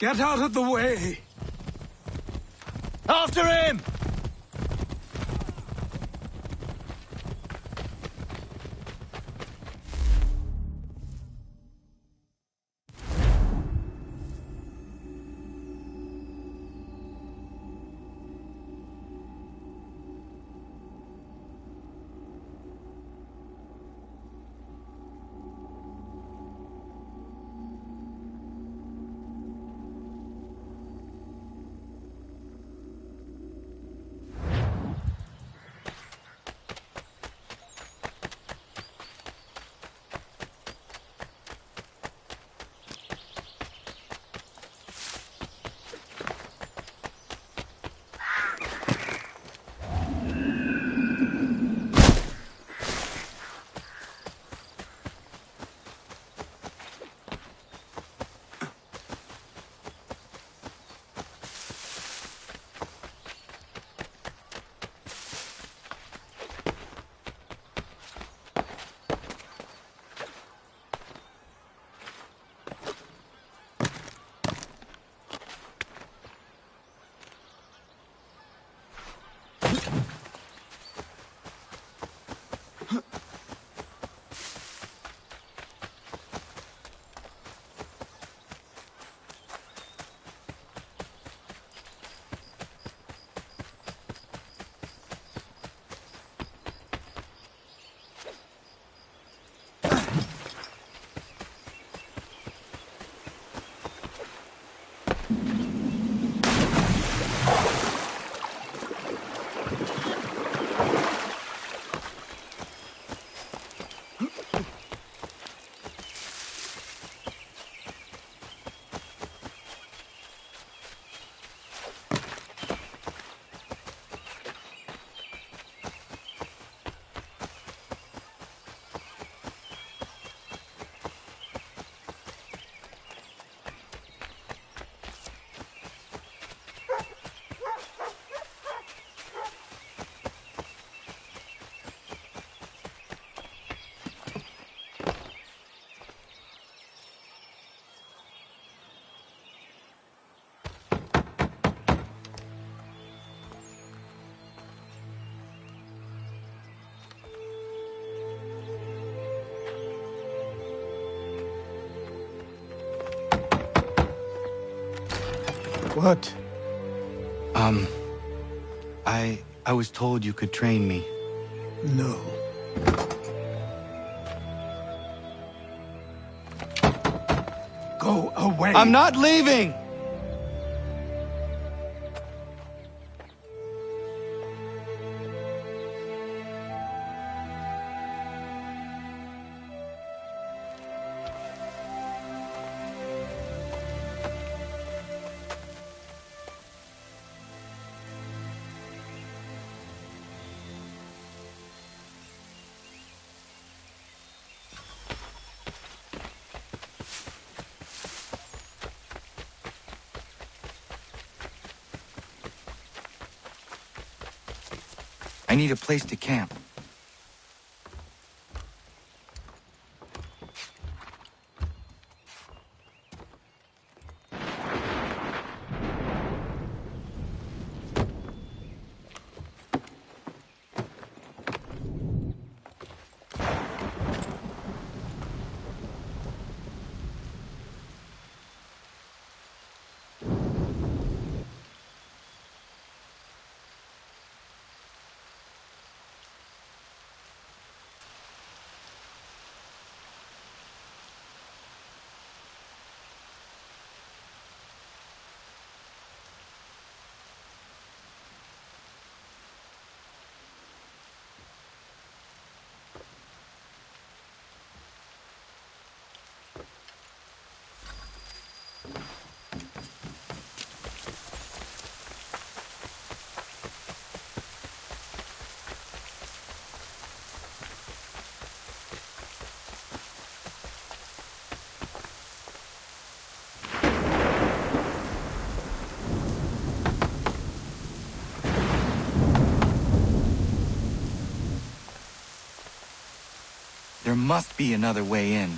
Get out of the way! After him! What? I was told you could train me. No. Go away! I'm not leaving! I need a place to camp. There must be another way in.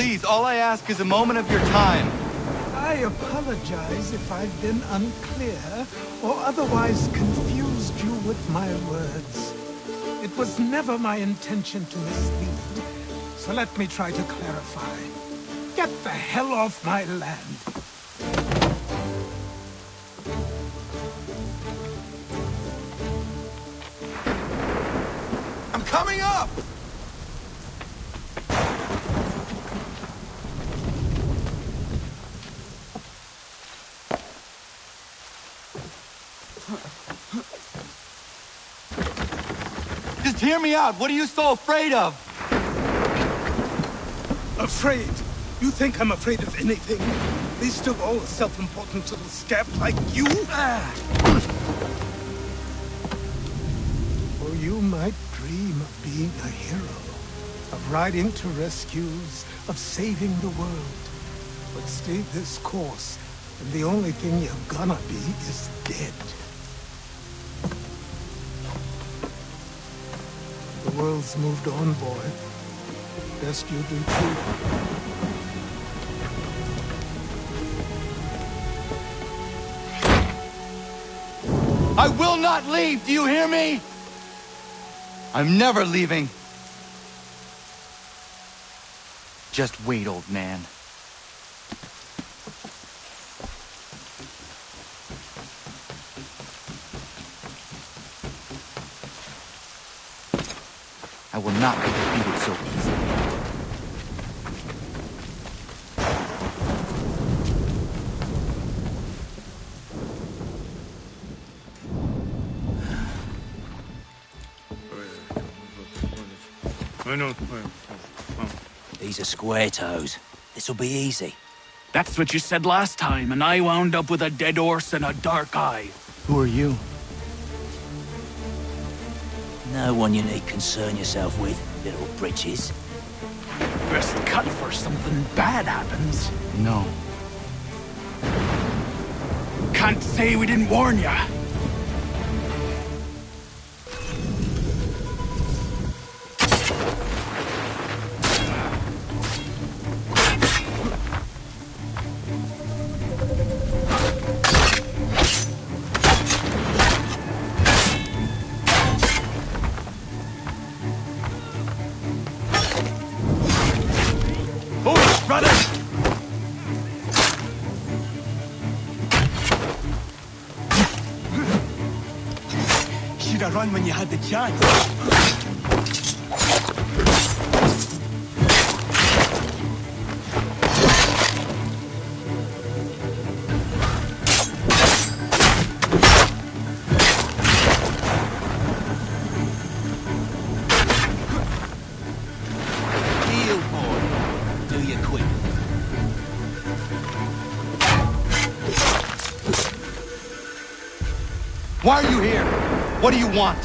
Please, all I ask is a moment of your time. I apologize if I've been unclear or otherwise confused you with my words. It was never my intention to mislead, so let me try to clarify. Get the hell off my land. I'm coming up! Just hear me out. What are you so afraid of? Afraid? You think I'm afraid of anything? Least of all a self-important little scab like you? Or you might dream of being a hero, of riding to rescues, of saving the world. But stay this course, and the only thing you're gonna be is dead. The world's moved on, boy. Best you do too. I will not leave, do you hear me? I'm never leaving. Just wait, old man. I will not be defeated so easily. These are square toes. This'll be easy. That's what you said last time, and I wound up with a dead horse and a dark eye. Who are you? No one you need concern yourself with, little britches. Best cut for something bad happens. No. Can't say we didn't warn ya. Should've run when you had the chance. Deal, boy. Do you quick. Why are you here? What do you want?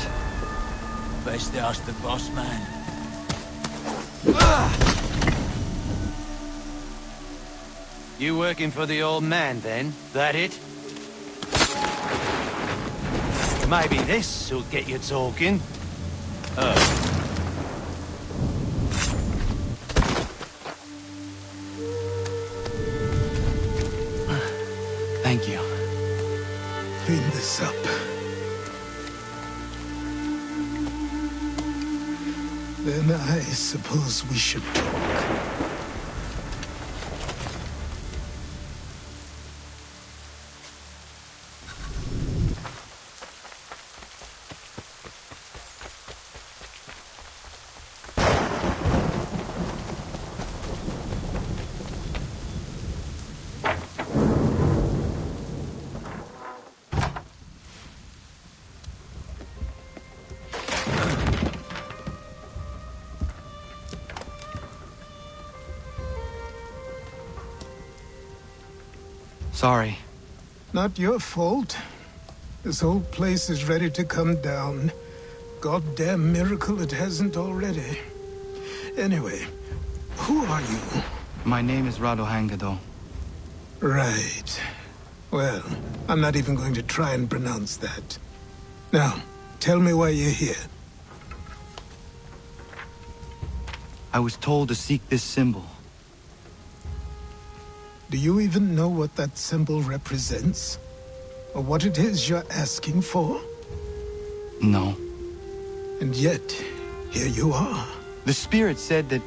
Best ask the boss man. You working for the old man, then? That it? Maybe this'll get you talking. Thank you. Clean this up. Then I suppose we should talk. Sorry. Not your fault. This whole place is ready to come down. Goddamn miracle it hasn't already. Anyway, who are you? My name is Rado Hangado. Right. Well, I'm not even going to try and pronounce that. Now, tell me why you're here. I was told to seek this symbol. Do you even know what that symbol represents? Or what it is you're asking for? No. And yet, here you are. The spirit said that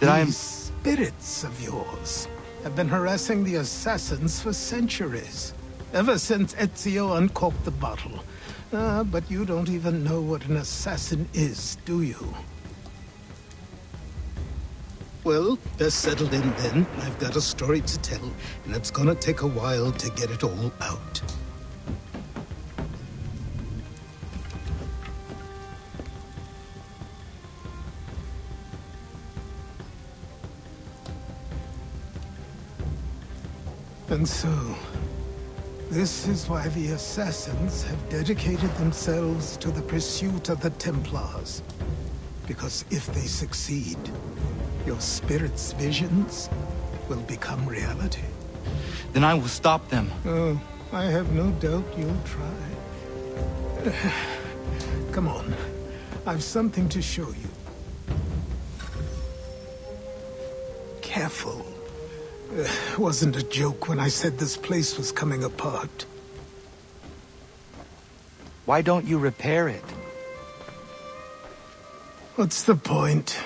I am... These spirits of yours have been harassing the assassins for centuries. Ever since Ezio uncorked the bottle. But you don't even know what an assassin is, do you? Well, they're settled in then. I've got a story to tell, and it's gonna take a while to get it all out. And so, this is why the Assassins have dedicated themselves to the pursuit of the Templars. Because if they succeed, your spirit's visions will become reality. Then I will stop them. Oh, I have no doubt you'll try. Come on, I've something to show you. Careful. Wasn't a joke when I said this place was coming apart. Why don't you repair it? What's the point?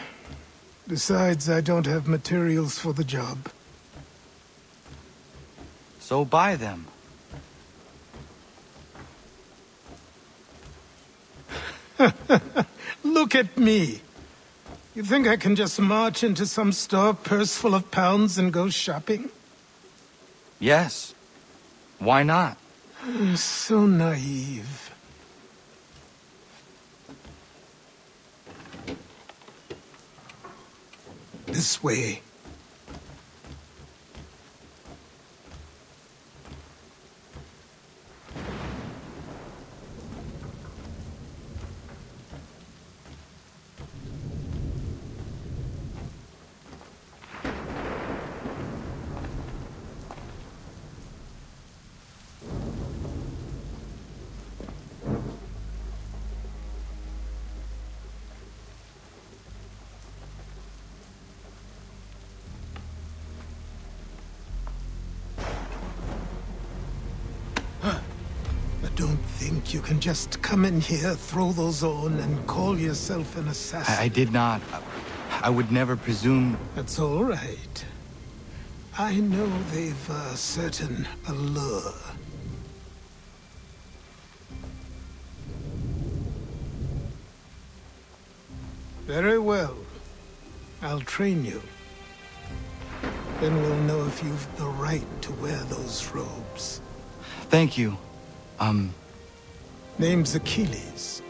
Besides, I don't have materials for the job. So buy them. Look at me! You think I can just march into some store, purse full of pounds, and go shopping? Yes. Why not? So naive. This way. Don't think you can just come in here, throw those on, and call yourself an assassin. I did not. I would never presume... That's all right. I know they've a certain allure. Very well. I'll train you. Then we'll know if you've the right to wear those robes. Thank you. Name's Achilles.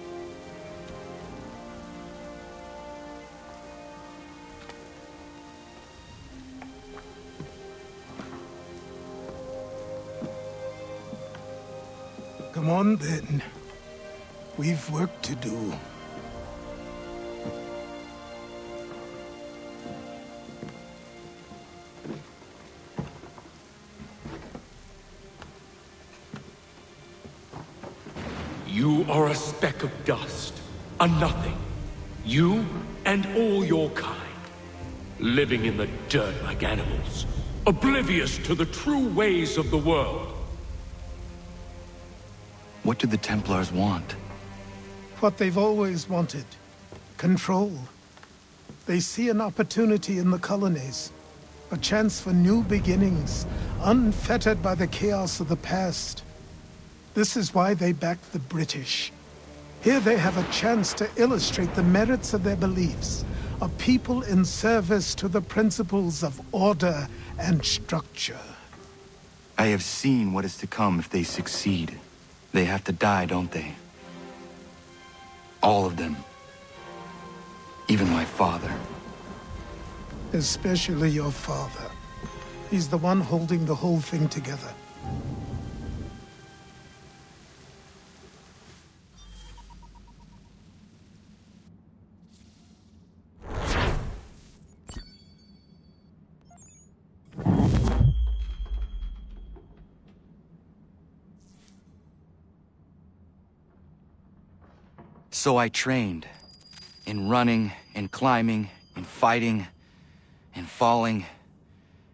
Come on, then. We've work to do. You are a speck of dust, a nothing. You and all your kind. Living in the dirt like animals, oblivious to the true ways of the world. What do the Templars want? What they've always wanted. Control. They see an opportunity in the colonies. A chance for new beginnings, unfettered by the chaos of the past. This is why they backed the British. Here they have a chance to illustrate the merits of their beliefs. A people in service to the principles of order and structure. I have seen what is to come if they succeed. They have to die, don't they? All of them. Even my father. Especially your father. He's the one holding the whole thing together. So I trained. In running, in climbing, in fighting, in falling,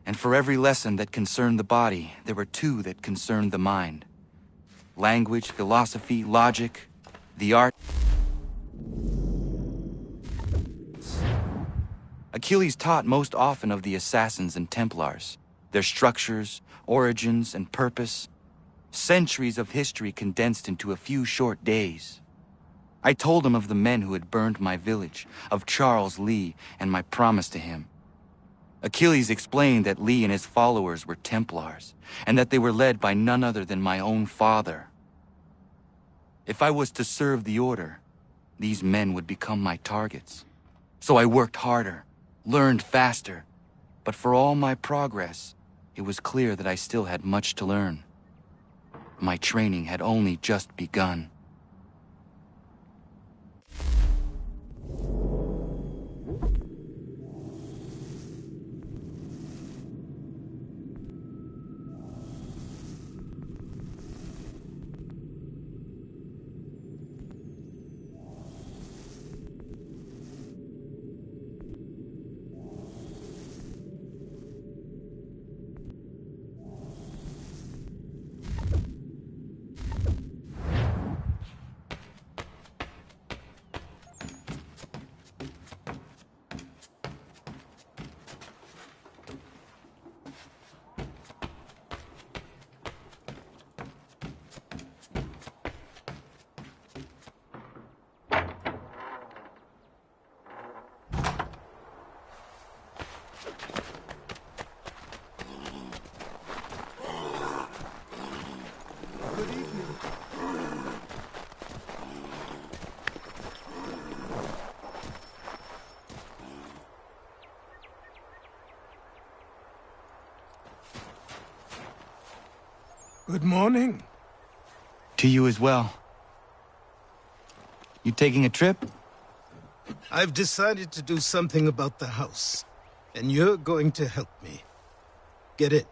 And for every lesson that concerned the body, there were two that concerned the mind. Language, philosophy, logic, the art. Achilles taught most often of the assassins and Templars, their structures, origins, and purpose. Centuries of history condensed into a few short days. I told him of the men who had burned my village, of Charles Lee, and my promise to him. Achilles explained that Lee and his followers were Templars, and that they were led by none other than my own father. If I was to serve the order, these men would become my targets. So I worked harder, learned faster, but for all my progress, it was clear that I still had much to learn. My training had only just begun. Good morning. To you as well. You taking a trip? I've decided to do something about the house, and you're going to help me. Get it?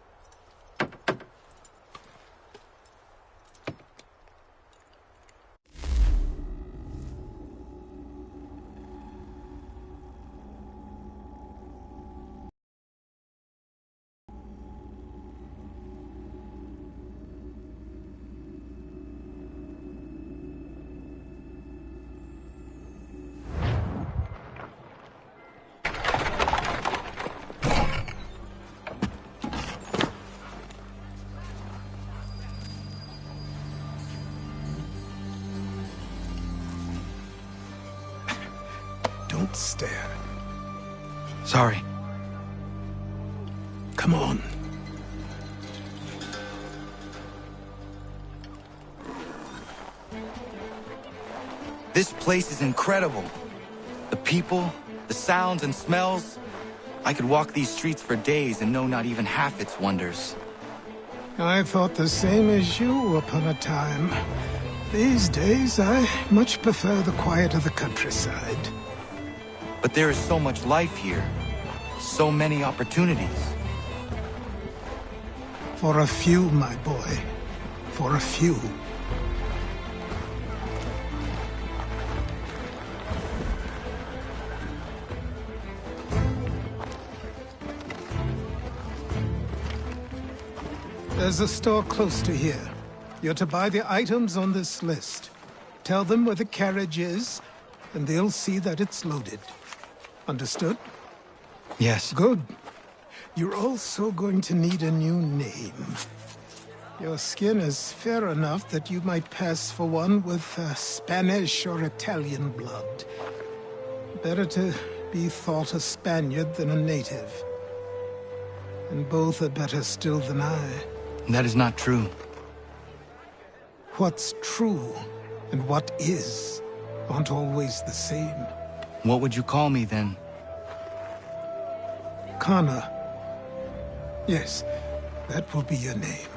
Don't stare. Sorry. Come on. This place is incredible. The people, the sounds and smells. I could walk these streets for days and know not even half its wonders. I thought the same as you upon a time. These days, I much prefer the quiet of the countryside. But there is so much life here. So many opportunities. For a few, my boy. For a few. There's a store close to here. You're to buy the items on this list. Tell them where the carriage is, and they'll see that it's loaded. Understood? Yes. Good. You're also going to need a new name. Your skin is fair enough that you might pass for one with Spanish or Italian blood. Better to be thought a Spaniard than a native. And both are better still than I. That is not true. What's true and what is aren't always the same. What would you call me then? Kana. Yes, that will be your name.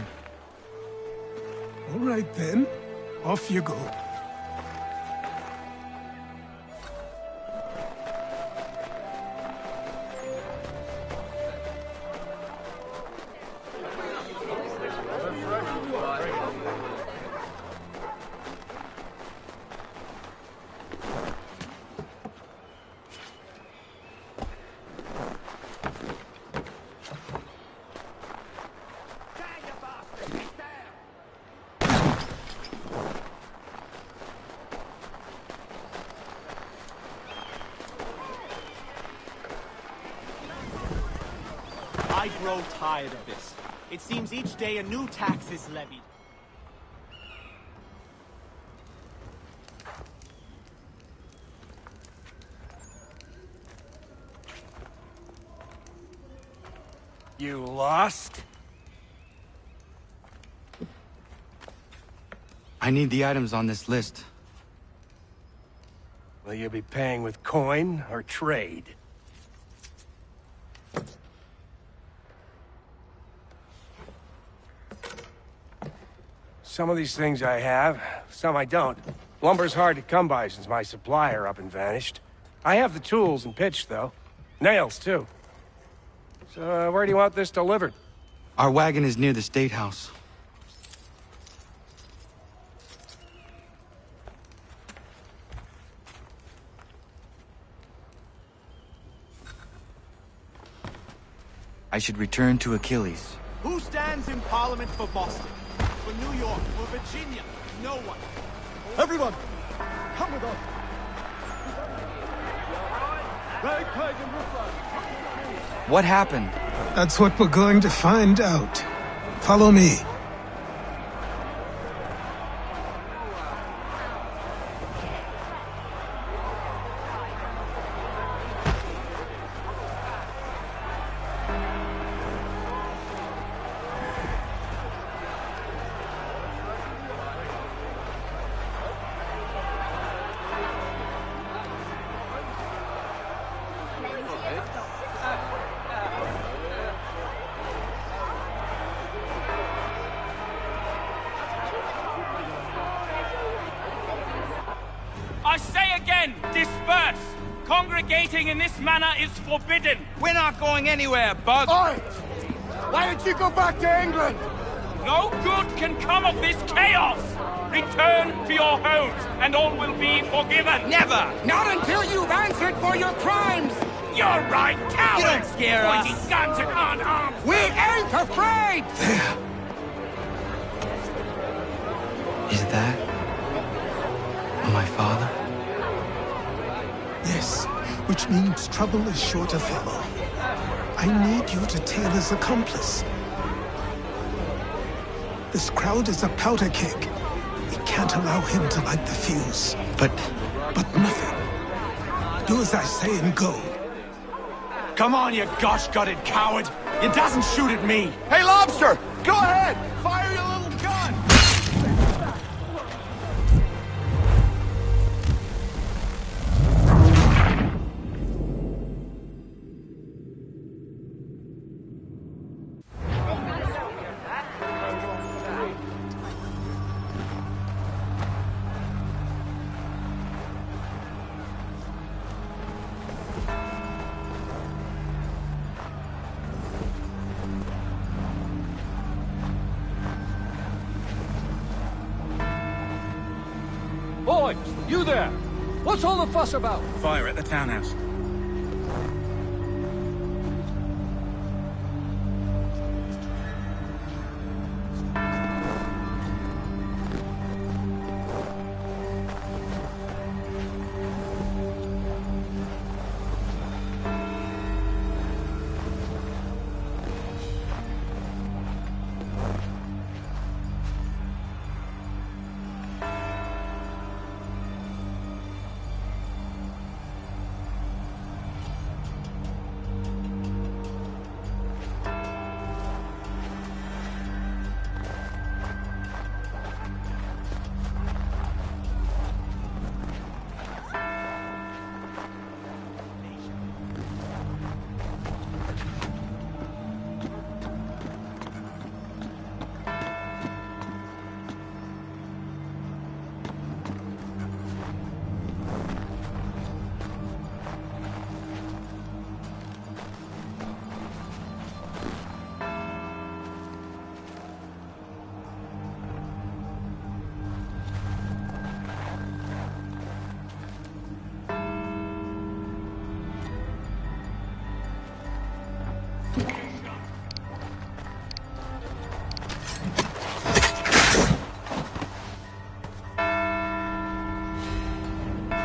All right then, off you go. I grow tired of this. It seems each day a new tax is levied. You lost? I need the items on this list. Will you be paying with coin or trade? Some of these things I have, some I don't. Lumber's hard to come by since my supplier up and vanished. I have the tools and pitch, though. Nails, too. So, where do you want this delivered? Our wagon is near the State House. I should return to Achilles. Who stands in Parliament for Boston? For New York? For Virginia? No one. Everyone, come with us. What happened? That's what we're going to find out. Follow me. I say again, disperse! Congregating in this manner is forbidden! We're not going anywhere, Bug! Oi! Why don't you go back to England? No good can come of this chaos! Return to your homes, and all will be forgiven! Never! Not until you've answered for your crimes! You're right, cowards! You don't scare us. Pointing guns at unarmed! We ain't afraid! Is that my father? Yes, which means trouble is sure to follow. I need you to Taylor's accomplice. This crowd is a powder keg. We can't allow him to light the fuse. But nothing. Do as I say and go. Come on, you gosh-gutted coward! You doesn't shoot at me! Hey, Lobster! Go ahead! Fire your little gun! Boy, you there! What's all the fuss about? Fire at the townhouse.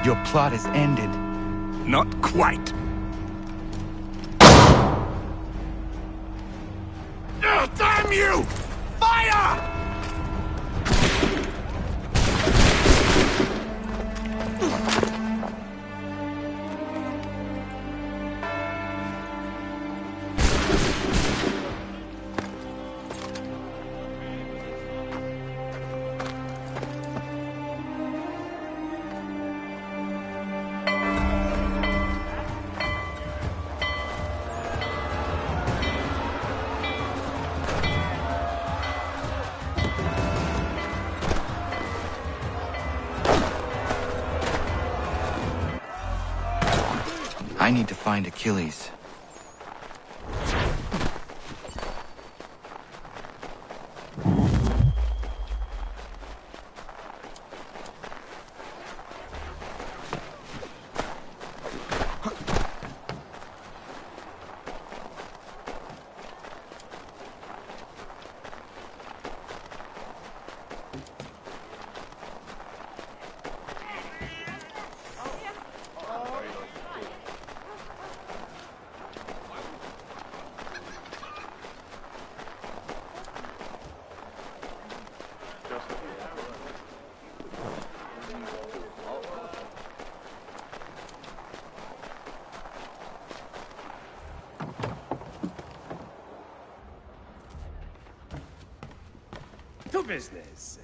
Your plot is ended. Not quite. Fire! Damn you! Fire! I need to find Achilles. To business.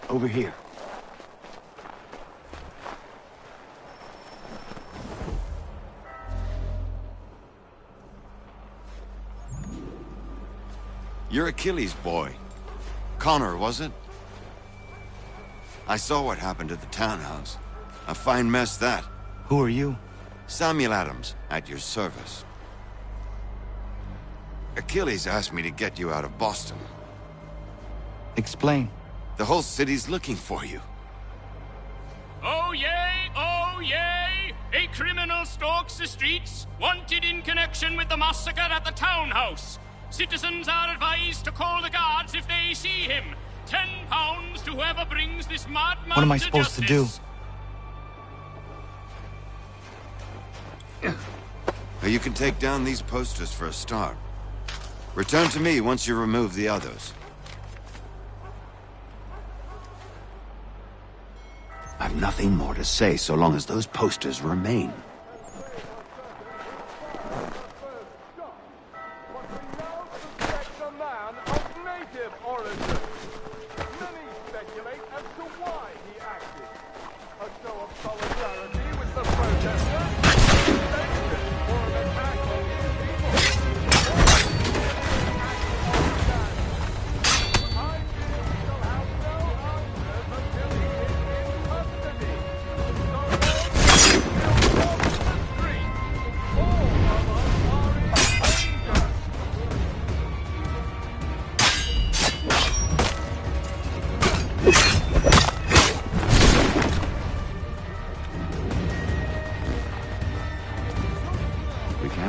Over here. You're Achilles' boy. Connor, was it? I saw what happened at the townhouse. A fine mess, that. Who are you? Samuel Adams, at your service. Achilles asked me to get you out of Boston. Explain. The whole city's looking for you. Oh yay, oh yay! A criminal stalks the streets, wanted in connection with the massacre at the townhouse. Citizens are advised to call the guards if they see him. £10 to whoever brings this madman. What am I supposed to do? Well, you can take down these posters for a start. Return to me once you remove the others. I've nothing more to say so long as those posters remain.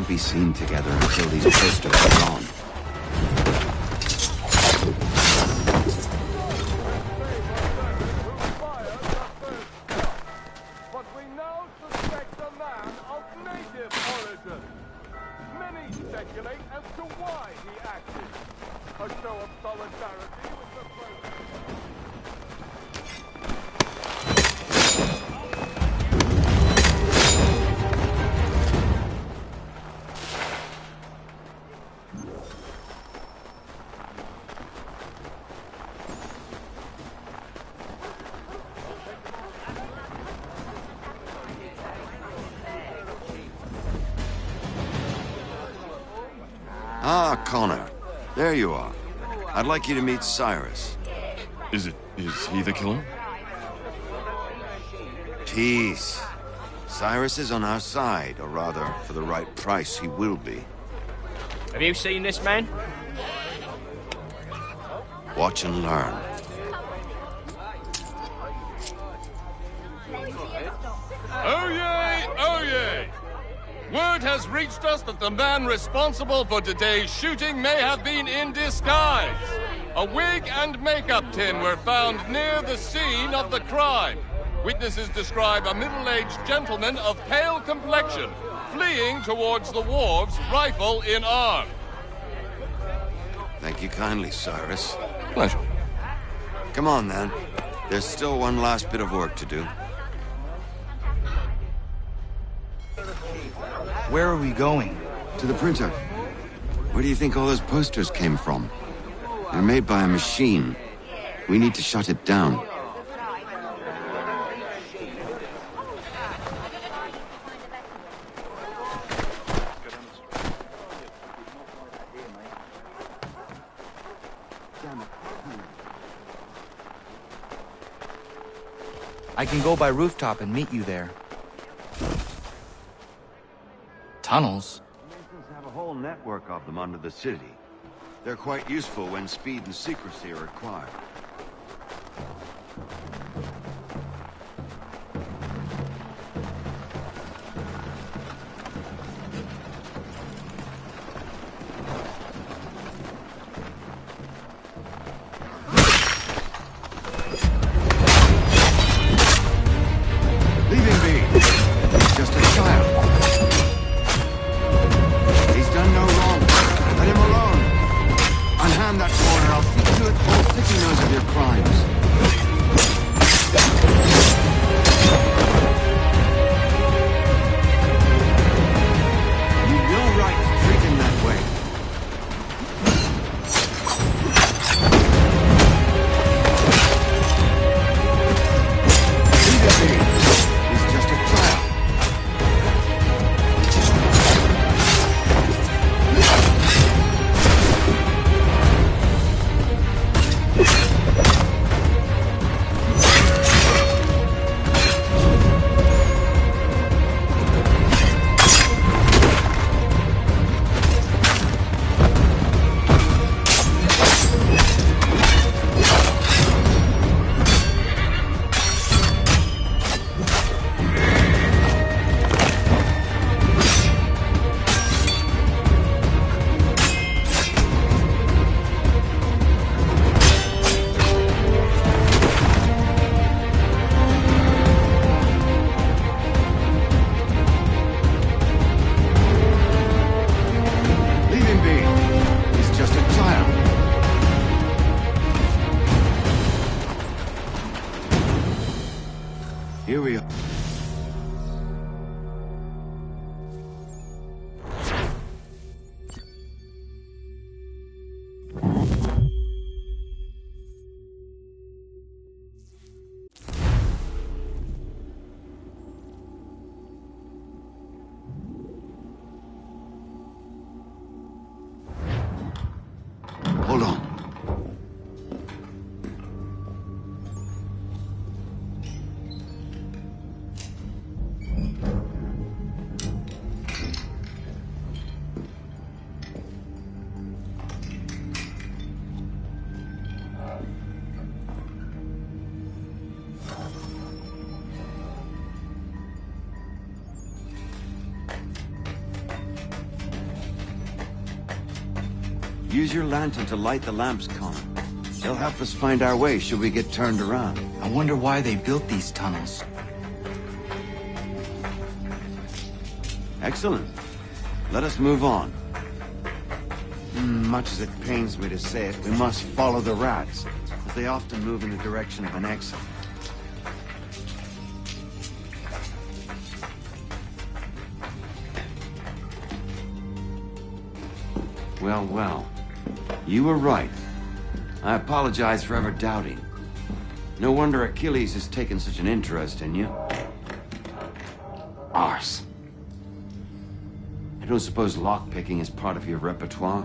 Be seen together until these posters are gone. But we now suspect a man of native origin. Many speculate as to why he acted. A show of solidarity with the protest. Ah, Connor. There you are. I'd like you to meet Cyrus. Is he the killer? Peace. Cyrus is on our side, or rather, for the right price, he will be. Have you seen this man? Watch and learn. Oh yay! Oh yay! Word has reached us that the man responsible for today's shooting may have been in disguise. A wig and makeup tin were found near the scene of the crime. Witnesses describe a middle-aged gentleman of pale complexion fleeing towards the wharves, rifle in arm. Thank you kindly, Cyrus. Pleasure. Come on, then. There's still one last bit of work to do. Where are we going? To the printer. Where do you think all those posters came from? They're made by a machine. We need to shut it down. I can go by rooftop and meet you there. Tunnels? Masons have a whole network of them under the city. They're quite useful when speed and secrecy are required. Here we are. Hold on. Use your lantern to light the lamps, Connor. They'll help us find our way should we get turned around. I wonder why they built these tunnels. Excellent. Let us move on. Much as it pains me to say it, we must follow the rats, as they often move in the direction of an exit. Well, well. You were right. I apologize for ever doubting. No wonder Achilles has taken such an interest in you. Arse. I don't suppose lockpicking is part of your repertoire?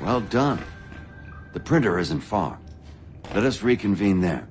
Well done. The printer isn't far. Let us reconvene there.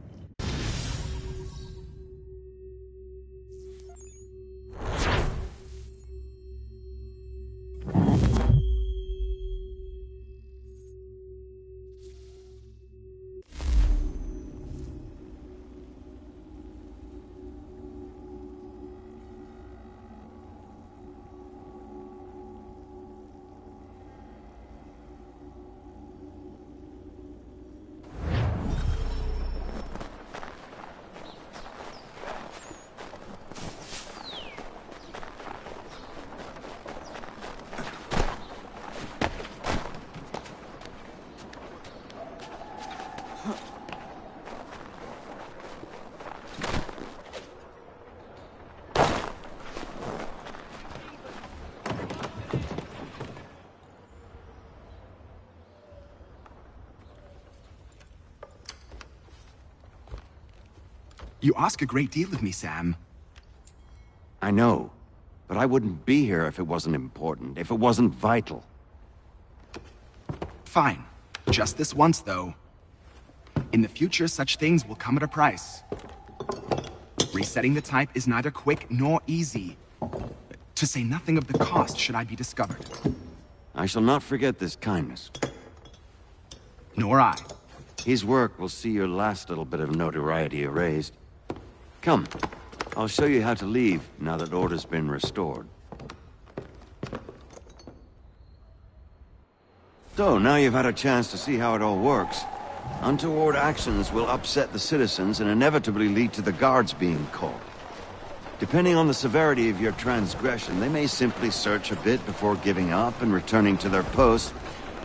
You ask a great deal of me, Sam. I know, but I wouldn't be here if it wasn't important, if it wasn't vital. Fine. Just this once, though. In the future, such things will come at a price. Resetting the type is neither quick nor easy. To say nothing of the cost should I be discovered. I shall not forget this kindness. Nor I. His work will see your last little bit of notoriety erased. Come, I'll show you how to leave now that order's been restored. So, now you've had a chance to see how it all works. Untoward actions will upset the citizens and inevitably lead to the guards being called. Depending on the severity of your transgression, they may simply search a bit before giving up and returning to their posts.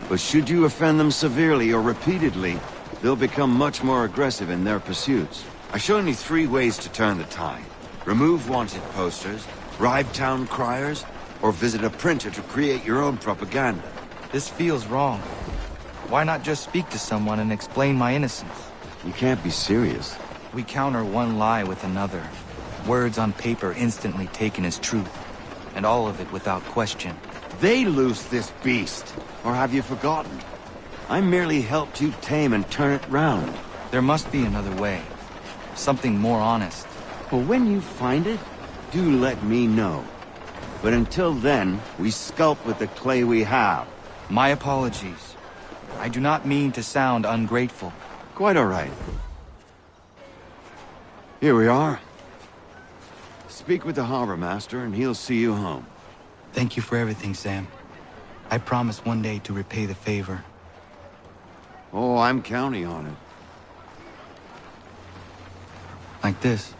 But should you offend them severely or repeatedly, they'll become much more aggressive in their pursuits. I've shown you 3 ways to turn the tide. Remove wanted posters, bribe town criers, or visit a printer to create your own propaganda. This feels wrong. Why not just speak to someone and explain my innocence? You can't be serious. We counter one lie with another. Words on paper instantly taken as truth. And all of it without question. They loose this beast. Or have you forgotten? I merely helped you tame and turn it round. There must be another way. Something more honest. Well, when you find it, do let me know. But until then, we sculpt with the clay we have. My apologies. I do not mean to sound ungrateful. Quite all right. Here we are. Speak with the harbor master and he'll see you home. Thank you for everything, Sam. I promise one day to repay the favor. Oh, I'm counting on it. Like this.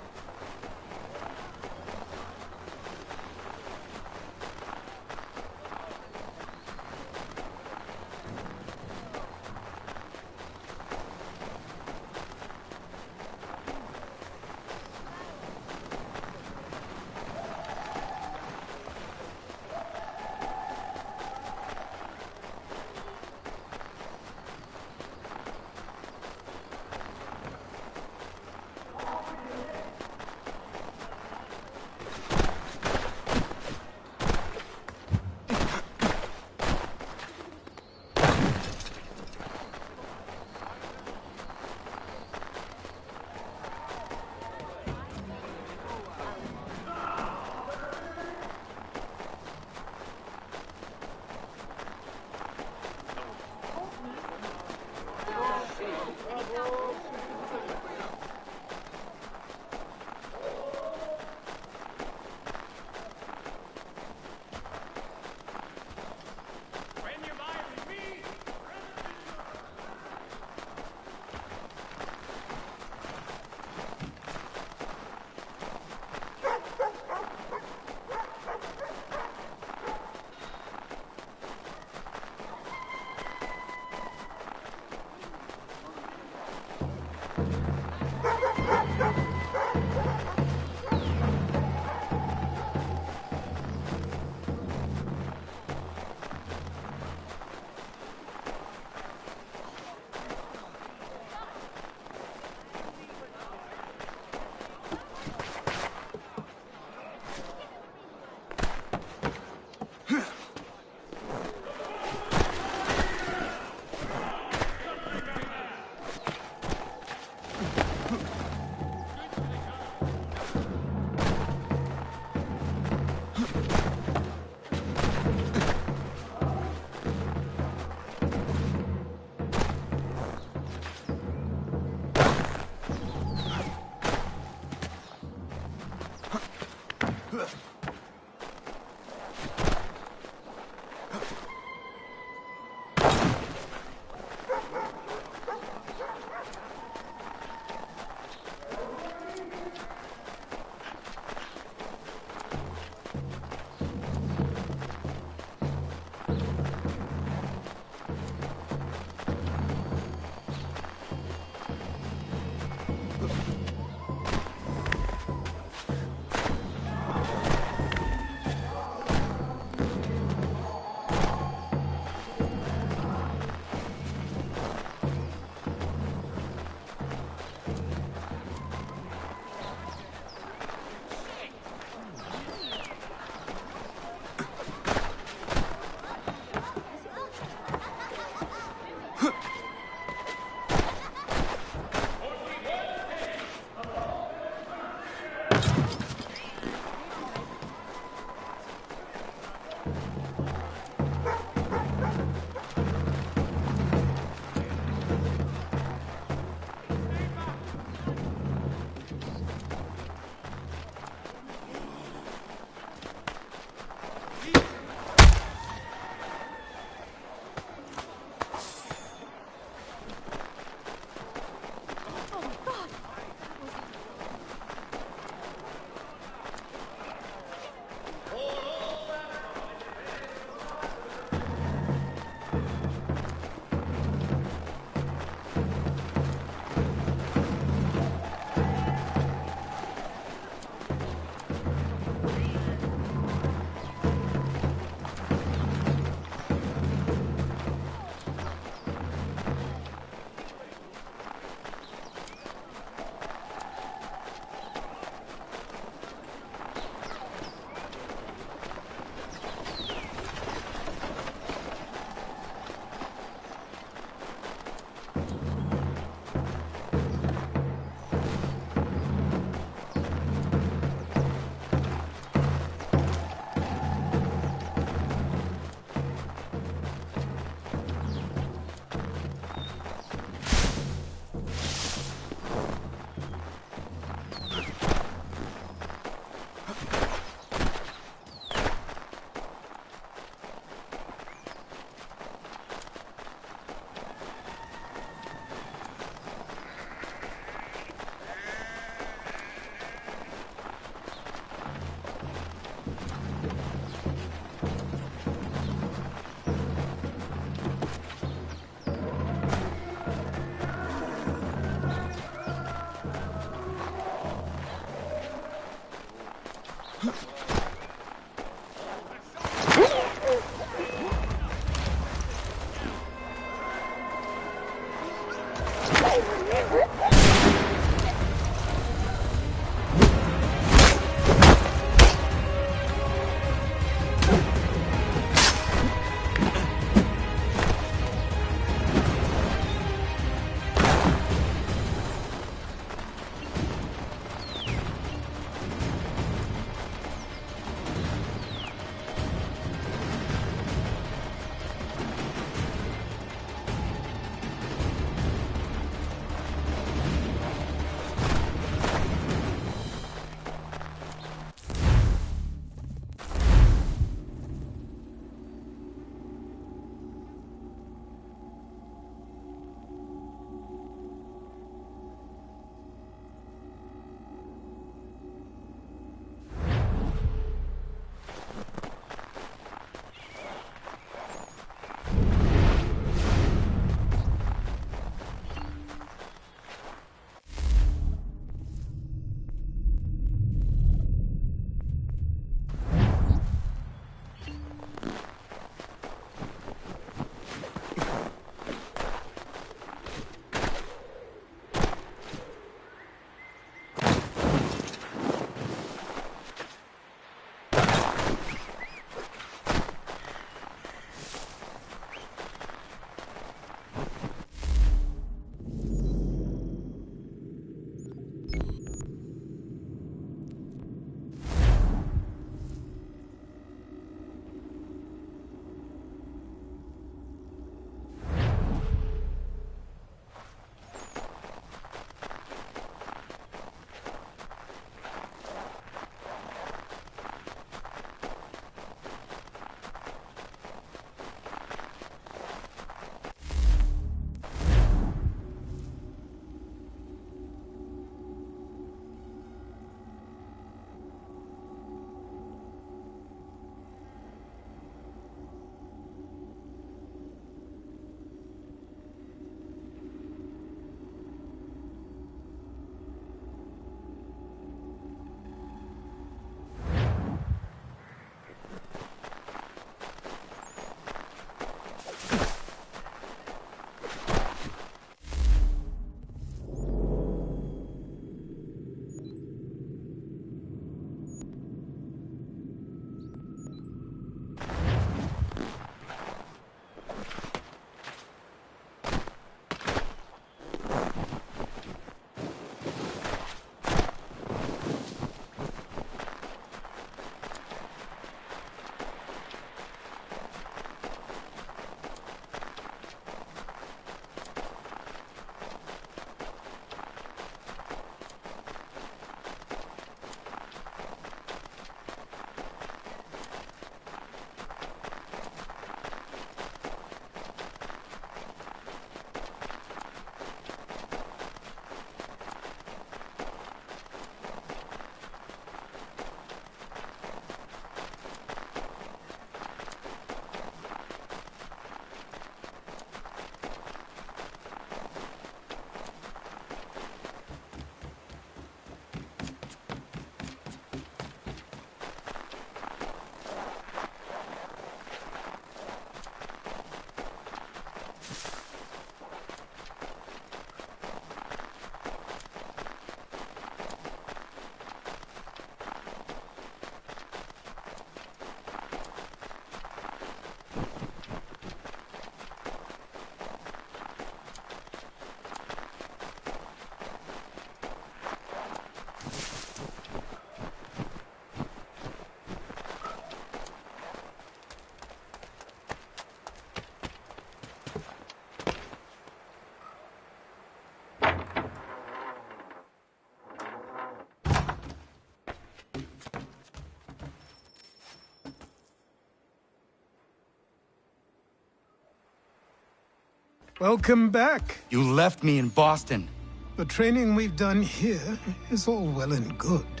Welcome back. You left me in Boston. The training we've done here is all well and good,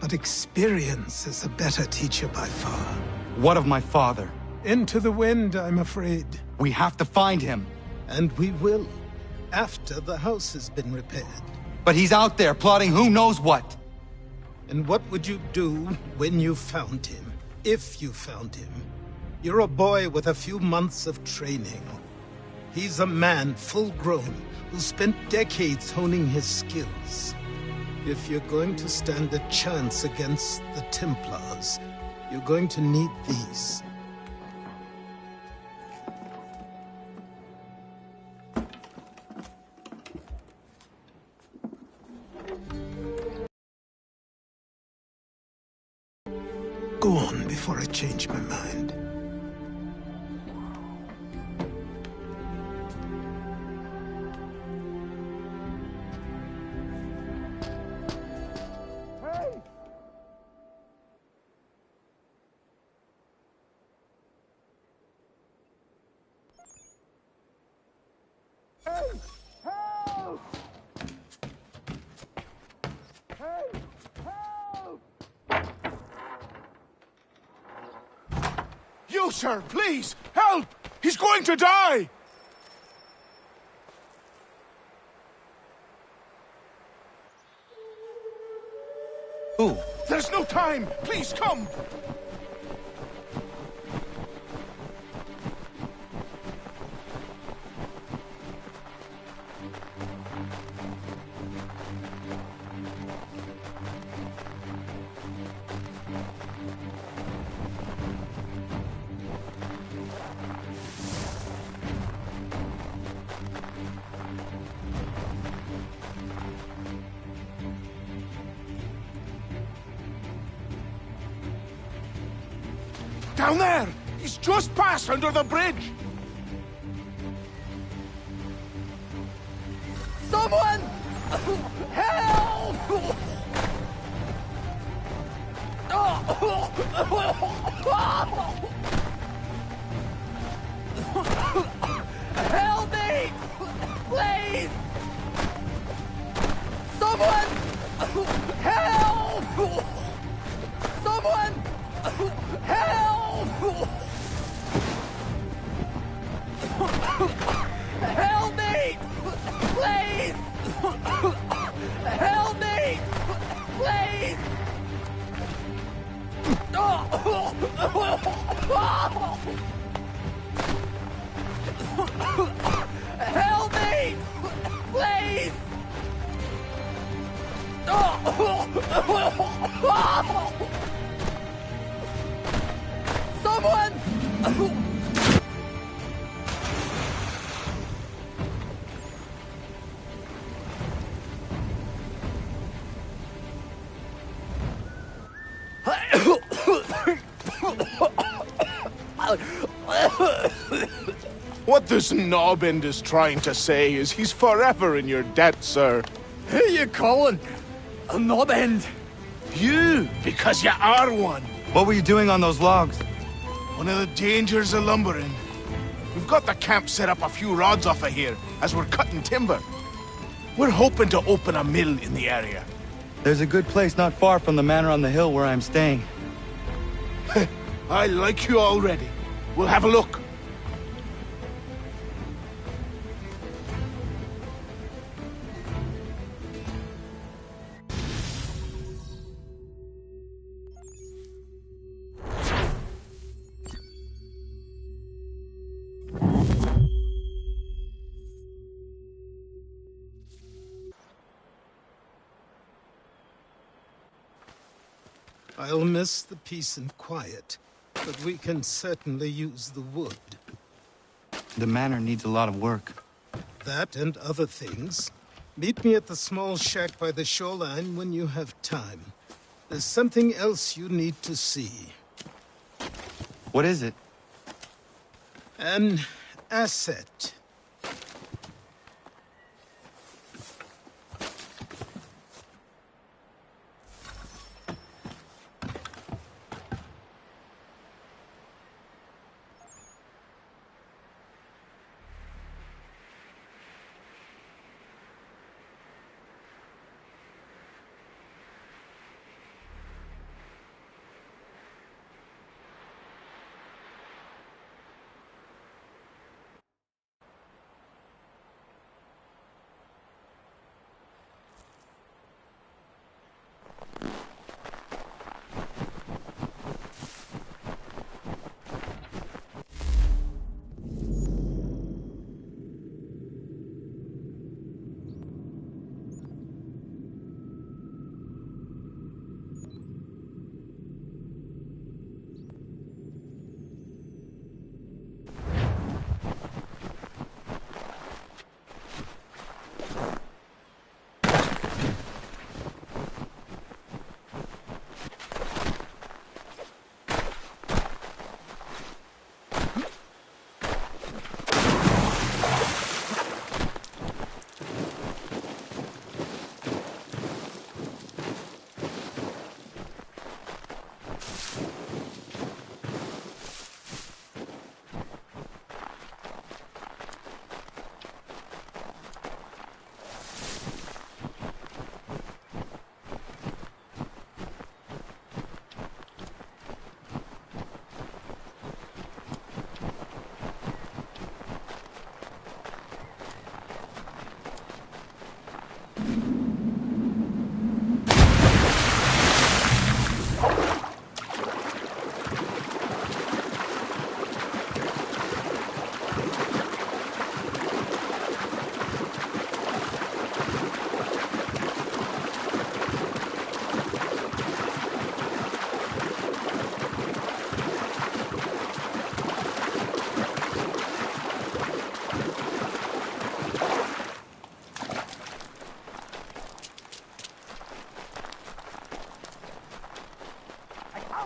but experience is a better teacher by far. What of my father? Into the wind, I'm afraid. We have to find him. And we will, after the house has been repaired. But he's out there plotting who knows what. And what would you do when you found him? If you found him? You're a boy with a few months of training. He's a man, full grown, who spent decades honing his skills. If you're going to stand a chance against the Templars, you're going to need these. Go on before I change my mind. You, sir, please, help! He's going to die! Who? There's no time! Please, come! Down there! He's just passed under the bridge! Someone! Help! Help me! Please! Someone! Help! Someone! Help! Help me! Please! Help me! Please! Help me! Please! Someone! What this knobbend is trying to say is he's forever in your debt, sir. Who you calling? A knob-end? You, because you are one. What were you doing on those logs? One of the dangers of lumbering. We've got the camp set up a few rods off of here, as we're cutting timber. We're hoping to open a mill in the area. There's a good place not far from the manor on the hill where I'm staying. I like you already. We'll have a look. I'll miss the peace and quiet, but we can certainly use the wood. The manor needs a lot of work. That and other things. Meet me at the small shack by the shoreline when you have time. There's something else you need to see. What is it? An asset.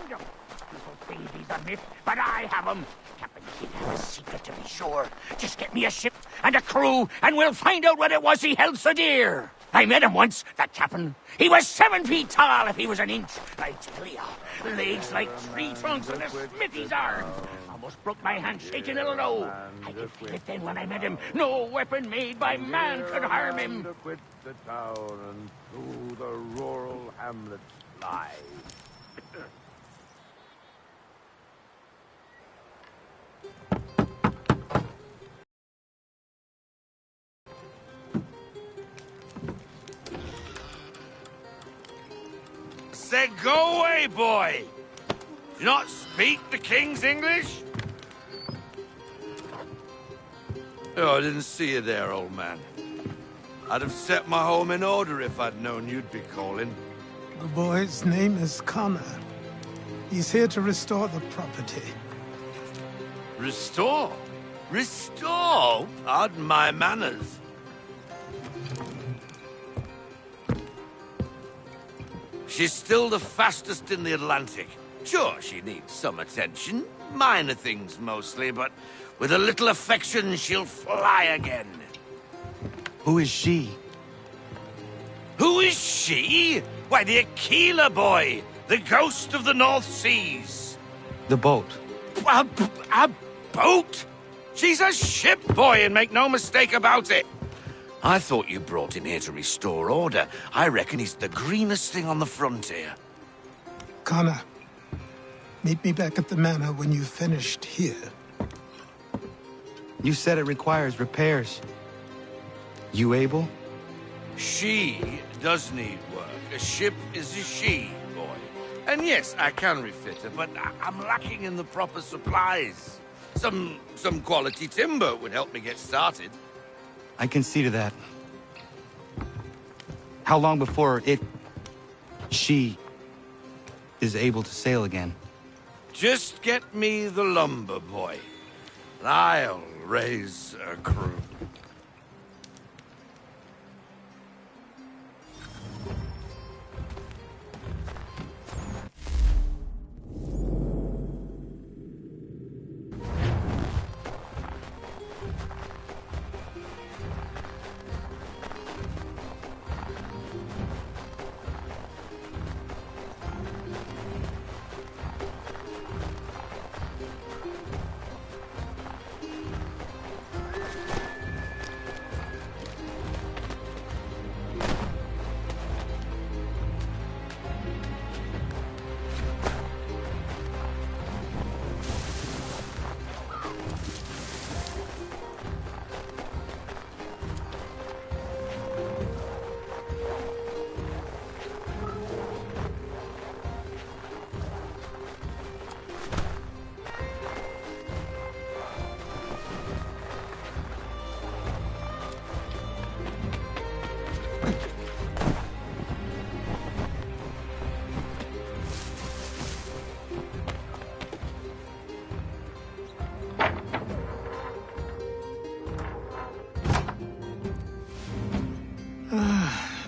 found him. Little baby's a myth, but I have him. Captain did have a secret, to be sure. Just get me a ship and a crew, and we'll find out what it was he held so dear. I met him once, that captain. He was 7 feet tall if he was an inch. I tell ya, legs like tree trunks and a smithy's arm. Almost broke my hand shaking it'll know. I could feel it then when I met him. No weapon made by man could harm him. To quit the town and through the rural hamlets fly. Said go away, boy! Do you not speak the King's English? Oh, I didn't see you there, old man. I'd have set my home in order if I'd known you'd be calling. The boy's name is Connor. He's here to restore the property. Restore? Restore? Pardon my manners. She's still the fastest in the Atlantic. Sure, she needs some attention. Minor things mostly, but with a little affection, she'll fly again. Who is she? Who is she? Why, the Aquila boy, the ghost of the North Seas. The boat. A boat? She's a ship, boy, and make no mistake about it. I thought you brought him here to restore order. I reckon he's the greenest thing on the frontier. Connor, meet me back at the manor when you've finished here. You said it requires repairs. You able? She does need work. A ship is a she, boy. And yes, I can refit her, but I'm lacking in the proper supplies. Some quality timber would help me get started. I can see to that. How long before she is able to sail again? Just get me the lumber, boy. And I'll raise a crew.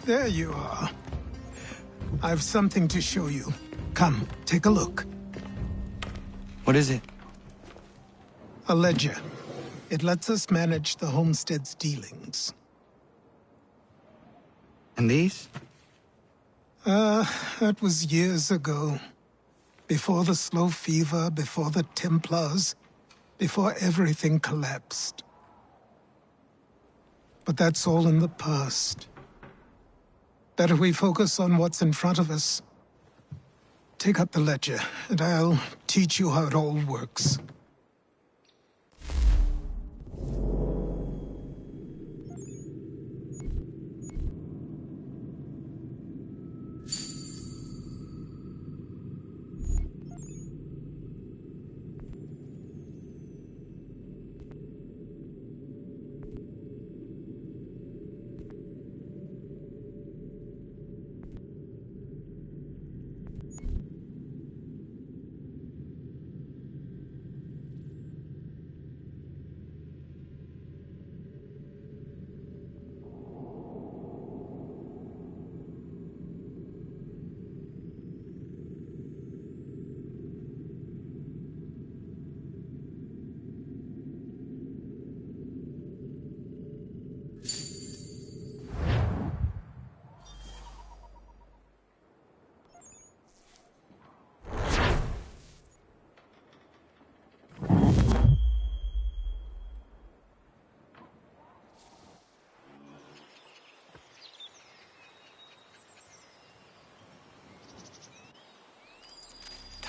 There you are. I've something to show you. Come, take a look. What is it? A ledger. It lets us manage the homestead's dealings. And these? That was years ago. Before the slow fever, before the Templars, before everything collapsed. But that's all in the past. Better we focus on what's in front of us. Take up the ledger, and I'll teach you how it all works.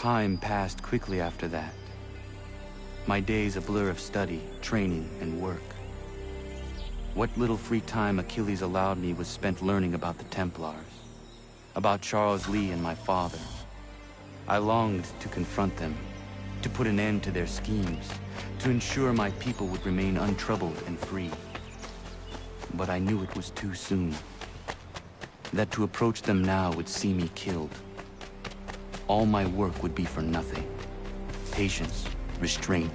Time passed quickly after that. My days a blur of study, training, and work. What little free time Achilles allowed me was spent learning about the Templars, about Charles Lee and my father. I longed to confront them, to put an end to their schemes, to ensure my people would remain untroubled and free. But I knew it was too soon, that to approach them now would see me killed. All my work would be for nothing. Patience, restraint.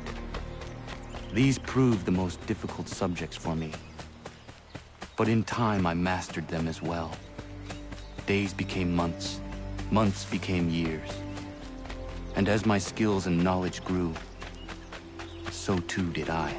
These proved the most difficult subjects for me. But in time, I mastered them as well. Days became months, months became years. And as my skills and knowledge grew, so too did I.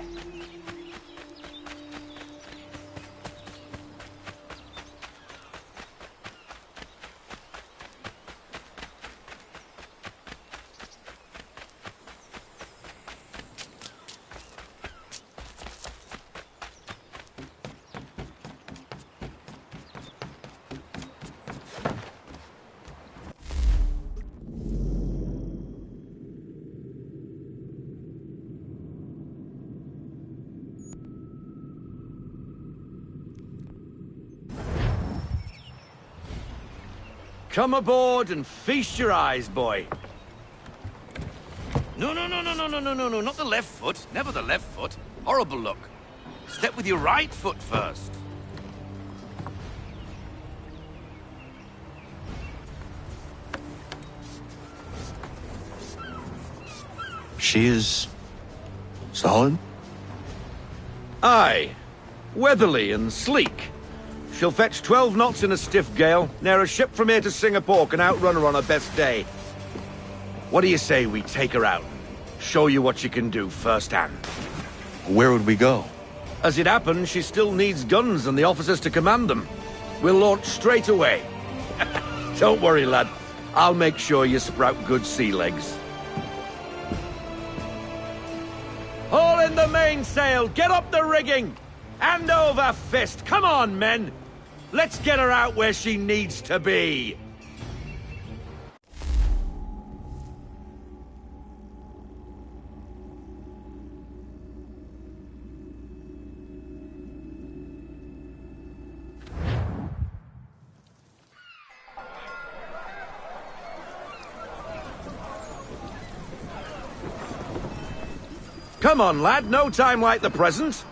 Come aboard and feast your eyes, boy. No, not the left foot. Never the left foot. Horrible look. Step with your right foot first. She is... solid? Aye. Weatherly and sleek. She'll fetch 12 knots in a stiff gale, near a ship from here to Singapore can outrun her on her best day. What do you say we take her out? Show you what she can do firsthand. Where would we go? As it happens, she still needs guns and the officers to command them. We'll launch straight away. Don't worry, lad. I'll make sure you sprout good sea legs. Haul in the mainsail! Get up the rigging! Hand over fist! Come on, men! Let's get her out where she needs to be! Come on, lad, no time like the present.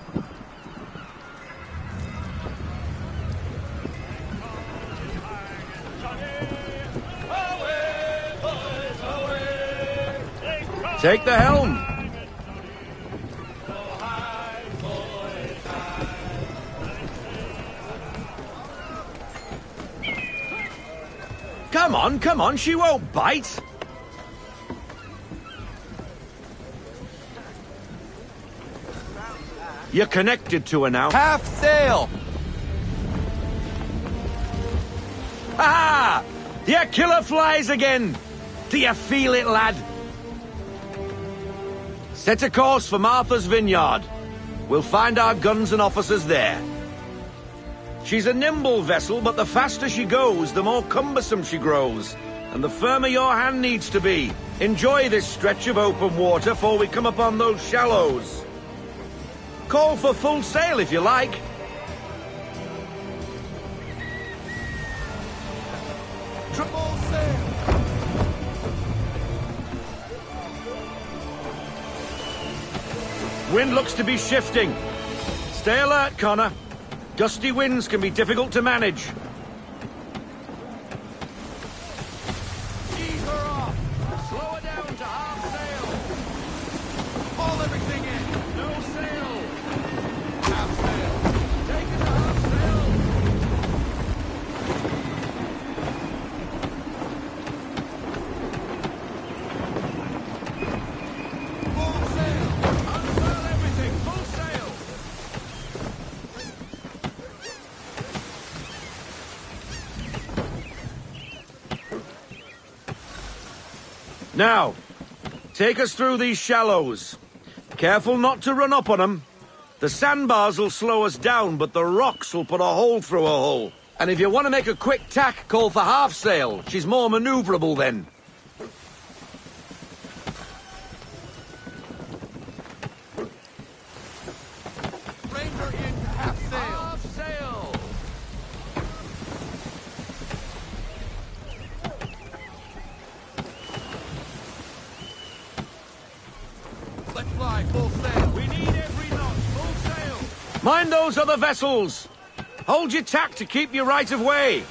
Take the helm. Come on, she won't bite. You're connected to her now. Half sail! Ha! Your killer flies again! Do you feel it, lad? Set a course for Martha's Vineyard. We'll find our guns and officers there. She's a nimble vessel, but the faster she goes, the more cumbersome she grows. And the firmer your hand needs to be. Enjoy this stretch of open water before we come upon those shallows. Call for full sail if you like. Triple sail! Wind looks to be shifting. Stay alert, Connor. Gusty winds can be difficult to manage. Ease her off! Slow her down to half sail! Haul everything in! No sail! Half sail! Take it to half sail! Full sail! Unfurl everything! Full sail! Now, take us through these shallows. Careful not to run up on them. The sandbars will slow us down, but the rocks will put a hole through her hull. And if you want to make a quick tack, call for half sail. She's more maneuverable then. fly, full sail. We need every knot, full sail. Mind those other vessels! Hold your tack to keep your right of way!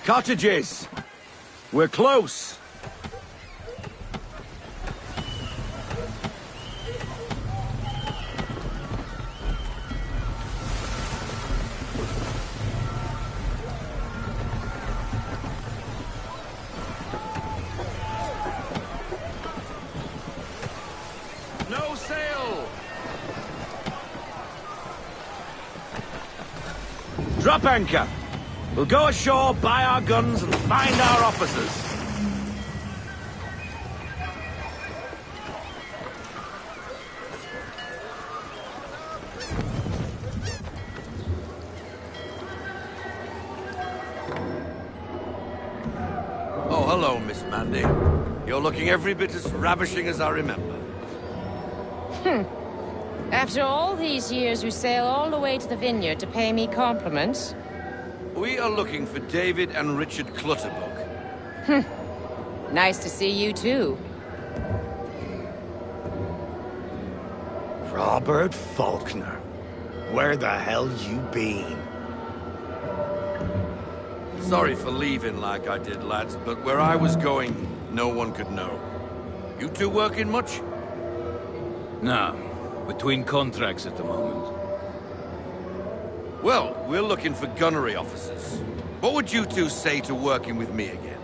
Cottages! We're close! No sail! Drop anchor! We'll go ashore, buy our guns, and find our officers. Oh, hello, Miss Mandy. You're looking every bit as ravishing as I remember. After all these years, you sail all the way to the vineyard to pay me compliments? We are looking for David and Richard Clutterbuck. Nice to see you, too. Robert Faulkner. Where the hell you been? Sorry for leaving like I did, lads, but where I was going, no one could know. You two working much? No. Between contracts at the moment. Well, we're looking for gunnery officers. What would you two say to working with me again?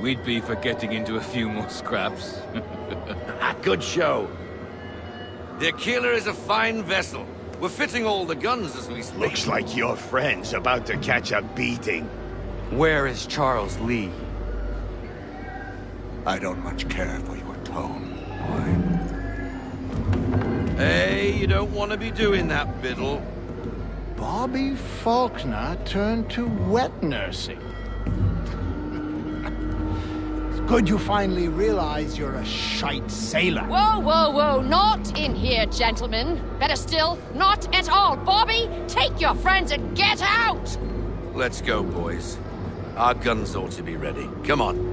We'd be for getting into a few more scraps. Good show. The Aquila is a fine vessel. We're fitting all the guns as we speak. Looks like your friend's about to catch a beating. Where is Charles Lee? I don't much care for your tone, boy. Hey, you don't want to be doing that, Biddle. Bobby Faulkner turned to wet nursing. It's good you finally realize you're a shite sailor. Whoa, whoa, whoa, not in here, gentlemen. Better still, not at all. Bobby, take your friends and get out! Let's go, boys. Our guns ought to be ready. Come on.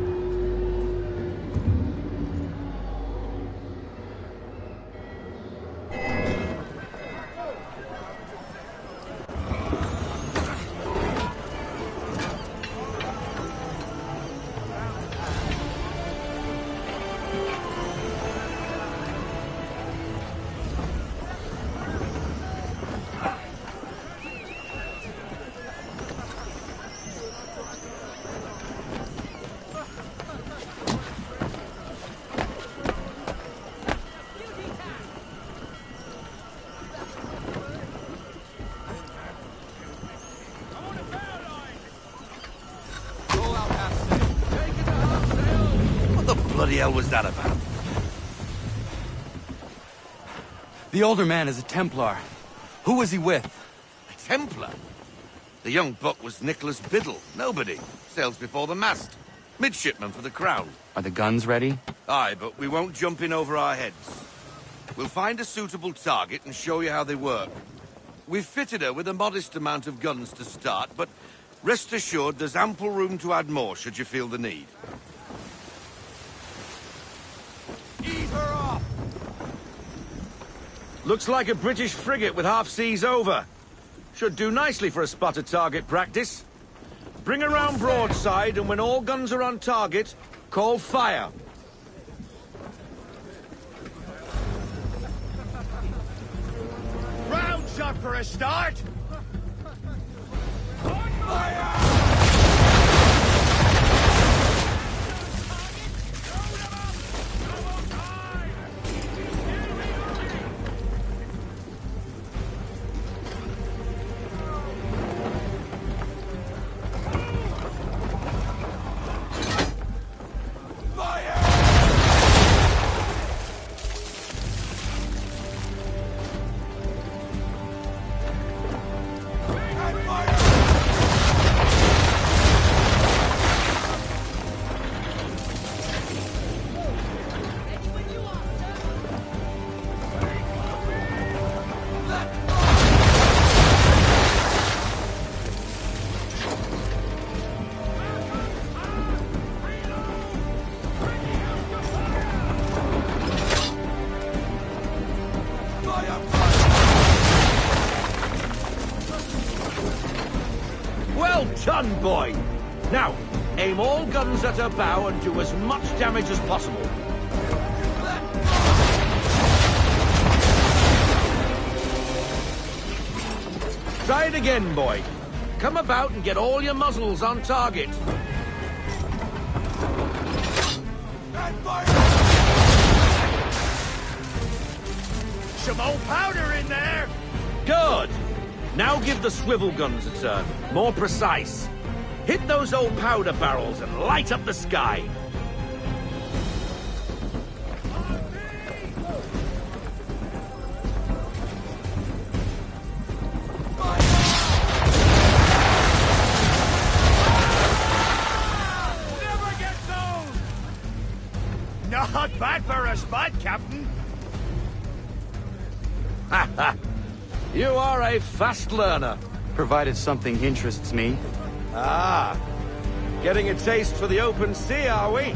What the hell was that about? The older man is a Templar. Who was he with? A Templar? The young buck was Nicholas Biddle. Nobody. Sails before the mast. Midshipman for the Crown. Are the guns ready? Aye, but we won't jump in over our heads. We'll find a suitable target and show you how they work. We've fitted her with a modest amount of guns to start, but rest assured there's ample room to add more should you feel the need. Ease her off! Looks like a British frigate with half seas over. Should do nicely for a spot of target practice. Bring around broadside, and when all guns are on target, call fire. Round shot for a start! Well done, boy! Now, aim all guns at her bow and do as much damage as possible. Try it again, boy. Come about and get all your muzzles on target. Some more powder in there! Good! Now give the swivel guns a turn. More precise. Hit those old powder barrels and light up the sky. Not bad for a spot, Captain. Ha ha! You are a fast learner. Provided something interests me. Ah, getting a taste for the open sea, are we?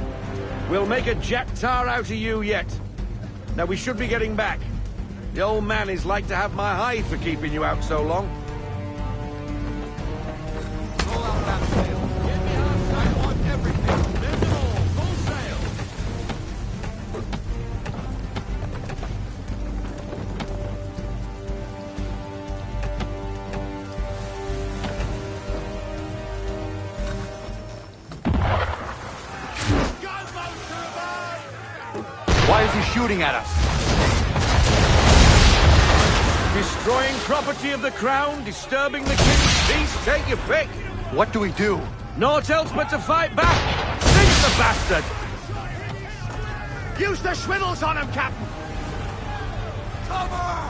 We'll make a jack tar out of you yet. Now we should be getting back. The old man is like to have my hide for keeping you out so long. Roll out that sail. Get me outside on everything. Bend it all. Full sail. Why is he shooting at us? Destroying property of the crown, disturbing the king's peace, take your pick. What do we do? Naught else but to fight back. Sink the bastard! Use the swivels on him, Captain! Cover!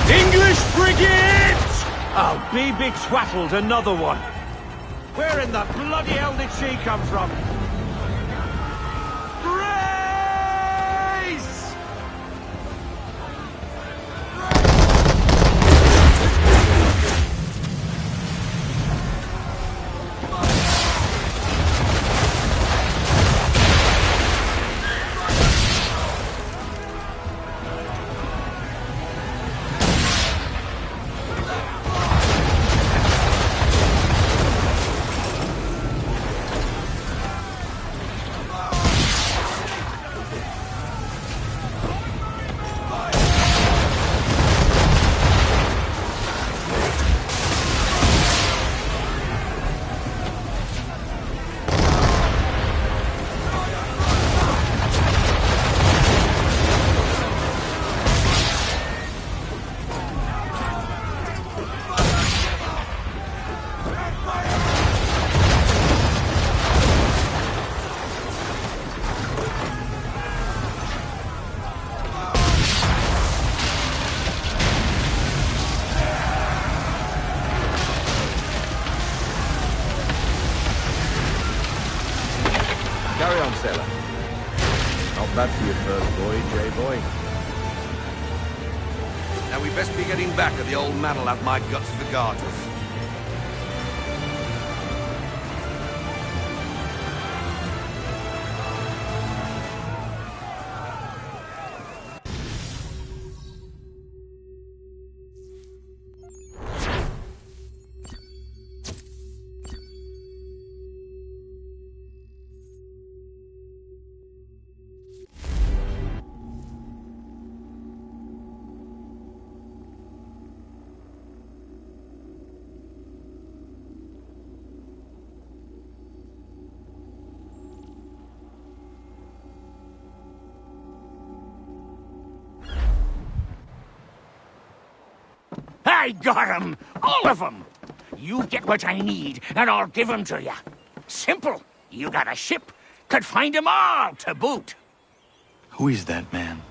English frigate! I'll be betwattled, another one. Where in the bloody hell did she come from? Brace! sailor. Not bad for your first voyage, eh, boy? Now we best be getting back, or the old man'll have my guts for garters. I got 'em! All of 'em! You get what I need, and I'll give 'em to you. Simple. You got a ship. Could find 'em all to boot. Who is that man?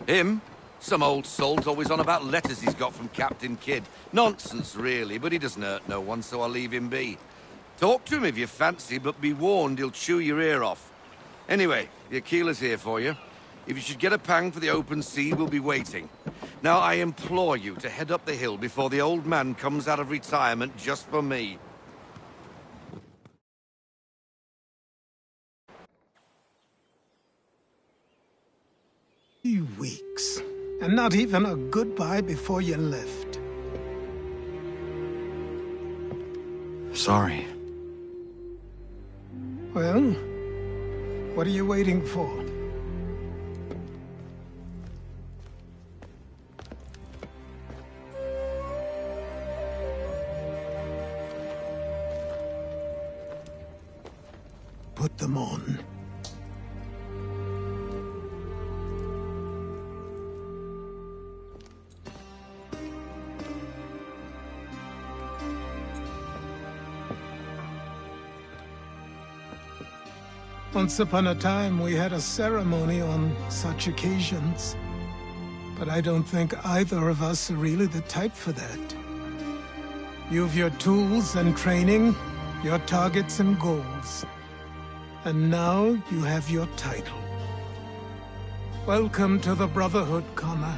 Him? Some old salt's always on about letters he's got from Captain Kidd. Nonsense, really, but he doesn't hurt no one, so I'll leave him be. Talk to him if you fancy, but be warned he'll chew your ear off. Anyway, the Aquila's here for you. If you should get a pang for the open sea, we'll be waiting. Now, I implore you to head up the hill before the old man comes out of retirement just for me. Weeks. And not even a goodbye before you left. Sorry. Well, what are you waiting for? Put them on. Once upon a time, we had a ceremony on such occasions. But I don't think either of us are really the type for that. You've your tools and training, your targets and goals. And now you have your title. Welcome to the Brotherhood, Connor.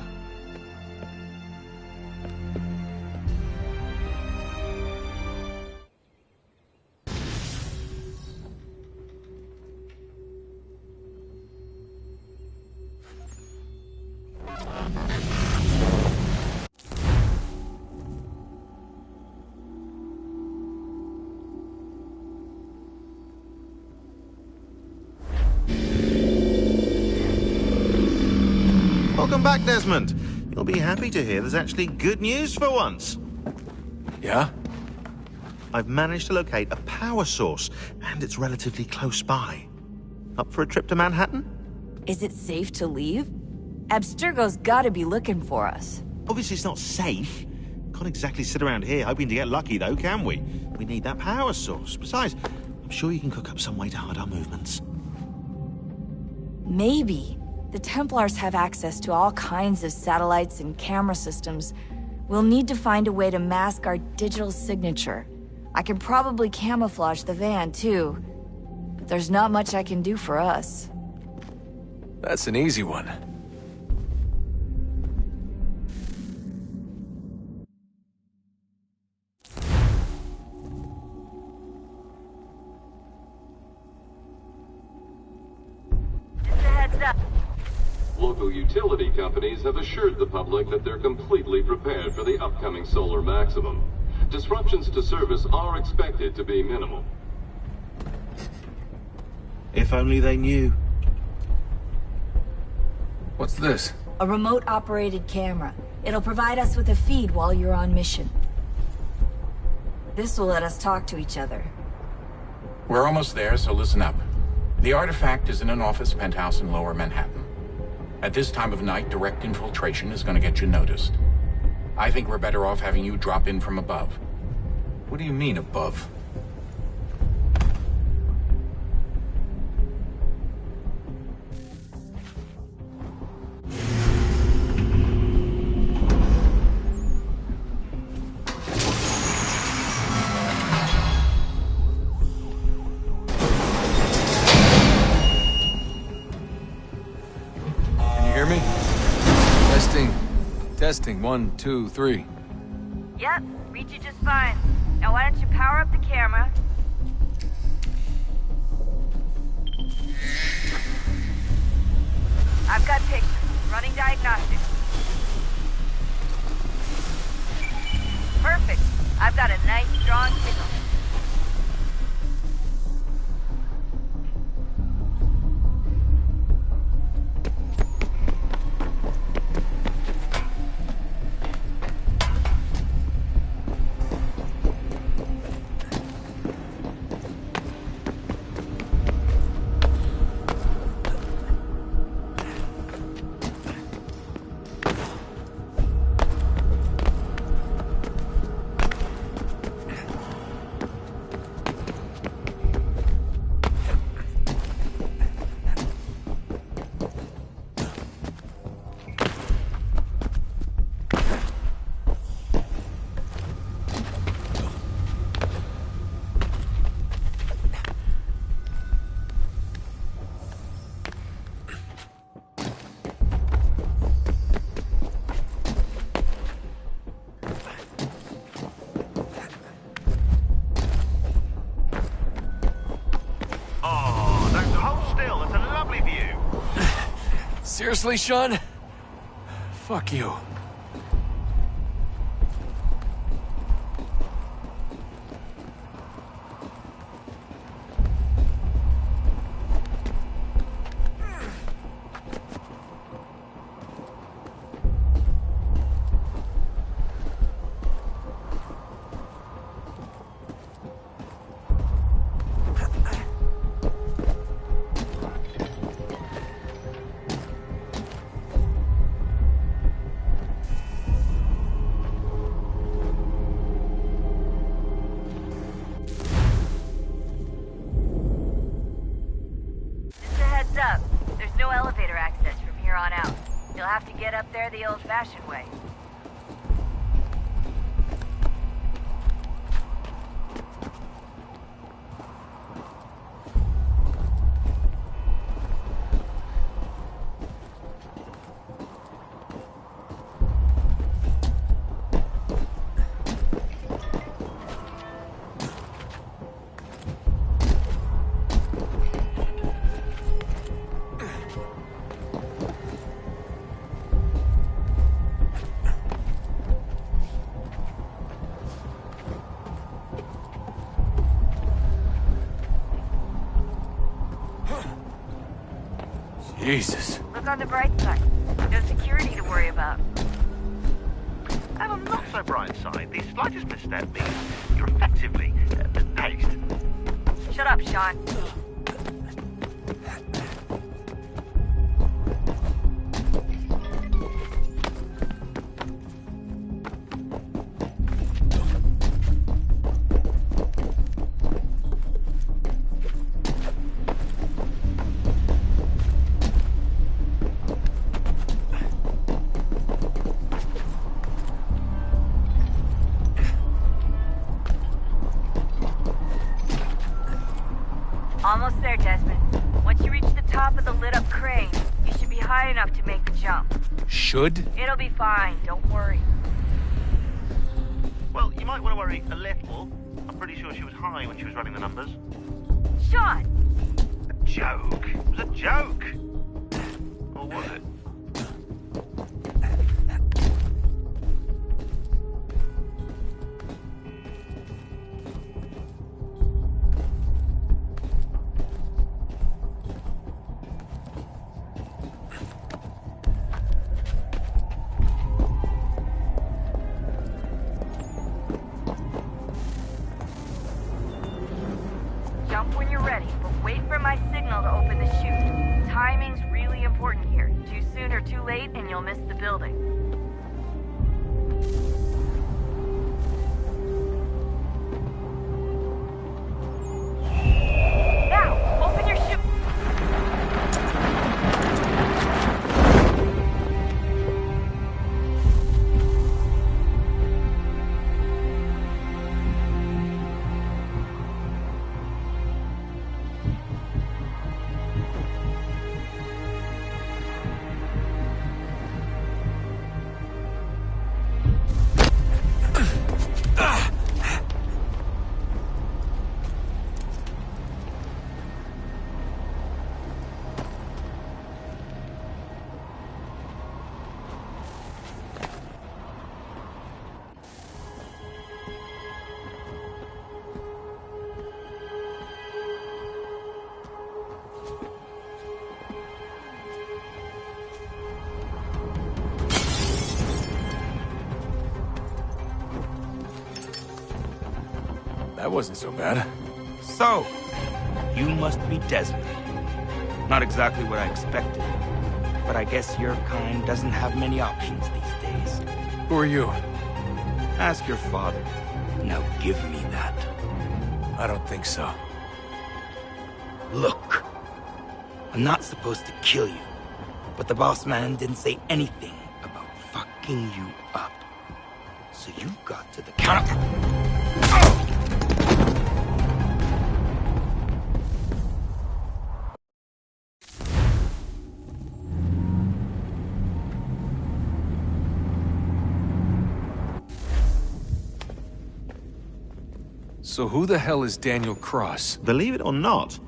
Welcome back, Desmond. You'll be happy to hear there's actually good news for once. Yeah? I've managed to locate a power source, and it's relatively close by. Up for a trip to Manhattan? Is it safe to leave? Abstergo's gotta be looking for us. Obviously it's not safe. Can't exactly sit around here hoping to get lucky, though, can we? We need that power source. Besides, I'm sure you can cook up some way to hide our movements. Maybe. The Templars have access to all kinds of satellites and camera systems. We'll need to find a way to mask our digital signature. I can probably camouflage the van, too. But there's not much I can do for us. That's an easy one. Heads up. Local utility companies have assured the public that they're completely prepared for the upcoming solar maximum. Disruptions to service are expected to be minimal. If only they knew. What's this? A remote-operated camera. It'll provide us with a feed while you're on mission. This will let us talk to each other. We're almost there, so listen up. The artifact is in an office penthouse in Lower Manhattan. At this time of night, direct infiltration is going to get you noticed. I think we're better off having you drop in from above. What do you mean, above? connecting. 1, 2, 3. Yep, read you just fine. Now why don't you power up the camera? I've got pictures. Running diagnostics. Perfect. I've got a nice, strong signal. Seriously, Sean? Fuck you. Up. There's no elevator access from here on out. You'll have to get up there the old-fashioned way. Jesus. Look on the bright side. No security to worry about. And on the not so bright side, the slightest misstep means you're effectively paced. Shut up, Sean. Almost there, Desmond. Once you reach the top of the lit-up crane, you should be high enough to make the jump. Should? It'll be fine, don't worry. Well, you might want to worry a little. I'm pretty sure she was high when she was running the numbers. Sean! A joke. It was a joke. Or was it? Jump when you're ready, but wait for my signal to open the chute. Timing's really important here. Too soon or too late, and you'll miss the building. Now, open your chute. that wasn't so bad. So, you must be Desmond. Not exactly what I expected, but I guess your kind doesn't have many options these days. Who are you? Ask your father. Now give me that. I don't think so. Look, I'm not supposed to kill you, but the boss man didn't say anything about fucking you up. So you got to the counter. So who the hell is Daniel Cross? Believe it or not,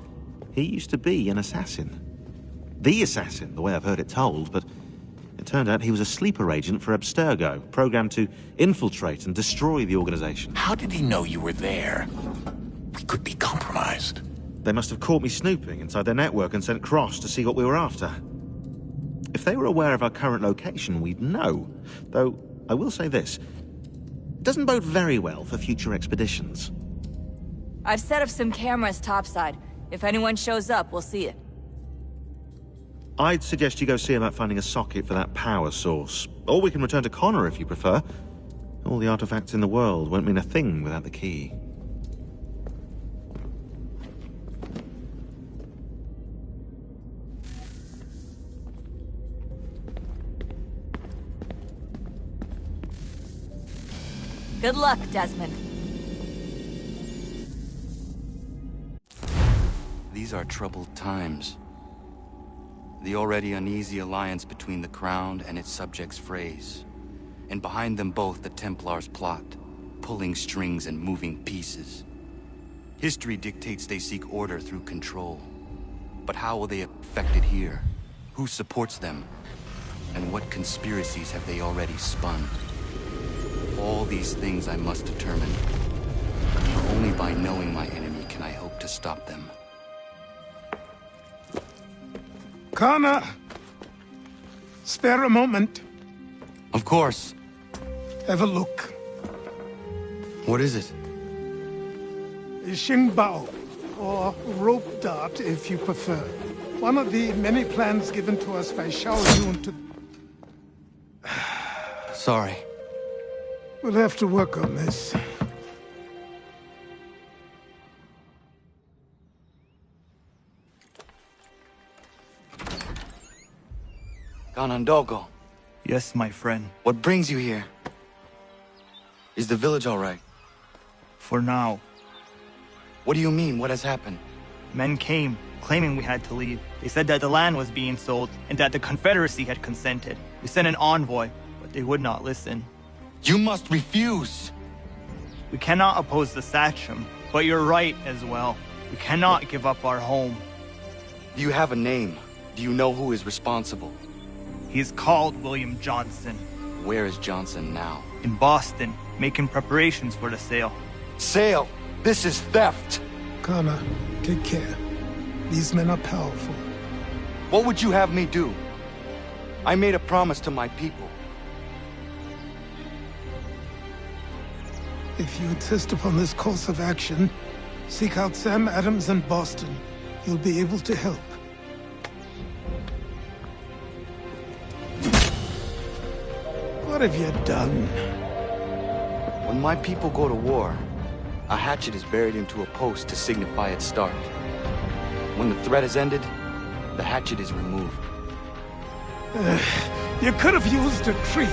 he used to be an assassin. The assassin, the way I've heard it told, but it turned out he was a sleeper agent for Abstergo, programmed to infiltrate and destroy the organization. How did he know you were there? We could be compromised. They must have caught me snooping inside their network and sent Cross to see what we were after. If they were aware of our current location, we'd know. Though, I will say this. It doesn't bode very well for future expeditions. I've set up some cameras topside. If anyone shows up, we'll see it. I'd suggest you go see about finding a socket for that power source. Or we can return to Connor if you prefer. All the artifacts in the world won't mean a thing without the key. Good luck, Desmond. These are troubled times. The already uneasy alliance between the Crown and its subjects frays. And behind them both the Templars plot, pulling strings and moving pieces. History dictates they seek order through control. But how will they affect it here? Who supports them? And what conspiracies have they already spun? All these things I must determine. Only by knowing my enemy can I hope to stop them. Connor! Spare a moment. Of course. Have a look. What is it? Xingbao, or rope dart if you prefer. One of the many plans given to us by Xiao Yun to... Sorry. We'll have to work on this. Ganondogo. Yes, my friend. What brings you here? Is the village all right? For now. What do you mean? What has happened? Men came, claiming we had to leave. They said that the land was being sold, and that the Confederacy had consented. We sent an envoy, but they would not listen. You must refuse! We cannot oppose the Sachem, but you're right as well. We cannot give up our home. Do you have a name? Do you know who is responsible? He is called William Johnson. Where is Johnson now? In Boston, making preparations for the sale. Sale? This is theft! Connor, take care. These men are powerful. What would you have me do? I made a promise to my people. If you insist upon this course of action, seek out Sam Adams in Boston. He'll be able to help. What have you done? When my people go to war, a hatchet is buried into a post to signify its start. When the threat is ended, the hatchet is removed. You could have used a tree.